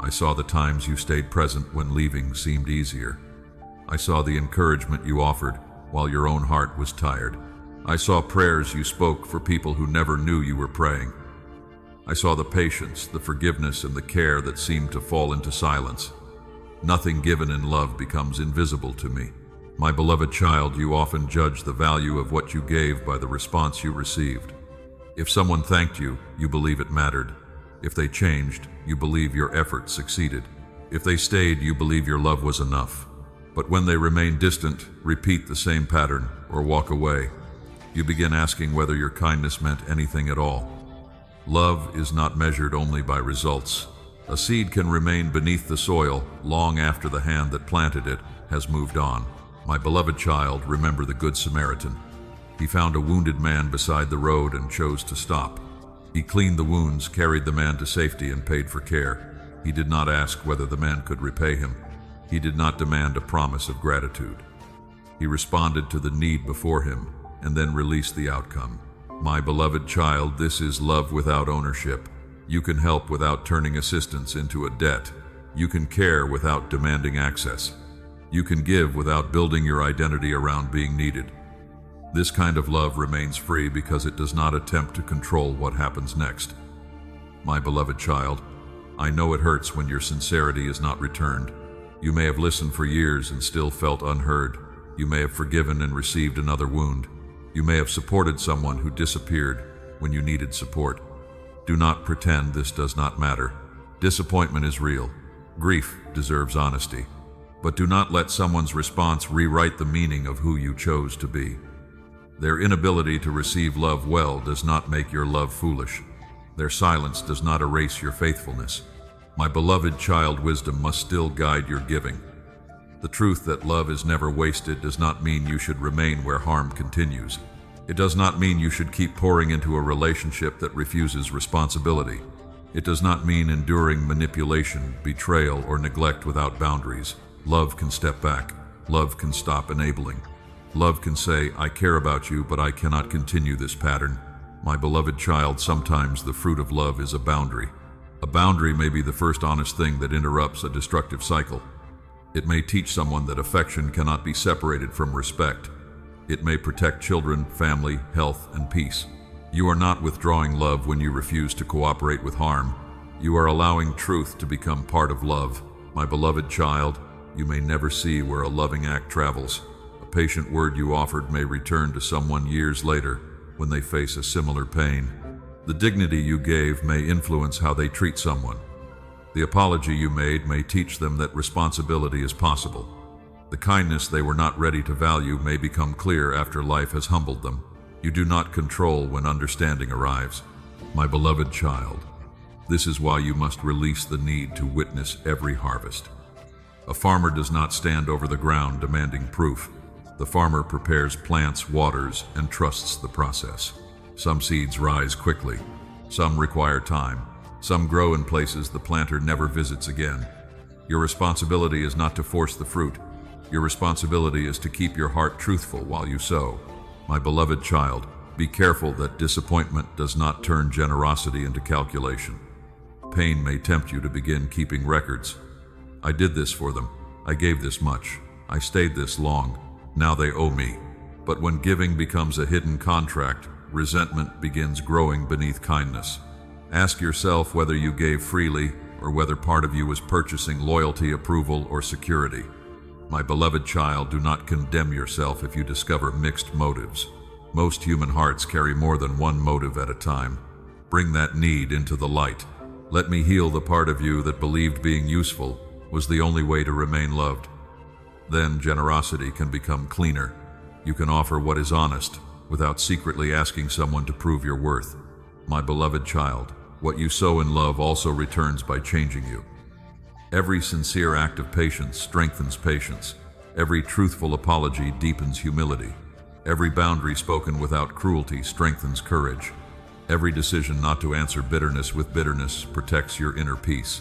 I saw the times you stayed present when leaving seemed easier. I saw the encouragement you offered while your own heart was tired. I saw prayers you spoke for people who never knew you were praying. I saw the patience, the forgiveness, and the care that seemed to fall into silence. Nothing given in love becomes invisible to me. My beloved child, you often judge the value of what you gave by the response you received. If someone thanked you, you believe it mattered. If they changed, you believe your effort succeeded. If they stayed, you believe your love was enough. But when they remain distant, repeat the same pattern, or walk away, you begin asking whether your kindness meant anything at all. Love is not measured only by results. A seed can remain beneath the soil long after the hand that planted it has moved on. My beloved child, remember the Good Samaritan. He found a wounded man beside the road and chose to stop. He cleaned the wounds, carried the man to safety, and paid for care. He did not ask whether the man could repay him. He did not demand a promise of gratitude. He responded to the need before him and then released the outcome. My beloved child, this is love without ownership. You can help without turning assistance into a debt. You can care without demanding access. You can give without building your identity around being needed. This kind of love remains free because it does not attempt to control what happens next. My beloved child, I know it hurts when your sincerity is not returned. You may have listened for years and still felt unheard. You may have forgiven and received another wound. You may have supported someone who disappeared when you needed support. Do not pretend this does not matter. Disappointment is real. Grief deserves honesty. But do not let someone's response rewrite the meaning of who you chose to be. Their inability to receive love well does not make your love foolish. Their silence does not erase your faithfulness. My beloved child, wisdom must still guide your giving. The truth that love is never wasted does not mean you should remain where harm continues. It does not mean you should keep pouring into a relationship that refuses responsibility. It does not mean enduring manipulation, betrayal, or neglect without boundaries. Love can step back. Love can stop enabling. Love can say, I care about you, but I cannot continue this pattern. My beloved child, sometimes the fruit of love is a boundary. A boundary may be the first honest thing that interrupts a destructive cycle. It may teach someone that affection cannot be separated from respect. It may protect children, family, health, and peace. You are not withdrawing love when you refuse to cooperate with harm. You are allowing truth to become part of love. My beloved child, you may never see where a loving act travels. A patient word you offered may return to someone years later when they face a similar pain. The dignity you gave may influence how they treat someone. The apology you made may teach them that responsibility is possible. The kindness they were not ready to value may become clear after life has humbled them. You do not control when understanding arrives. My beloved child, this is why you must release the need to witness every harvest. A farmer does not stand over the ground demanding proof. The farmer prepares plants, waters, and trusts the process. Some seeds rise quickly. Some require time. Some grow in places the planter never visits again. Your responsibility is not to force the fruit. Your responsibility is to keep your heart truthful while you sow. My beloved child, be careful that disappointment does not turn generosity into calculation. Pain may tempt you to begin keeping records. I did this for them. I gave this much. I stayed this long. Now they owe me. But when giving becomes a hidden contract, resentment begins growing beneath kindness. Ask yourself whether you gave freely or whether part of you was purchasing loyalty, approval, or security. My beloved child, do not condemn yourself if you discover mixed motives. Most human hearts carry more than one motive at a time. Bring that need into the light. Let me heal the part of you that believed being useful was the only way to remain loved. Then generosity can become cleaner. You can offer what is honest without secretly asking someone to prove your worth. My beloved child, what you sow in love also returns by changing you. Every sincere act of patience strengthens patience. Every truthful apology deepens humility. Every boundary spoken without cruelty strengthens courage. Every decision not to answer bitterness with bitterness protects your inner peace.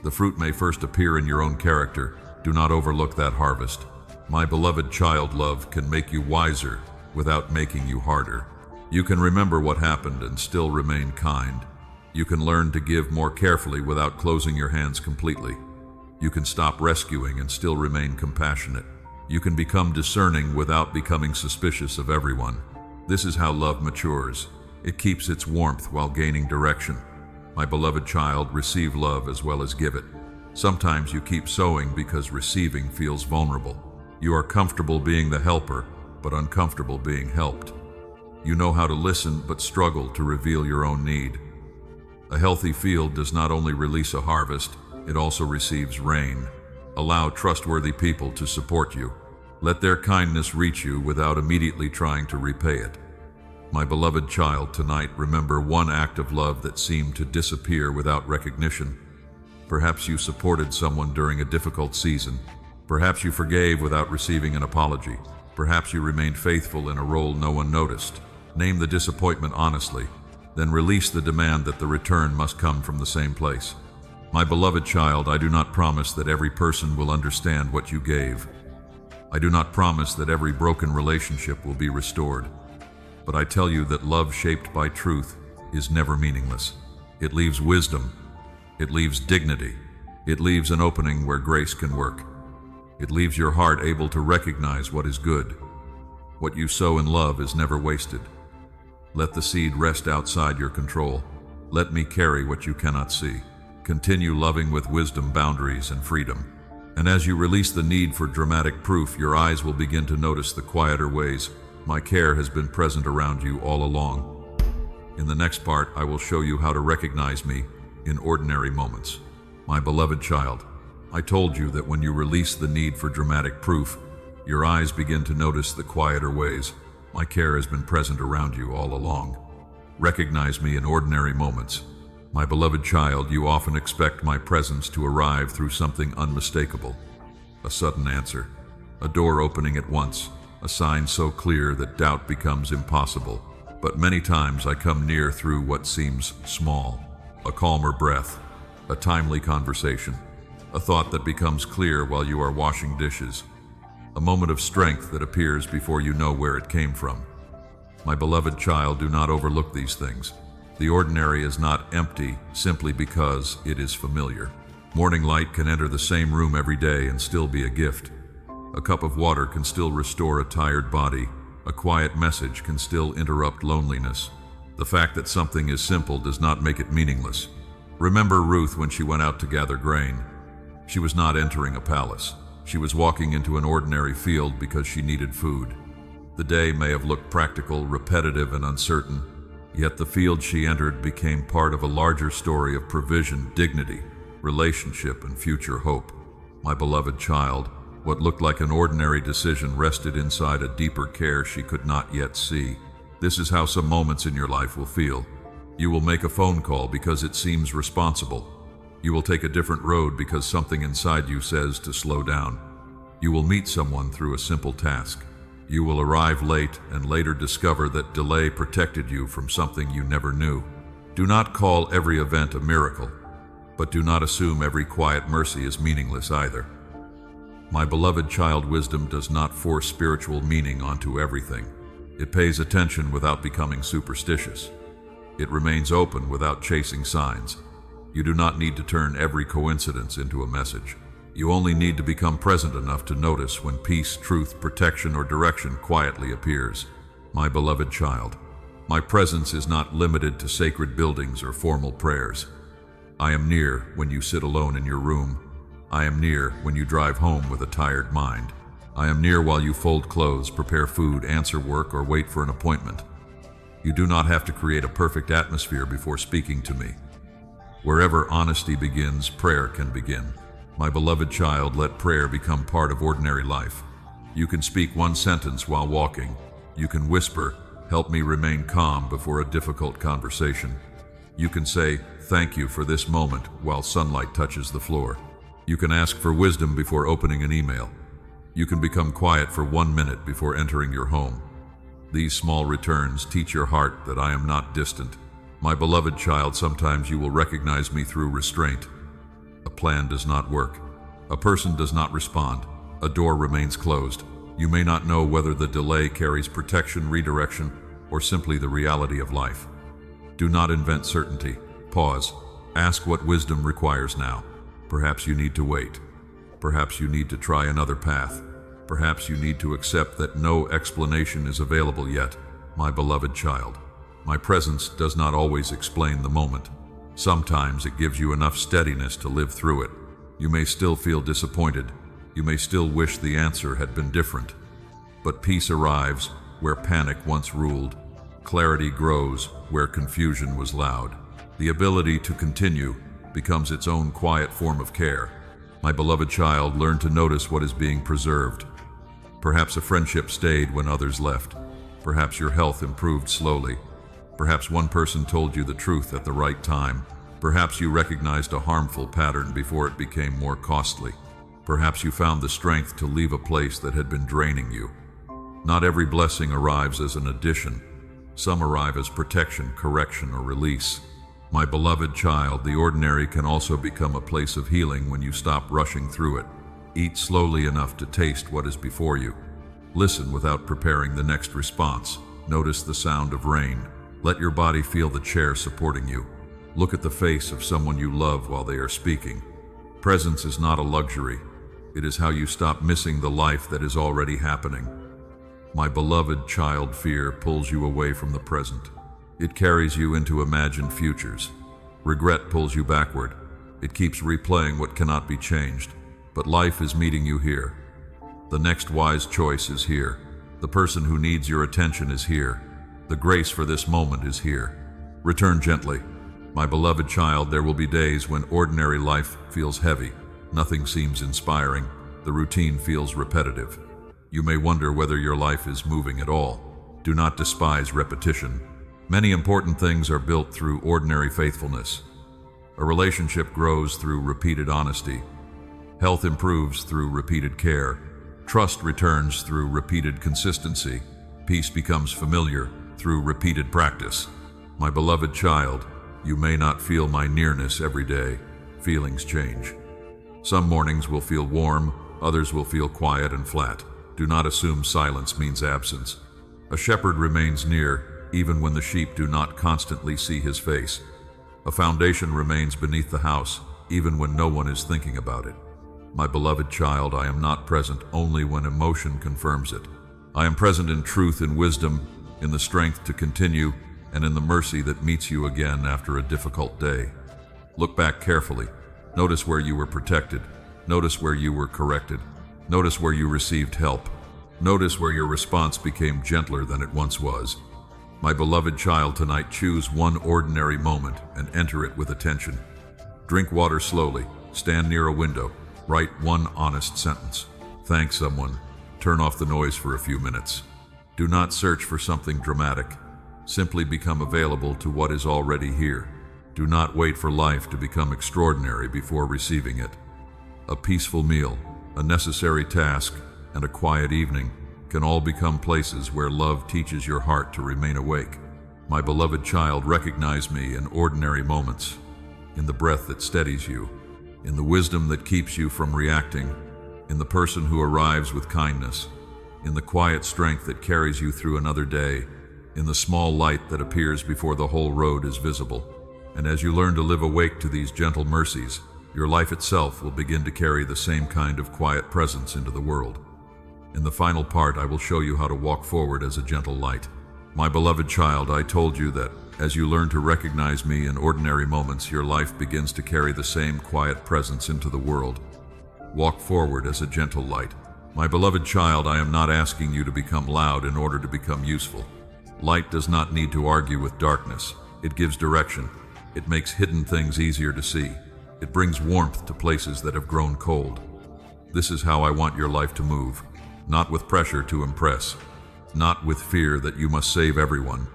The fruit may first appear in your own character. Do not overlook that harvest. My beloved child, love can make you wiser without making you harder. You can remember what happened and still remain kind. You can learn to give more carefully without closing your hands completely. You can stop rescuing and still remain compassionate. You can become discerning without becoming suspicious of everyone. This is how love matures. It keeps its warmth while gaining direction. My beloved child, receive love as well as give it. Sometimes you keep sowing because receiving feels vulnerable. You are comfortable being the helper, but uncomfortable being helped. You know how to listen, but struggle to reveal your own need. A healthy field does not only release a harvest, it also receives rain. Allow trustworthy people to support you. Let their kindness reach you without immediately trying to repay it. My beloved child, tonight remember one act of love that seemed to disappear without recognition. Perhaps you supported someone during a difficult season. Perhaps you forgave without receiving an apology. Perhaps you remained faithful in a role no one noticed. Name the disappointment honestly, then release the demand that the return must come from the same place. My beloved child, I do not promise that every person will understand what you gave. I do not promise that every broken relationship will be restored. But I tell you that love shaped by truth is never meaningless. It leaves wisdom. It leaves dignity. It leaves an opening where grace can work. It leaves your heart able to recognize what is good. What you sow in love is never wasted. Let the seed rest outside your control. Let me carry what you cannot see. Continue loving with wisdom, boundaries, and freedom. And as you release the need for dramatic proof, your eyes will begin to notice the quieter ways. My care has been present around you all along. In the next part, I will show you how to recognize me in ordinary moments. My beloved child, I told you that when you release the need for dramatic proof, your eyes begin to notice the quieter ways. My care has been present around you all along. Recognize me in ordinary moments. My beloved child, you often expect my presence to arrive through something unmistakable. A sudden answer, a door opening at once, a sign so clear that doubt becomes impossible. But many times I come near through what seems small. A calmer breath, a timely conversation, a thought that becomes clear while you are washing dishes, a moment of strength that appears before you know where it came from. My beloved child, do not overlook these things. The ordinary is not empty simply because it is familiar. Morning light can enter the same room every day and still be a gift. A cup of water can still restore a tired body. A quiet message can still interrupt loneliness. The fact that something is simple does not make it meaningless. Remember Ruth when she went out to gather grain. She was not entering a palace. She was walking into an ordinary field because she needed food. The day may have looked practical, repetitive, and uncertain, yet the field she entered became part of a larger story of provision, dignity, relationship, and future hope. My beloved child, what looked like an ordinary decision rested inside a deeper care she could not yet see. This is how some moments in your life will feel. You will make a phone call because it seems responsible. You will take a different road because something inside you says to slow down. You will meet someone through a simple task. You will arrive late and later discover that delay protected you from something you never knew. Do not call every event a miracle, but do not assume every quiet mercy is meaningless either. My beloved child, wisdom does not force spiritual meaning onto everything. It pays attention without becoming superstitious. It remains open without chasing signs. You do not need to turn every coincidence into a message. You only need to become present enough to notice when peace, truth, protection, or direction quietly appears. My beloved child, my presence is not limited to sacred buildings or formal prayers. I am near when you sit alone in your room. I am near when you drive home with a tired mind. I am near while you fold clothes, prepare food, answer work, or wait for an appointment. You do not have to create a perfect atmosphere before speaking to me. Wherever honesty begins, prayer can begin. My beloved child, let prayer become part of ordinary life. You can speak one sentence while walking. You can whisper, "Help me remain calm," before a difficult conversation. You can say, "Thank you for this moment," while sunlight touches the floor. You can ask for wisdom before opening an email. You can become quiet for 1 minute before entering your home. These small returns teach your heart that I am not distant. My beloved child, sometimes you will recognize me through restraint. A plan does not work. A person does not respond. A door remains closed. You may not know whether the delay carries protection, redirection, or simply the reality of life. Do not invent certainty. Pause. Ask what wisdom requires now. Perhaps you need to wait. Perhaps you need to try another path. Perhaps you need to accept that no explanation is available yet, my beloved child. My presence does not always explain the moment. Sometimes it gives you enough steadiness to live through it. You may still feel disappointed. You may still wish the answer had been different. But peace arrives where panic once ruled. Clarity grows where confusion was loud. The ability to continue becomes its own quiet form of care. My beloved child, learn to notice what is being preserved. Perhaps a friendship stayed when others left. Perhaps your health improved slowly. Perhaps one person told you the truth at the right time. Perhaps you recognized a harmful pattern before it became more costly. Perhaps you found the strength to leave a place that had been draining you. Not every blessing arrives as an addition. Some arrive as protection, correction, or release. My beloved child, the ordinary can also become a place of healing when you stop rushing through it. Eat slowly enough to taste what is before you. Listen without preparing the next response. Notice the sound of rain. Let your body feel the chair supporting you. Look at the face of someone you love while they are speaking. Presence is not a luxury. It is how you stop missing the life that is already happening. My beloved child, fear pulls you away from the present. It carries you into imagined futures. Regret pulls you backward. It keeps replaying what cannot be changed. But life is meeting you here. The next wise choice is here. The person who needs your attention is here. The grace for this moment is here. Return gently. My beloved child, there will be days when ordinary life feels heavy. Nothing seems inspiring. The routine feels repetitive. You may wonder whether your life is moving at all. Do not despise repetition. Many important things are built through ordinary faithfulness. A relationship grows through repeated honesty. Health improves through repeated care. Trust returns through repeated consistency. Peace becomes familiar through repeated practice. My beloved child, you may not feel my nearness every day. Feelings change. Some mornings will feel warm, others will feel quiet and flat. Do not assume silence means absence. A shepherd remains near, even when the sheep do not constantly see his face. A foundation remains beneath the house, even when no one is thinking about it. My beloved child, I am not present only when emotion confirms it. I am present in truth and wisdom, in the strength to continue, and in the mercy that meets you again after a difficult day. Look back carefully. Notice where you were protected. Notice where you were corrected. Notice where you received help. Notice where your response became gentler than it once was. My beloved child, tonight choose one ordinary moment and enter it with attention. Drink water slowly. Stand near a window. Write one honest sentence. Thank someone. Turn off the noise for a few minutes. Do not search for something dramatic. Simply become available to what is already here. Do not wait for life to become extraordinary before receiving it. A peaceful meal, a necessary task, and a quiet evening can all become places where love teaches your heart to remain awake. My beloved child, recognize me in ordinary moments, in the breath that steadies you, in the wisdom that keeps you from reacting, in the person who arrives with kindness, in the quiet strength that carries you through another day, in the small light that appears before the whole road is visible. And as you learn to live awake to these gentle mercies, your life itself will begin to carry the same kind of quiet presence into the world. In the final part, I will show you how to walk forward as a gentle light. My beloved child, I told you that as you learn to recognize me in ordinary moments, your life begins to carry the same quiet presence into the world. Walk forward as a gentle light. My beloved child, I am not asking you to become loud in order to become useful. Light does not need to argue with darkness. It gives direction. It makes hidden things easier to see. It brings warmth to places that have grown cold. This is how I want your life to move. Not with pressure to impress. Not with fear that you must save everyone.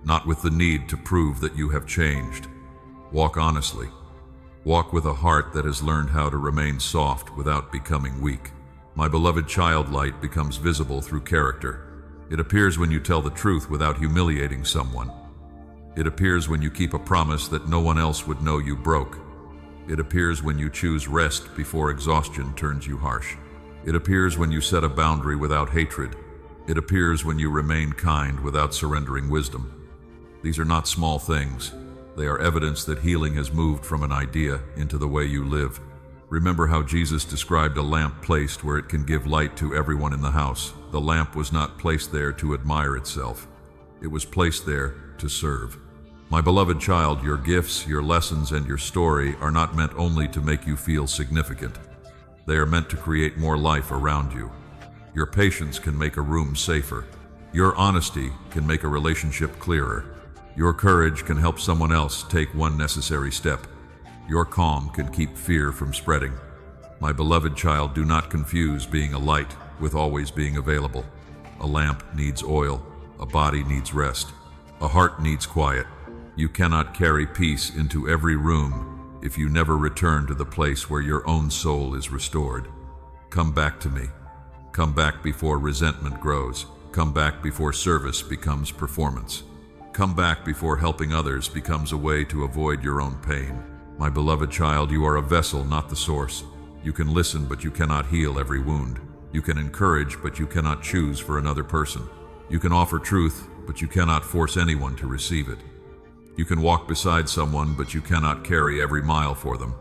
Not with the need to prove that you have changed. Walk honestly. Walk with a heart that has learned how to remain soft without becoming weak. My beloved child, light becomes visible through character. It appears when you tell the truth without humiliating someone. It appears when you keep a promise that no one else would know you broke. It appears when you choose rest before exhaustion turns you harsh. It appears when you set a boundary without hatred. It appears when you remain kind without surrendering wisdom. These are not small things. They are evidence that healing has moved from an idea into the way you live. Remember how Jesus described a lamp placed where it can give light to everyone in the house. The lamp was not placed there to admire itself. It was placed there to serve. My beloved child, your gifts, your lessons, and your story are not meant only to make you feel significant. They are meant to create more life around you. Your patience can make a room safer. Your honesty can make a relationship clearer. Your courage can help someone else take one necessary step. Your calm can keep fear from spreading. My beloved child, do not confuse being a light with always being available. A lamp needs oil. A body needs rest. A heart needs quiet. You cannot carry peace into every room if you never return to the place where your own soul is restored. Come back to me. Come back before resentment grows. Come back before service becomes performance. Come back before helping others becomes a way to avoid your own pain. My beloved child, you are a vessel, not the source. You can listen, but you cannot heal every wound. You can encourage, but you cannot choose for another person. You can offer truth, but you cannot force anyone to receive it. You can walk beside someone, but you cannot carry every mile for them.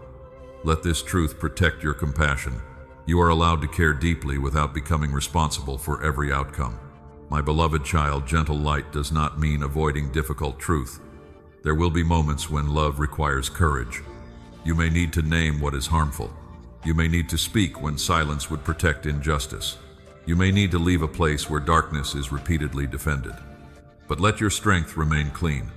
Let this truth protect your compassion. You are allowed to care deeply without becoming responsible for every outcome. My beloved child, gentle light does not mean avoiding difficult truth. There will be moments when love requires courage. You may need to name what is harmful. You may need to speak when silence would protect injustice. You may need to leave a place where darkness is repeatedly defended. But let your strength remain clean.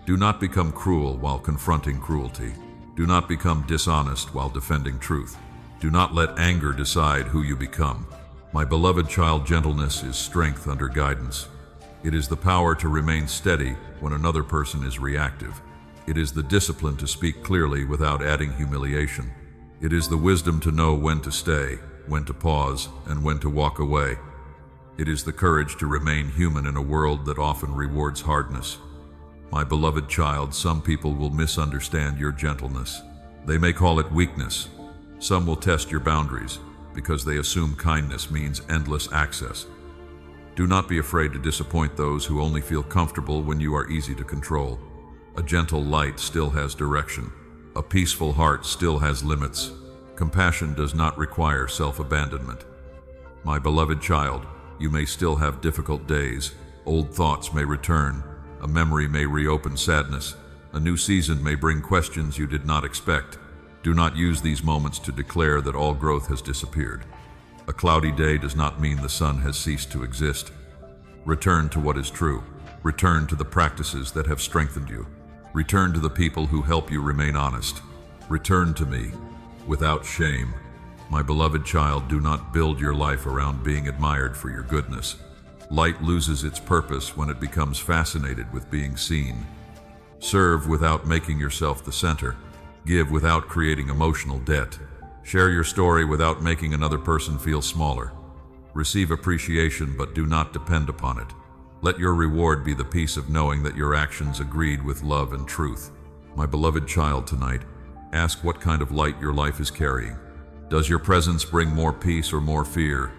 Do not become cruel while confronting cruelty. Do not become dishonest while defending truth. Do not let anger decide who you become. My beloved child, gentleness is strength under guidance. It is the power to remain steady when another person is reactive. It is the discipline to speak clearly without adding humiliation. It is the wisdom to know when to stay, when to pause, and when to walk away. It is the courage to remain human in a world that often rewards hardness. My beloved child, some people will misunderstand your gentleness. They may call it weakness. Some will test your boundaries because they assume kindness means endless access. Do not be afraid to disappoint those who only feel comfortable when you are easy to control. A gentle light still has direction. A peaceful heart still has limits. Compassion does not require self-abandonment. My beloved child, you may still have difficult days. Old thoughts may return. A memory may reopen sadness. A new season may bring questions you did not expect. Do not use these moments to declare that all growth has disappeared. A cloudy day does not mean the sun has ceased to exist. Return to what is true. Return to the practices that have strengthened you. Return to the people who help you remain honest. Return to me without shame. My beloved child, do not build your life around being admired for your goodness. Light loses its purpose when it becomes fascinated with being seen. Serve without making yourself the center. Give without creating emotional debt. Share your story without making another person feel smaller. Receive appreciation, but do not depend upon it. Let your reward be the peace of knowing that your actions agreed with love and truth. My beloved child, tonight, ask what kind of light your life is carrying. Does your presence bring more peace or more fear?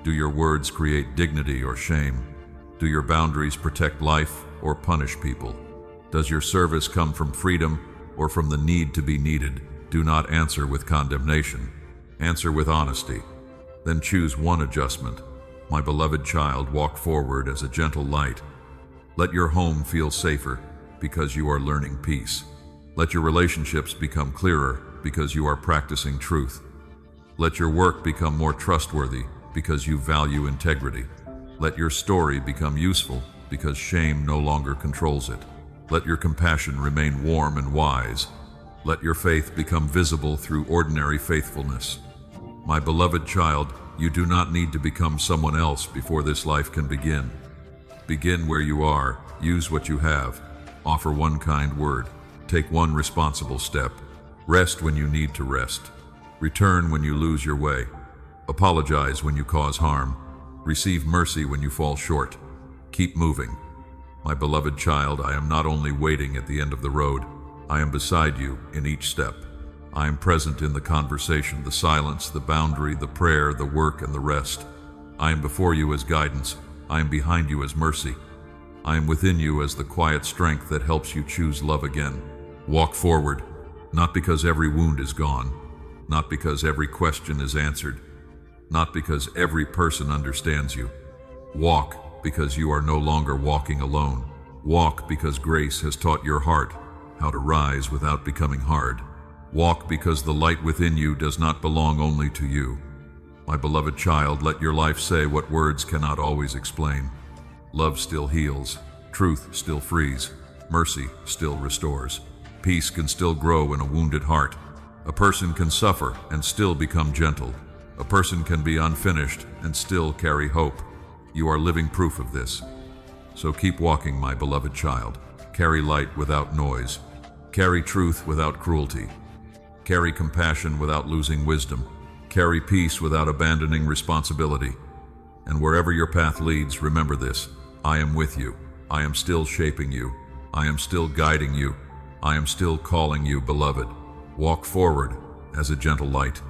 Do your words create dignity or shame? Do your boundaries protect life or punish people? Does your service come from freedom or from the need to be needed? Do not answer with condemnation. Answer with honesty. Then choose one adjustment. My beloved child, walk forward as a gentle light. Let your home feel safer because you are learning peace. Let your relationships become clearer because you are practicing truth. Let your work become more trustworthy because you value integrity. Let your story become useful because shame no longer controls it. Let your compassion remain warm and wise. Let your faith become visible through ordinary faithfulness. My beloved child, you do not need to become someone else before this life can begin. Begin where you are. Use what you have. Offer one kind word. Take one responsible step. Rest when you need to rest. Return when you lose your way. Apologize when you cause harm. Receive mercy when you fall short. Keep moving. My beloved child, I am not only waiting at the end of the road, I am beside you in each step. I am present in the conversation, the silence, the boundary, the prayer, the work, and the rest. I am before you as guidance. I am behind you as mercy. I am within you as the quiet strength that helps you choose love again. Walk forward, not because every wound is gone, not because every question is answered, not because every person understands you. Walk because you are no longer walking alone. Walk because grace has taught your heart how to rise without becoming hard. Walk because the light within you does not belong only to you. My beloved child, let your life say what words cannot always explain. Love still heals, truth still frees, mercy still restores. Peace can still grow in a wounded heart. A person can suffer and still become gentle. A person can be unfinished and still carry hope. You are living proof of this. So keep walking, my beloved child. Carry light without noise. Carry truth without cruelty. Carry compassion without losing wisdom. Carry peace without abandoning responsibility. And wherever your path leads, remember this: I am with you. I am still shaping you. I am still guiding you. I am still calling you, beloved. Walk forward as a gentle light.